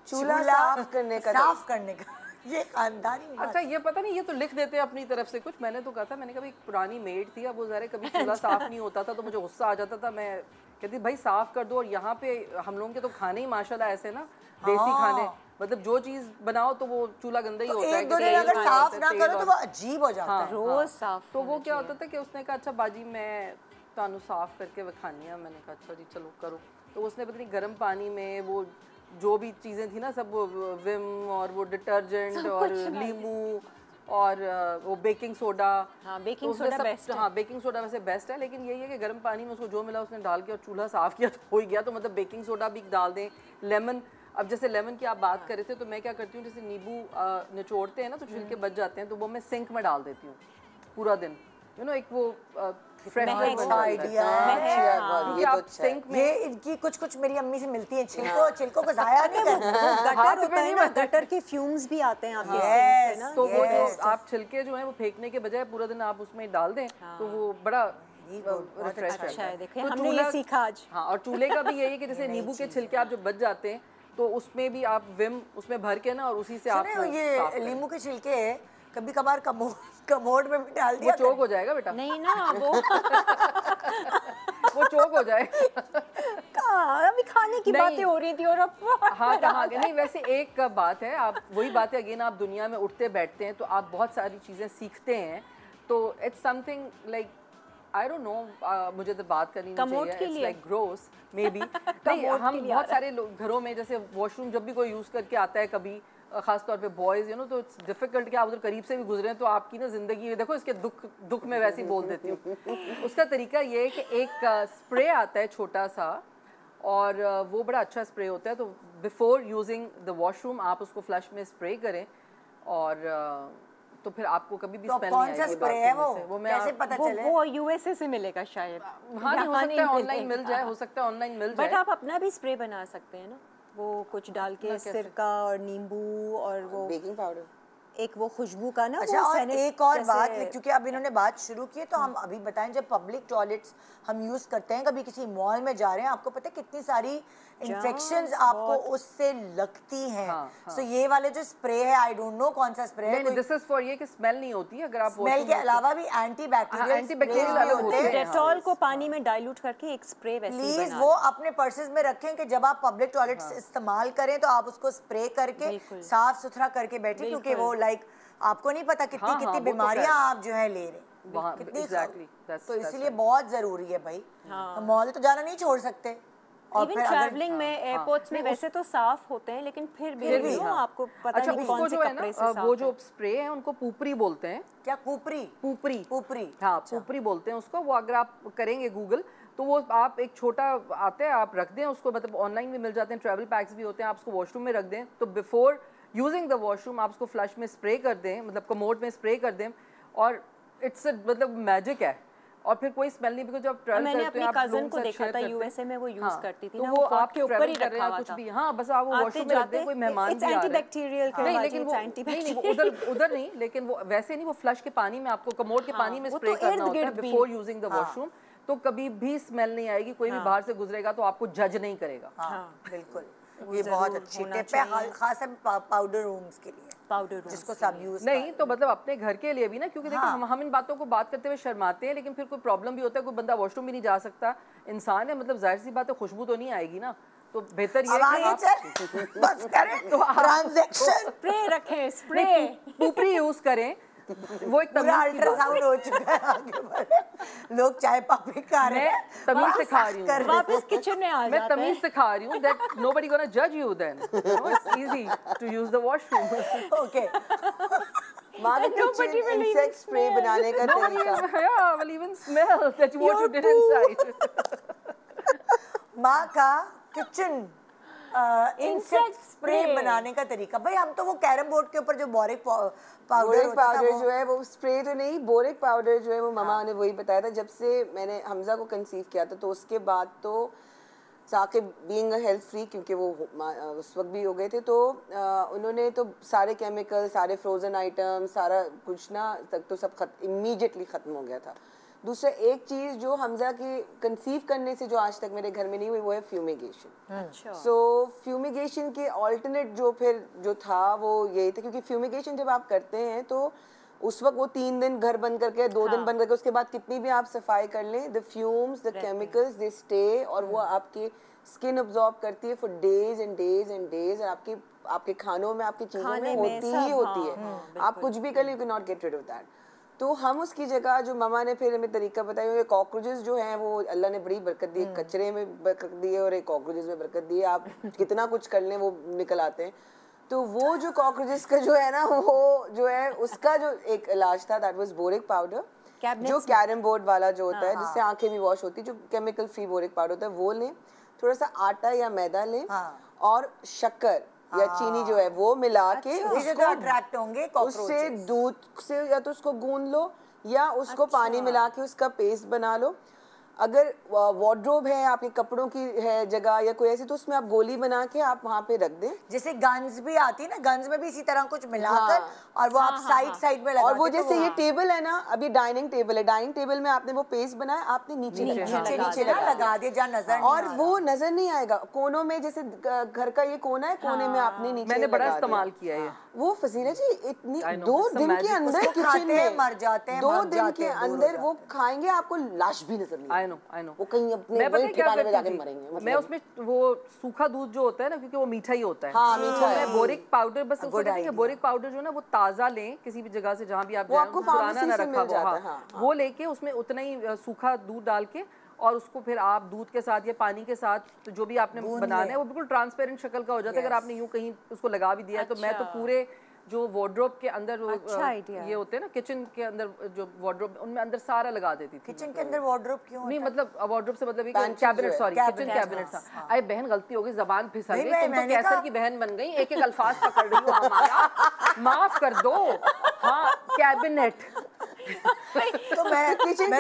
Speaker 3: चूल्हा साफ करने का
Speaker 2: साफ करने का ये खानदानी
Speaker 4: अच्छा, ये पता नहीं, ये तो लिख देते हैं अपनी तरफ से कुछ। मैंने तो कहा था, मैंने कभी पुरानी मेड थी, अब वो ज़रा कभी चूल्हा साफ नहीं होता था तो मुझे गुस्सा आ जाता था। मैं कहती भाई साफ कर दो। और यहाँ पे हम लोगों के तो खाने ही माशाल्लाह ऐसे ना, देसी खाने, मतलब जो चीज बनाओ तो वो चूल्हा गंदा ही होता है।
Speaker 2: एक दो दिन अगर साफ ना करो तो वो अजीब हो जाता है।
Speaker 5: रोज साफ।
Speaker 4: तो वो क्या होता था कि उसने कहा अच्छा बाजी मैं तानू साफ करके विखानी है। मैंने कहा अच्छा जी चलो करो। तो उसने पता नहीं गर्म पानी में वो जो भी चीज़ें थी ना सब, वो विम और वो डिटर्जेंट और लींबू और वो बेकिंग सोडा।
Speaker 5: हाँ, बेकिंग सोडा बेस्ट है।
Speaker 4: हाँ, बेकिंग सोडा वैसे बेस्ट है, लेकिन यही है कि गर्म पानी में उसको जो मिला उसने डाल के और चूल्हा साफ किया तो हो ही गया। तो मतलब बेकिंग सोडा भी डाल दें, लेमन। अब जैसे लेमन की आप बात कर रहे थे तो मैं क्या करती हूँ, जैसे नींबू निचोड़ते हैं ना तो छिलके बच जाते हैं, तो वो मैं सिंक में डाल देती हूँ पूरा दिन। यू नो, एक वो फ्रेश
Speaker 2: आइडिया
Speaker 3: ये तो अच्छा है।
Speaker 2: ये इनकी कुछ कुछ मेरी अम्मी से मिलती है। छिलकों को जाया नहीं करना।
Speaker 5: गटर होता है ना, गटर के फ्यूम्स भी आते हैं आपके सिंक से ना।
Speaker 4: तो वो जो आप छिलके जो है वो फेंकने के बजाय पूरा दिन आप उसमें डाल दें तो वो बड़ा रिफ्रेश
Speaker 5: अच्छा है। देखें
Speaker 4: तो
Speaker 5: हमने ये सीखा आज।
Speaker 4: हाँ, और चूल्हे का भी यही है कि जैसे नींबू के छिलके आप जो बच जाते हैं तो उसमें भी आप विम उसमें भर के ना और उसी से आप
Speaker 2: ये नींबू के छिलके कभी कभार कमोड में भी डाल दिया।
Speaker 4: वो चोक हो जाएगा बेटा।
Speaker 5: नहीं ना वो
Speaker 4: वो चोक हो जाएगा।
Speaker 5: कहाँ, अभी खाने की बातें हो रही थी और अब
Speaker 4: हाँ कहाँ नहीं, वैसे एक बात है, आप वही बात है अगेन, आप दुनिया में उठते बैठते हैं तो आप बहुत सारी चीज़ें सीखते हैं। तो it's something like I don't know, मुझे तो बात करनी नहीं चाहिए, it's like gross maybe. नहीं, हम बहुत सारे लोग घरों में जैसे वॉशरूम जब भी कोई यूज़ करके आता है कभी, खास तौर पे बॉयज़, यू नो, तो इट्स डिफिकल्ट कि आप उधर करीब से भी गुजरे तो आपकी ना ज़िंदगी, देखो इसके दुख में वैसे ही बोल देती हूँ। उसका तरीका ये है कि एक स्प्रे आता है छोटा सा और वो बड़ा अच्छा स्प्रे होता है। तो बिफोर यूजिंग द वॉशरूम आप उसको फ्लश में स्प्रे करें और तो फिर आपको कभी भी स्मेल नहीं आएगी।
Speaker 2: कौन सा स्प्रे है
Speaker 4: वो मैं
Speaker 2: कैसे पता चले?
Speaker 5: वो यूएसए से मिलेगा शायद।
Speaker 4: हाँ, नहीं, हो सकता है ऑनलाइन मिल जाए, हो सकता है ऑनलाइन मिल जाए।
Speaker 5: बट आप अपना भी स्प्रे बना सकते हैं ना, वो कुछ डाल के सिरका और नींबू और वो
Speaker 3: बेकिंग पाउडर,
Speaker 5: एक वो खुशबू का ना।
Speaker 2: अच्छा,
Speaker 5: वो
Speaker 2: और एक और बात,
Speaker 5: जैसे
Speaker 2: क्योंकि अब इन्होंने बात शुरू की है तो हम अभी बताएं, जब पब्लिक टॉयलेट्स हम यूज करते हैं, कभी किसी मॉल में जा रहे हैं, आपको पता है कितनी सारी इन्फेक्शंस आपको उससे लगती हैं। सो ये वाले जो स्प्रे है, आई डोंट नो कौन सा स्प्रे है,
Speaker 4: दिस इज फॉर ये कि स्मेल नहीं होती है। अगर आप
Speaker 2: स्मेल के अलावा भी एंटीबैक्टीरियल
Speaker 4: भी होते हैं।
Speaker 5: डेटॉल को पानी में डाइल्यूट करके एक स्प्रे वैसे ही
Speaker 2: प्लीज
Speaker 5: बना
Speaker 2: वो अपने पर्सेस में रखें कि जब आप पब्लिक टॉयलेट्स इस्तेमाल करें तो आप उसको स्प्रे करके साफ सुथरा करके बैठे, क्योंकि वो लाइक आपको नहीं पता कितनी कितनी बीमारियां आप जो है ले रहे हैं, कितनी। तो इसलिए बहुत जरूरी है भाई, मॉल तो जाना नहीं छोड़ सकते।
Speaker 5: और इवन ट्रैवलिंग में एयरपोर्ट्स में वैसे तो साफ होते हैं लेकिन फिर भी आपको पता नहीं कौन से कपड़े से साफ।
Speaker 4: वो जो स्प्रे है उनको पूपरी बोलते हैं।
Speaker 2: क्या पूपरी? पूपरी,
Speaker 4: हाँ पूपरी बोलते हैं उसको। वो अगर आप करेंगे गूगल तो वो आप एक छोटा आता है, आप रख दें उसको, मतलब ऑनलाइन भी मिल जाते हैं, ट्रैवल पैक्स भी होते हैं, आप उसको वॉशरूम में रख दें। तो बिफोर यूजिंग द वॉशरूम आप उसको फ्लश में स्प्रे कर दें, मतलब कमोड में स्प्रे कर दें, और इट्स मतलब मैजिक है। और फिर कोई स्मेल नहीं, बिकॉज़ जब ट्रैवल
Speaker 5: मैंने
Speaker 4: करते
Speaker 5: अपनी
Speaker 4: हैं आप
Speaker 5: कजन को देखा था यूएसए में, वो यूज करती थी
Speaker 4: तो
Speaker 5: ना,
Speaker 4: वो आपके
Speaker 5: ऊपर ही रखा हुआ
Speaker 4: कुछ
Speaker 5: था।
Speaker 4: भी, हाँ बस आप वो वॉशरूम में रख दें, कोई मेहमान भी आ रहे हैं,
Speaker 5: एंटीबैक्टीरियल
Speaker 4: नहीं, लेकिन वो उधर नहीं, लेकिन वो वैसे नहीं, वो फ्लश के पानी में आपको कमोड के पानी में स्प्रे करना होता है बिफोर यूजिंग द वॉशरूम। तो कभी भी स्मेल नहीं आएगी, कोई भी बाहर से गुजरेगा तो आपको जज नहीं करेगा।
Speaker 2: बिल्कुल, ये बहुत अच्छी टिप है, खास पाउडर रूम्स के लिए, पाउडर जिसको सब यूज
Speaker 4: नहीं, तो मतलब अपने घर के लिए भी ना, क्योंकि देखो हम इन बातों को बात करते हुए शर्माते हैं, लेकिन फिर कोई प्रॉब्लम भी होता है, कोई बंदा वॉशरूम भी नहीं जा सकता, इंसान है, मतलब जाहिर सी बात है खुशबू तो नहीं आएगी ना। तो बेहतर ये है कि आप
Speaker 2: बस करें तो ट्रांजैक्शन
Speaker 5: स्प्रे रखें, स्प्रे
Speaker 4: पूपरी यूज करें, वो एक तमीज की
Speaker 2: अल्ट्रासाउंड हो चुका है, आगे बढ़े। लोग चाय पापड़ी खा रहे हैं,
Speaker 4: तमीज सिखा रही हूँ,
Speaker 5: वापस किचन में आ जाते हैं।
Speaker 4: मैं तमीज सिखा रही हूँ that nobody gonna judge you then, you know, it's easy to use the washroom.
Speaker 2: Okay.
Speaker 3: Kitchen insect spray बनाने का तरीका,
Speaker 4: Yeah, will even smell that what you did inside.
Speaker 2: माँ का किचन इंसेक्ट स्प्रे बनाने का तरीका। भाई हम तो वो कैरम बोर्ड के ऊपर जो बोरिक पाउडर
Speaker 3: जो है वो स्प्रे तो नहीं, बोरिक पाउडर जो है वो मामा ने वही बताया था। जब से मैंने हमजा को कंसीव किया था तो उसके बाद तो Saqib being a health free, क्योंकि वो उस वक्त भी हो गए थे, तो उन्होंने तो सारे केमिकल, सारे फ्रोजन आइटम, सारा कुछ ना तक तो सब इमीडिएटली ख़त्म हो गया था। दूसरा एक चीज़ जो हमजा की कंसीव करने से जो आज तक मेरे घर में नहीं हुई वो है फ्यूमिगेशन। सो फ्यूमिगेशन के ऑल्टरनेट जो था वो यही था, क्योंकि फ्यूमिगेशन जब आप करते हैं तो उस वक्त वो 3 दिन घर बंद करके 2 दिन बंद करके उसके बाद कितनी भी आप सफाई कर लें, the fumes, the chemicals, they stay, और वो आपकी स्किन अब्जॉर्ब करती है for days and days and days, और आपके खानों में, आपकी चीज़ों में होती ही होती है। आप कुछ भी कर लें, you can not get rid of that. तो हम उसकी जगह जो मामा ने फिर हमें तरीका बताया, कॉकरोचेस जो हैं वो अल्लाह ने बड़ी बरकत दी, कचरे में बरकत दी है और एक कॉकरोचेस में बरकत दी है। आप कितना कुछ कर लें वो निकल आते हैं। तो वो जो कॉकरोचेस का जो है ना, वो जो है उसका जो एक इलाज था, दैट वाज बोरिक पाउडर, जो कैरम बोर्ड वाला जो होता है जिससे आंखें भी वॉश होती है, जो केमिकल फ्री बोरिक पाउडर होता है वो लें, थोड़ा सा आटा या मैदा लें और शक्कर या चीनी जो है वो मिला के
Speaker 2: उसको अट्रैक्ट होंगे कॉकरोचेस।
Speaker 3: उससे दूध से या तो उसको गूंद लो या उसको पानी मिला के उसका पेस्ट बना लो। अगर वार्डरोब है, आपके कपड़ों की है जगह या कोई ऐसी, तो उसमें आप गोली बना के आप वहाँ पे रख दें।
Speaker 2: जैसे गन्स भी आती है ना, गन्स में भी इसी तरह कुछ मिलाकर और वो आप साइड में लगा,
Speaker 3: और वो जैसे ये टेबल है ना, अभी डाइनिंग टेबल है, डाइनिंग टेबल में आपने वो पेस्ट बनाया, आपने नीचे
Speaker 2: लगा दिया जहाँ नजर,
Speaker 3: और वो नजर नहीं आएगा। कोनों में जैसे घर का ये कोना है, कोने में आपने नीचे,
Speaker 4: मैंने बड़ा इस्तेमाल किया है
Speaker 3: वो। फजीला जी इतनी 2 दिन के अंदर किचन में
Speaker 2: मर जाते हैं,
Speaker 3: 2 दिन के अंदर वो खाएंगे, आपको लाश भी नजर नहीं।
Speaker 4: I know।
Speaker 3: वो कहीं अपने वही ठिकाने पे जाके मरेंगे।
Speaker 4: मैं उसमें वो सूखा दूध जो होता है ना, क्योंकि वो मीठा ही होता है,
Speaker 3: हाँ, मीठा है।
Speaker 4: बोरिक पाउडर, बस उसको कहते हैं बोरिक पाउडर जो है ना, वो ताज़ा लें किसी भी जगह से जहाँ भी आप जाएं, पुराना ना रखा हो, वो लेके उसमें उतना ही सूखा दूध डाल के और उसको फिर आप दूध के साथ या पानी के साथ तो जो भी आपने बनाना है वो बिल्कुल ट्रांसपेरेंट शक्ल का हो जाता है। अगर आपने यूं कहीं उसको लगा भी दिया है, तो मैं तो पूरे जो वार्डरोब के अंदर ये होते हैं ना, किचन के अंदर जो वार्डरोब, उनमें अंदर सारा लगा देती थी।
Speaker 2: किचन के अंदर वार्डरोब क्यों?
Speaker 4: नहीं मतलब वार्डरोब से मतलब कैबिनेट, सॉरी किचन कैबिनेट था। अरे बहन गलती हो गई, जबान फिसल गई, तुम तो कैसर की बहन बन गई, एक एक अल्फाज पकड़ रही हो हमारा, माफ कर दो। हाँ कैबिनेट
Speaker 2: तो मैं किचन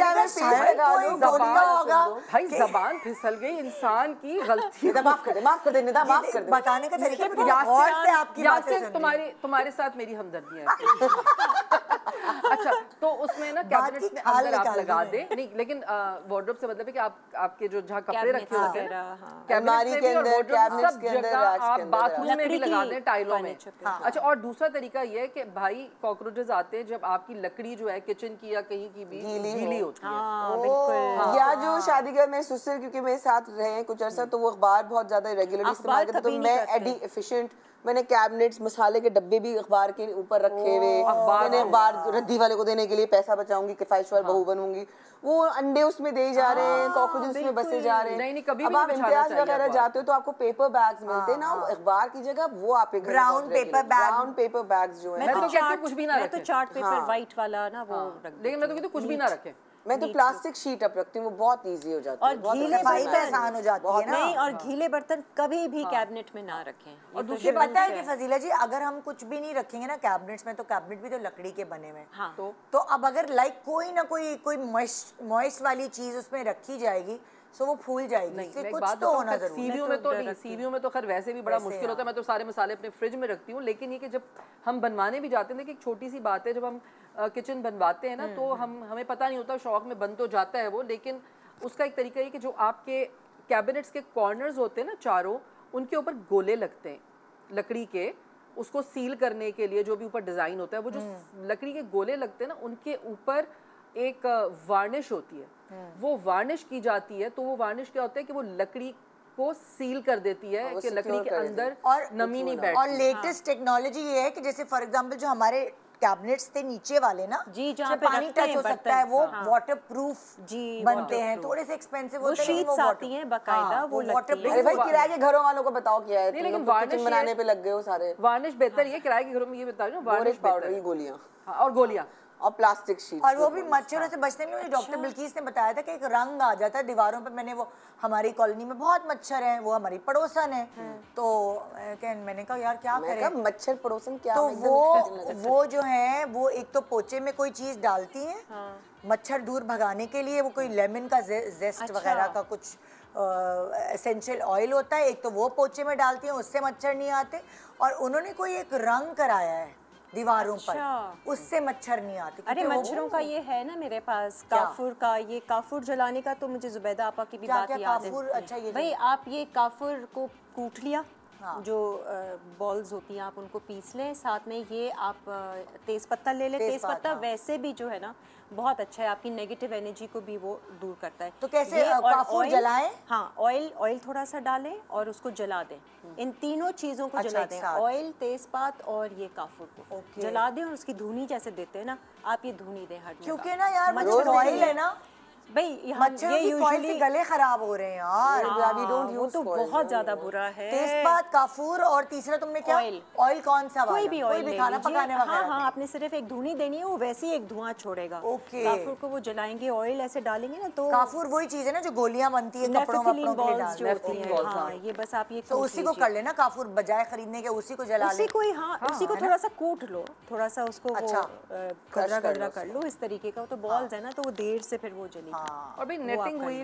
Speaker 4: भाई जबान फिसल गई इंसान की, गलती।
Speaker 3: माफ कर दे निदा, माफ कर दे।
Speaker 2: बताने का तरीका और से आपकी बातें सुन रही।
Speaker 4: तुम्हारे साथ मेरी हमदर्दी है। अच्छा, तो उसमें ना कैबिनेट्स में अंदर आप लगा दें, नहीं लेकिन वार्डरोब से मतलब है कि आपके जो जहाँ कपड़े रखे होते हैं,
Speaker 3: अलमारी के अंदर, कैबिनेट्स के अंदर,
Speaker 4: आप बाथरूम में भी लगा दें, टाइलों में। अच्छा, और दूसरा तरीका ये है कि भाई कॉकरोचेस आते हैं जब आपकी लकड़ी जो है किचन की या कहीं की भी गीली होती है,
Speaker 3: या जो शादी घर में ससुर, क्योंकि मेरे साथ रहे हैं कुछ अर्सा, तो वो अखबार बहुत ज्यादा रेगुलरली इस्तेमाल करते, तो मैं एडी एफिशिएंट, मैंने कैबिनेट्स, मसाले के डब्बे भी अखबार के ऊपर रखे हुए, मैंने अखबार रद्दी वाले को देने के लिए पैसा बचाऊंगी, किफायतवर बहू बनूंगी। वो अंडे उसमें दे जा रहे हैं, कॉकरोचेस उसमें बसे जा रहे हैं। अब आप इम्तियाज वगैरह जाते हो तो आपको पेपर बैग्स मिलते हैं ना, अखबार की जगह वो आपके
Speaker 2: ब्राउन पेपर बैग्स
Speaker 3: जो है।
Speaker 5: मैं तो कुछ भी ना रखें, तो चार्ट पेपर व्हाइट वाला ना वो रख,
Speaker 4: लेकिन मैं तो कहती हूँ कुछ भी ना रखें।
Speaker 3: मैं तो प्लास्टिक शीट अब रखती हूँ, वो बहुत इजी हो जाती है,
Speaker 5: और गीले
Speaker 2: बर्तन आसान हो जाती है ना।
Speaker 5: नहीं, और गीले बर्तन कभी भी कैबिनेट में ना रखें।
Speaker 2: और दूसरी पता है कि फजीला जी, अगर हम कुछ भी नहीं रखेंगे ना कैबिनेट्स में, तो कैबिनेट भी तो लकड़ी के बने हुए हैं, तो अब अगर लाइक कोई ना कोई मॉइस्ट वाली चीज उसमें रखी जाएगी, सो वो फूल जाएगी। इससे कुछ तो होना जरूरी है।
Speaker 4: सीवीओ में तो नहीं, सीवीओ में तो खैर वैसे भी बड़ा मुश्किल होता है। मैं तो सारे मसाले अपने फ्रिज में रखती हूँ, लेकिन ये कि जब हम बनवाने भी जाते हैं, देखिए एक छोटी सी बात है, जब हम किचन बनवाते हैं ना, तो हमें पता नहीं होता, शौक में बन तो जाता है वो, लेकिन उसका एक तरीका है कि जो आपके कैबिनेट्स के कॉर्नर्स होते हैं ना चारों, उनके ऊपर गोले लगते हैं लकड़ी के, उसको सील करने के लिए जो भी ऊपर डिज़ाइन होता है, वो जो लकड़ी के गोले लगते हैं ना, उनके ऊपर एक वार्निश होती है, वो वार्निश की जाती है। तो वो वार्निश क्या होता है कि वो लकड़ी को सील कर देती है कि लकड़ी के अंदर और नमी नहीं बैठती।
Speaker 2: और लेटेस्ट टेक्नोलॉजी ये है कि जैसे फॉर एग्जांपल जो हमारे कैबिनेट्स थे नीचे वाले ना,
Speaker 5: जी, जहाँ पे
Speaker 2: पानी टच हो सकता है, वो वाटरप्रूफ बनते हैं, थोड़े से एक्सपेंसिव होते हैं,
Speaker 5: शीट्स आती हैं बकायदा, वो
Speaker 2: वाटरप्रूफ।
Speaker 3: अरे भाई किराए के घरों वालों को बताओ क्या है,
Speaker 4: लेकिन
Speaker 3: वार्निश बनाने पे लग गए हो सारे।
Speaker 4: वार्निश बेहतर ये किराए के घरों में, ये बता रहा हूँ, वार्निश
Speaker 3: पाउडर की गोलियां
Speaker 4: और गोलियां
Speaker 3: और प्लास्टिक शीट।
Speaker 2: और वो भी मच्छरों से बचने के लिए मुझे डॉक्टर बिल्किस ने बताया था कि एक रंग आ जाता है दीवारों पे। मैंने वो, हमारी कॉलोनी में बहुत मच्छर हैं, वो हमारी पड़ोसन है, तो मैंने कहा यार क्या करें।
Speaker 3: मच्छर पड़ोसन क्या?
Speaker 2: तो वो जो है वो एक तो पोचे में कोई चीज डालती हैं मच्छर दूर भगाने के लिए, वो कोई लेमन का जेस्ट वगैरह का कुछ एसेंशियल ऑयल होता है, एक तो वो पोचे में डालती हैं, उससे मच्छर नहीं आते। और उन्होंने कोई एक रंग कराया है दीवारों पर, उससे मच्छर नहीं आते।
Speaker 5: अरे मच्छरों का ये है ना मेरे पास, काफुर का, ये काफुर जलाने का तो मुझे जुबैदा आपा की भी बात याद है।
Speaker 2: अच्छा, ये
Speaker 5: भाई आप ये काफुर को कूट लिया, जो बॉल्स होती हैं आप उनको पीस लें, साथ में ये आप तेज पत्ता ले लें। तेज पत्ता वैसे भी जो है ना बहुत अच्छा है, आपकी नेगेटिव एनर्जी को भी वो दूर करता है।
Speaker 2: तो कैसे काफूर जलाएं?
Speaker 5: हाँ, ऑयल थोड़ा सा डालें और उसको जला दें। इन तीनों चीजों को जला दें, ऑयल, तेजपात और ये काफूर को जला दें और उसकी धुनी जैसे देते हैं ना आप, ये धुनी दें हर जगह।
Speaker 2: क्योंकि ना यार ऑयल है ना
Speaker 5: भाई,
Speaker 2: मच्छरों
Speaker 5: ये
Speaker 2: की कॉइल से
Speaker 5: यूजुअली
Speaker 2: गले खराब हो रहे हैं यार।
Speaker 5: वो तो बहुत ज्यादा बुरा है।
Speaker 2: तेजपात, काफूर और तीसरा तुमने क्या? ऑयल कौन सा?
Speaker 5: कोई भी ऑयल ले
Speaker 2: खाना पकाने वाला।
Speaker 5: हाँ हाँ, आपने सिर्फ एक धुनी देनी है, वो वैसे ही एक धुआं छोड़ेगा। काफूर को वो जलाएंगे, ऑयल ऐसे डालेंगे ना तो
Speaker 2: काफूर वही चीज है ना जो गोलियां बनती है कपड़ों के लिए।
Speaker 5: हाँ, ये बस आप ये
Speaker 2: तो उसी को कर लेना काफूर, बजाय खरीदने के उसी को जला ले।
Speaker 5: उसी को थोड़ा सा कूट लो, थोड़ा सा उसको गदरा गदरा कर लो इस तरीके का, तो बॉल्स है ना तो वो देर से फिर वो जलेगी।
Speaker 4: और भाई नेटिंग हुई,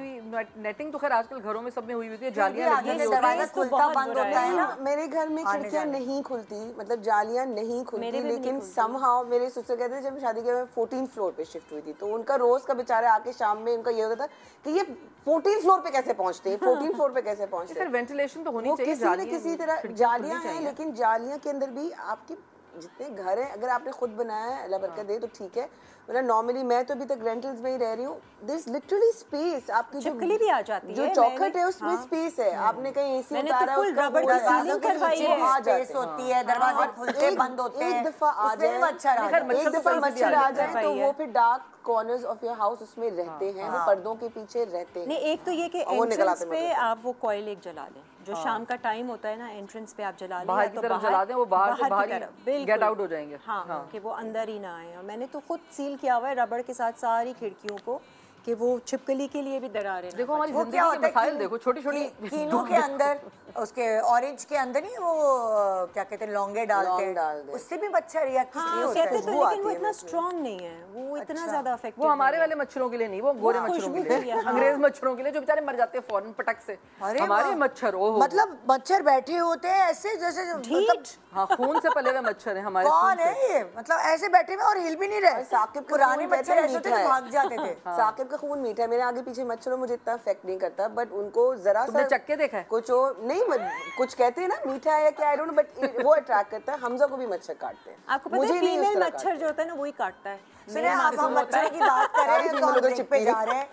Speaker 4: नेटिंग तो खैर आजकल घरों में सब में हुई होती है, जालियां लगी
Speaker 2: हुई होती है, खुलता बंद होता है ना।
Speaker 3: मेरे घर में खिड़कियां नहीं खुलती, मतलब जालियां नहीं खुलती, लेकिन समहाउ मेरे ससुर कहते हैं जब शादी के बाद 14th फ्लोर पे शिफ्ट हुई थी, तो उनका रोज का बेचारा आके शाम में उनका ये होता था कि ये 14th फ्लोर पे कैसे पहुंचते हैं, 14th फ्लोर पे कैसे पहुंचते हैं।
Speaker 4: वेंटिलेशन तो होनी चाहिए,
Speaker 3: किसी न किसी तरह जालियां हैं, लेकिन जालियां के अंदर भी आपकी जितने घर हैं, अगर आपने खुद बनाया है अल्लाह बरकत दे तो ठीक है, मतलब नॉर्मली मैं तो अभी तक रेंटल्स में ही रह रही हूँ, देयर इज लिटरली स्पेस। आपकी
Speaker 5: छिपकली भी आ जाती है,
Speaker 3: जो चौखट है उसमें स्पेस है, आपने कहीं एसी उतारा है, उसका
Speaker 5: दरवाजे
Speaker 2: करवाई है, स्पेस होती है, दरवाजे खुलते बंद होते हैं।
Speaker 3: एक दफा आ जाए मच्छर आ जाए तो वो फिर dark corners of your house उसमें रहते हैं, वो पर्दों के पीछे रहते हैं।
Speaker 5: नहीं, एक तो ये कि एंट्रेंस पे आप वो कॉइल एक जला लें, जो शाम का टाइम होता है ना, एंट्रेंस पे आप जला लें,
Speaker 4: बाहर की तरफ जला दें, वो बाहर से बाहर गेट आउट हो जाएंगे।
Speaker 5: हाँ, कि वो अंदर ही ना आए। और मैंने तो खुद सील किया हुआ है रबड़ के साथ सारी खिड़कियों को, कि वो छिपकली के लिए भी दरारें।
Speaker 4: देखो हमारी जिंदगी के मसाइल देखो, छोटी छोटी
Speaker 2: कीनों के अंदर, उसके ऑरेंज के अंदर नहीं वो क्या कहते हैं, लौंगे डालते हैं, उससे भी मच्छर या किस लिए होता है?
Speaker 5: लेकिन वो इतना स्ट्रांग नहीं है, वो इतना ज्यादा इफेक्टिव।
Speaker 4: वो हमारे वाले मच्छरों के लिए नहीं, वो गोरे मच्छरों के लिए, अंग्रेज मच्छरों के लिए जो बेचारे मर जाते हैं फौरन पटक से। हमारे मच्छर
Speaker 2: मतलब मच्छर बैठे होते हैं ऐसे जैसे, मतलब
Speaker 4: हाँ, खून से पले हुए मच्छर हैं हमारे।
Speaker 2: कौन है ये? मतलब ऐसे बैठे हुए और हिल भी नहीं रहे।
Speaker 3: साकिब
Speaker 2: पुराने मच्छर ऐसे थे कि भाग जाते थे।
Speaker 3: साकिब का खून मीठा है, मेरे आगे पीछे मच्छरों मुझे इतना इफेक्ट नहीं करता, बट उनको जरा सा
Speaker 4: चक्के देखा है
Speaker 3: कुछ नहीं, कुछ कहते हैं ना मीठा है या क्या, आई डोंट नो, बट वो अट्रैक्ट करता है। हमजा को भी मच्छर काटते हैं।
Speaker 5: आपको पता है फीमेल मच्छर जो होता है ना वही काटता है।
Speaker 2: सुनिए, आप मच्छर की बात कर रहे हैं तो हम ब्रेक पे जा रहे हैं।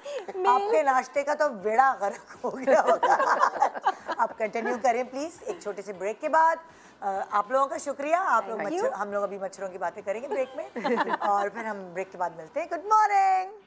Speaker 2: आपके नाश्ते का तो बेड़ा गर्क हो गया होगा। आप कंटिन्यू करें प्लीज, एक छोटे से ब्रेक के बाद। आप लोगों का शुक्रिया, आप लोग मच्छर, हम लोग अभी मच्छरों की बातें करेंगे ब्रेक में, और फिर हम ब्रेक के बाद मिलते हैं। Good morning.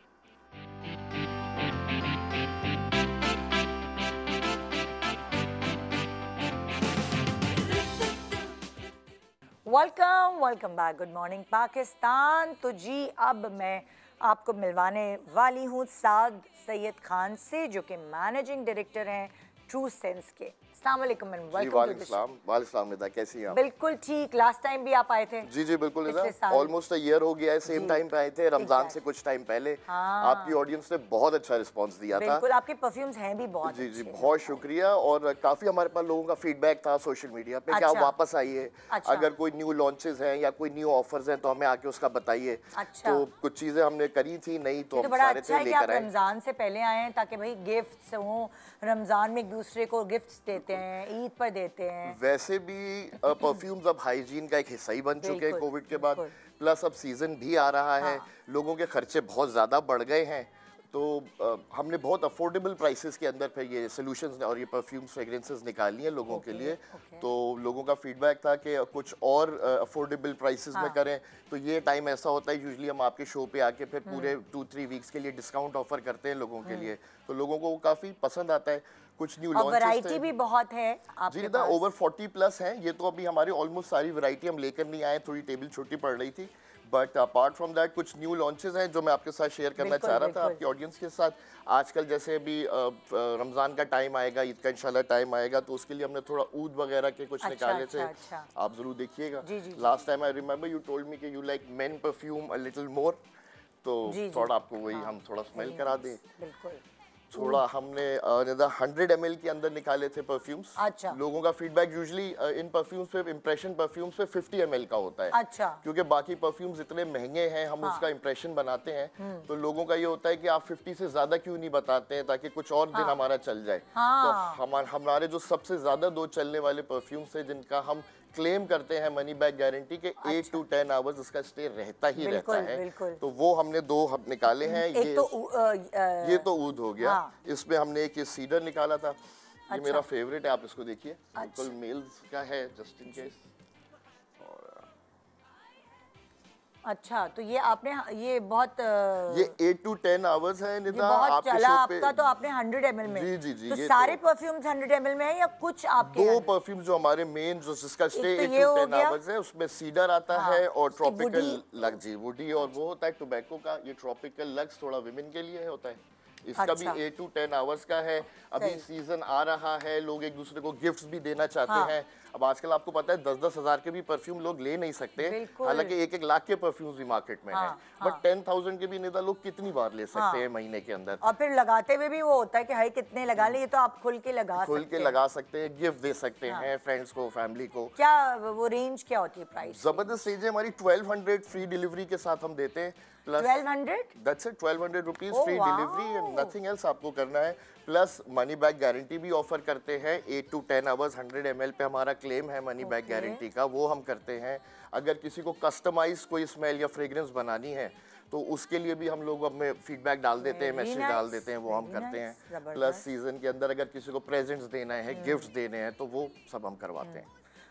Speaker 2: Welcome back. Good morning Pakistan. तो जी अब मैं आपको मिलवाने वाली हूँ साद सैयद खान से, जो कि मैनेजिंग डायरेक्टर हैं ट्रू सेंस के। अस्सलाम वालेकुम and welcome to the show.
Speaker 6: वालेकुम निदा, कैसी हैं आप?
Speaker 2: बिल्कुल ठीक। लास्ट टाइम भी आप आए थे।
Speaker 6: जी जी बिल्कुल निदा, ऑलमोस्ट अ ईयर हो गया है, सेम टाइम पे आए थे, रमजान से कुछ टाइम पहले। आपकी ऑडियंस ने बहुत अच्छा रिस्पांस दिया था।
Speaker 2: बिल्कुल, आपके परफ्यूम्स हैं भी बहुत
Speaker 6: जी जी, बहुत शुक्रिया। और काफी हमारे पास लोगों का फीडबैक था सोशल मीडिया पे कि आप वापस आइए, अगर कोई न्यू लॉन्चेस हैं या कोई न्यू ऑफर्स हैं तो हमें आके उसका बताइए। तो कुछ चीजें हमने करी थी नहीं, तो हम सारे थे लेकर आए।
Speaker 2: रमजान से पहले आए हैं ताकि भाई गिफ्ट्स हों, रमजान में एक दूसरे को गिफ्ट्स देते हैं, ईद पर देते हैं।
Speaker 6: वैसे भी परफ्यूम्स अब हाइजीन का एक हिस्सा ही बन चुके हैं कोविड के बाद, प्लस अब सीजन भी आ रहा है, लोगों के खर्चे बहुत ज़्यादा बढ़ गए हैं, तो हमने बहुत अफोर्डेबल प्राइसेस के अंदर फिर ये सॉल्यूशंस और ये परफ्यूम्स फ्रेग्रेंसेस निकाली हैं लोगों के लिए। तो लोगों का फीडबैक था कि कुछ और अफोर्डेबल प्राइसेस में करें, तो ये टाइम ऐसा होता है यूजुअली हम आपके शो पे आके फिर पूरे 2-3 वीक्स के लिए डिस्काउंट ऑफर करते हैं लोगों के लिए, तो लोगों को वो काफ़ी पसंद आता है। कुछ न्यू लॉन्चेस
Speaker 2: वैरायटी भी बहुत है आपके पास।
Speaker 6: ओवर 40 प्लस हैं, ये तो अभी हमारी ऑलमोस्ट सारी वैरायटी हम लेकर नहीं आए, थोड़ी टेबल छोटी पड़ रही थी, बट अपार्ट फ्रॉम दैट कुछ न्यू लॉन्चेस हैं जो मैं आपके साथ शेयर करना चाह रहा था आपकी ऑडियंस के साथ। आजकल जैसे अभी रमज़ान का टाइम आएगा, ईद का इंशाल्लाह टाइम आएगा, तो उसके लिए हमने थोड़ा ऊद वगैरह के कुछ निकाले थे। आप ज़रूर देखिएगा। Last time I remember you told me कि you like men perfume a little more, तो थोड़ा आपको वही हम थोड़ा स्मेल करा दें।
Speaker 2: बिल्कुल।
Speaker 6: थोड़ा हमने 100 ml के अंदर निकाले थे परफ्यूम्स।
Speaker 2: अच्छा।
Speaker 6: लोगों का फीडबैक यूजुअली इन परफ्यूम्स पे, इम्प्रेशन परफ्यूम्स पे 50 ml का होता है।
Speaker 2: अच्छा।
Speaker 6: क्योंकि बाकी परफ्यूम्स इतने महंगे हैं, हम उसका इम्प्रेशन बनाते हैं, तो लोगों का ये होता है कि आप 50 से ज्यादा क्यों नहीं बताते हैं ताकि कुछ और दिन हमारा चल जाए। तो हमारे जो सबसे ज्यादा 2 चलने वाले परफ्यूम्स है जिनका हम क्लेम करते हैं मनी बैक गारंटी के 8 to 10 आवर्स उसका स्टे रहता ही रहता है, तो वो हमने 2 निकाले हैं। ये तो ऊद हो गया। इसमें हमने एक ये सीडर निकाला था। ये मेरा फेवरेट है, आप इसको देखिए। बिल्कुल मेल्स का है, जस्ट इन केस।
Speaker 2: अच्छा, तो ये आपने ये बहुत
Speaker 6: ये 8 to 10 आवर्स है निदा
Speaker 2: आपके चला आपका, तो आपने 100 ml में।
Speaker 6: जी
Speaker 2: तो सारे परफ्यूम्स 100 ml में है या कुछ आपके?
Speaker 6: 2 परफ्यूम जो हमारे मेन जो जिसका स्टे 8 to 10 आवर्स है, उसमें सीडर आता है और ट्रॉपिकल लक्स, जी वुडी, और वो होता है टोबैको का। ये ट्रॉपिकल लक्स थोड़ा विमेन के लिए होता है। इसका भी 8 to 10 आवर्स का है। अभी सीजन आ रहा है, लोग एक दूसरे को गिफ्ट्स भी देना चाहते हैं। अब आजकल आपको पता है 10-10 हज़ार के भी परफ्यूम लोग ले नहीं सकते, हालांकि 1-1 लाख के परफ्यूम्स भी मार्केट में हैं, बट 10,000 के भी निदा लोग कितनी बार ले सकते हैं महीने के अंदर।
Speaker 2: और फिर लगाते हुए भी वो होता है कि हाई कितने लगा ले, ये तो आप खुल के लगा सकते हैं, गिफ्ट दे सकते हैं फ्रेंड्स को, फैमिली को। क्या
Speaker 5: वो रेंज क्या होती है प्राइस?
Speaker 6: जबरदस्त रेंज है हमारी। 1200 फ्री डिलीवरी के साथ हम देते हैं। Plus
Speaker 2: 1200,
Speaker 6: that's it, 1200 rupees free delivery and nothing else आपको करना है। प्लस मनी बैक गारंटी भी ऑफर करते हैं। 8 to 10 आवर्स 100 ml पे हमारा क्लेम है मनी बैक गारंटी का, वो हम करते हैं। अगर किसी को कस्टमाइज कोई स्मेल या फ्रेग्रेंस बनानी है तो उसके लिए भी हम लोग हमें फीडबैक डाल देते हैं, मैसेज डाल देते हैं, वो हम करते हैं। प्लस सीजन के अंदर अगर किसी को प्रेजेंट्स देना है, गिफ्ट्स देने हैं, तो वो सब हम करवाते हैं।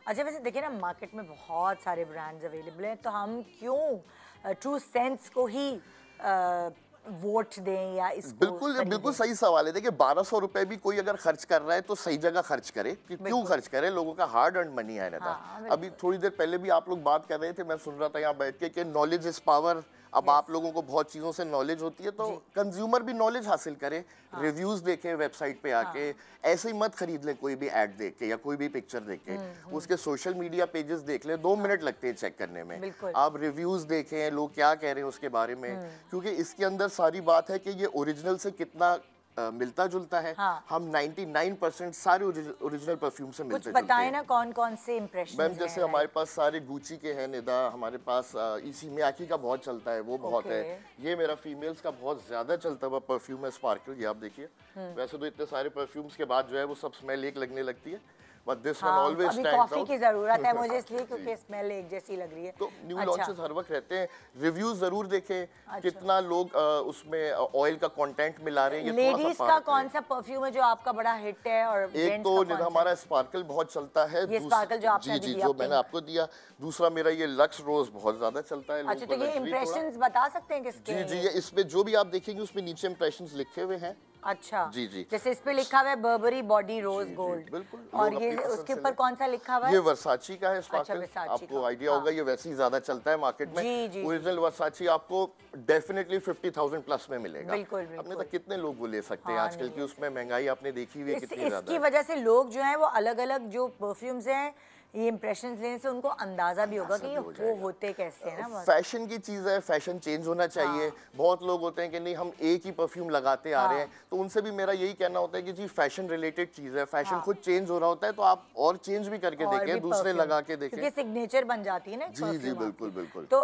Speaker 2: अच्छा, वैसे देखिए ना, मार्केट में बहुत सारे ब्रांड्स अवेलेबल हैं, तो हम क्यों ट्रू सेंस को ही वोट दें या इसको?
Speaker 6: बिल्कुल सही सवाल है। देखिए 1200 रुपए भी कोई अगर खर्च कर रहा है तो सही जगह खर्च करे, कि क्यों खर्च करे, लोगों का हार्ड अर्न मनी है ना। अभी थोड़ी देर पहले भी आप लोग बात कर रहे थे, मैं सुन रहा था यहाँ बैठ के कि नॉलेज इज पावर। अब आप लोगों को बहुत चीज़ों से नॉलेज होती है, तो कंज्यूमर भी नॉलेज हासिल करे, रिव्यूज़ देखें वेबसाइट पे आके। ऐसे ही मत खरीद लें कोई भी ऐड देख के या कोई भी पिक्चर देख के। उसके सोशल मीडिया पेजेस देख लें, 2 मिनट लगते हैं चेक करने में। आप रिव्यूज़ देखें, लोग क्या कह रहे हैं उसके बारे में, क्योंकि इसके अंदर सारी बात है कि ये ओरिजिनल से कितना मिलता जुलता है। हम 99% सारे ओरिजिनल परफ्यूम से मिलते जुलते हैं।
Speaker 2: कुछ बताएं ना, कौन से इंप्रेशंस हैं?
Speaker 6: मैम जैसे हमारे पास सारे गुची के हैं निदा, हमारे पास इसी मियाकी का बहुत चलता है, वो बहुत है। ये मेरा फीमेल्स का बहुत ज्यादा चलता हुआ परफ्यूम है स्पार्कल, ये आप देखिए। वैसे तो इतने सारे परफ्यूम्स के बाद जो है वो सब स्मेल एक लगने लगती है, but this one always stands out.
Speaker 2: Coffee की जरूरत है मुझे इसलिए क्योंकि स्मेल एक जैसी लग रही है।
Speaker 6: तो न्यू लॉन्चेस हर वक्त रहते हैं। रिव्यूज जरूर देखें, कितना लोग उसमें ऑयल का कंटेंट मिला रहे हैं।
Speaker 2: लेडीज का कौन सा परफ्यूम है जो आपका बड़ा हिट है? और
Speaker 6: एक तो हमारा स्पार्कल बहुत चलता है,
Speaker 2: ये स्पार्कल जो आपने दिया,
Speaker 6: जो मैंने आपको दिया। दूसरा मेरा ये लक्स रोज बहुत ज्यादा चलता है।
Speaker 2: अच्छा, तो ये इंप्रेशंस बता सकते हैं किसके?
Speaker 6: जी, ये इसमें जो भी आप देखेंगे उसमें नीचे इंप्रेशंस लिखे हुए हैं।
Speaker 2: अच्छा
Speaker 6: जी,
Speaker 2: जैसे इस पे लिखा हुआ है बर्बरी बॉडी रोज गोल्ड,
Speaker 6: बिल्कुल।
Speaker 2: और ये उसके ऊपर कौन सा लिखा हुआ है?
Speaker 6: ये वर्साची का है स्पार्कल। आपको आइडिया होगा, ये वैसे ही ज्यादा चलता है मार्केट में। ओरिजिनल वर्साची आपको डेफिनेटली 50,000 प्लस में मिलेगा। अपने तक कितने लोग वो ले सकते हैं आजकल की उसमें महंगाई आपने देखी हुई है कितनी ज्यादा।
Speaker 2: इसकी वजह से लोग जो है वो अलग अलग जो परफ्यूम्स हैं, ये इंप्रेशंस लेने से उनको अंदाजा भी होगा कि ये वो होते कैसे हैं ना।
Speaker 6: फैशन की चीज़ है, फैशन चेंज होना चाहिए। बहुत लोग होते हैं कि नहीं हम एक ही परफ्यूम लगाते आ रहे हैं, तो उनसे भी मेरा यही कहना होता है कि जी फैशन रिलेटेड चीज़ है, फैशन खुद चेंज हो रहा होता है, तो आप और चेंज भी करके देखें, दूसरे लगा के देखें,
Speaker 2: क्योंकि सिग्नेचर बन जाती है ना।
Speaker 6: जी बिल्कुल।
Speaker 2: तो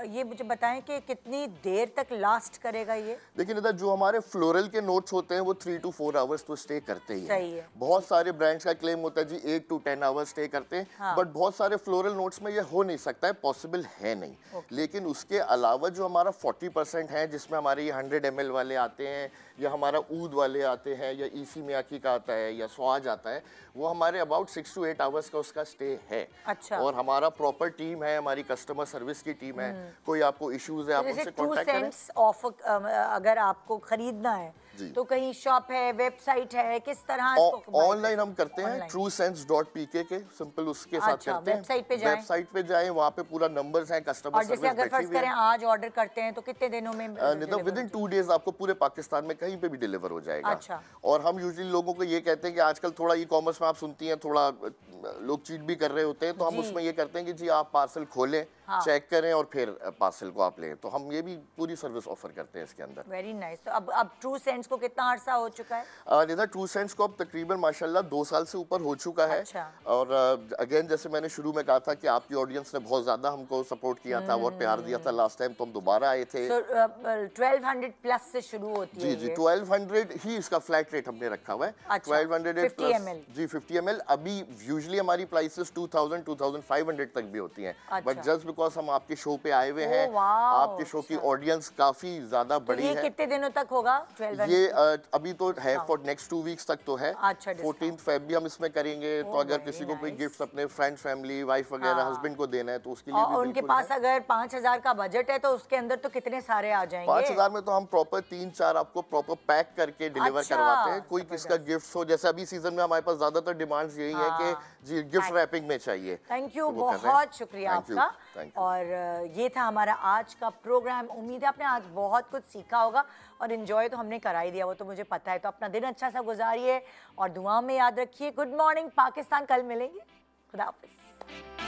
Speaker 2: ये मुझे बताएं कि कितनी देर तक लास्ट करेगा ये?
Speaker 6: देखिए निदा, जो हमारे फ्लोरल के नोट्स होते हैं वो 3 to 4 आवर्स तो स्टे करते ही हैं। बहुत सारे ब्रांड्स का क्लेम होता है जी 8 to 10 आवर्स स्टे करते हैं, बट बहुत सारे फ्लोरल नोट्स में ये हो नहीं सकता है, पॉसिबल है नहीं। लेकिन उसके अलावा जो हमारा 40% है, जिसमें हमारे ये 100 ml वाले आते हैं, या हमारा ऊद वाले आते हैं, या ईसी मियाकी का आता है, या स्वाज आता है, वो हमारे अबाउट 6 to 8 आवर्स का उसका स्टे है।
Speaker 2: अच्छा। और
Speaker 6: हमारा प्रॉपर टीम है, हमारी कस्टमर सर्विस की टीम है। कोई आपको इश्यूज है, आप उनसे
Speaker 2: कॉन्टैक्ट करें। अगर आपको खरीदना है तो कहीं शॉप है, वेबसाइट है, किस तरह इसको
Speaker 6: ऑनलाइन हम करते हैं truesense.pk के सिंपल उसके साथ करते हैं। वेबसाइट पे जाएं, वहाँ पे पूरा नंबर्स हैं, कस्टमर सर्विस
Speaker 2: अगर फर्ज करें आज ऑर्डर करते हैं तो कितने दिनों में
Speaker 6: विद इन 2 डेज आपको पूरे पाकिस्तान में कहीं पे भी डिलीवर हो जाएगा। और हम यूजुअली लोगों को ये कहते हैं कि आजकल थोड़ा ई कॉमर्स में आप सुनती हैं थोड़ा लोग चीट भी कर रहे होते हैं, तो हम उसमें ये करते हैं कि जी आप पार्सल खोलें, चेक करें और फिर पार्सल को आप लें। तो हम ये भी पूरी सर्विस ऑफर करते हैं इसके अंदर।
Speaker 2: Very nice. तो अब TrueSense को कितना अरसा हो चुका है?
Speaker 6: निधा TrueSense को अब तकरीबन माशाल्लाह 2 साल से ऊपर हो चुका है। और अगेन जैसे मैंने शुरू में कहा था कि आपकी ऑडियंस ने बहुत ज्यादा हमको सपोर्ट किया था और प्यार दिया था लास्ट टाइम, तो हम दोबारा आए थे।
Speaker 2: 1200 प्लस से शुरू होती है।
Speaker 6: जी 1200 ही इसका फ्लैट रेट हमने रखा हुआ है। 1200
Speaker 2: 50 ml।
Speaker 6: जी 50 ml। अभी यूजुअली हमारी प्राइसेस 2000 2500 तक भी होती हैं, बट जस्ट बिकॉज हम आपके शो पे आए हुए हैं, आपके शो की ऑडियंस काफी ज्यादा बड़ी है।
Speaker 2: ये कितने दिनों तक होगा? 1200
Speaker 6: ये अभी तो है फॉर नेक्स्ट 2 वीक्स तक तो है। 14th Feb भी हम इसमें करेंगे। तो अगर किसी को कोई गिफ्ट अपने फ्रेंड, फैमिली, वाइफ वगैरह, हस्बैंड को देना है तो उसके लिए भी
Speaker 2: उनके पास अगर 5000 का बजट है तो उसके अंदर तो कितने सारे आ जाएंगे?
Speaker 6: 5000 में तो हम प्रॉपर 3-4 आपको प्रॉपर पैक करके डिलीवर करवाते हैं। कोई किसका गिफ्ट हो, जैसे अभी सीजन में हमारे पास ज्यादातर डिमांड्स यही है कि जी गिफ्ट रैपिंग में चाहिए।
Speaker 2: थैंक यू, बहुत शुक्रिया आपका। और ये था हमारा आज का प्रोग्राम। उम्मीद है आपने आज बहुत कुछ सीखा होगा और एंजॉय तो हमने करा ही दिया, वो तो मुझे पता है। तो अपना दिन अच्छा सा गुजारिए और दुआ में याद रखिए। गुड मॉर्निंग पाकिस्तान, कल मिलेंगे। खुदा हाफिज़।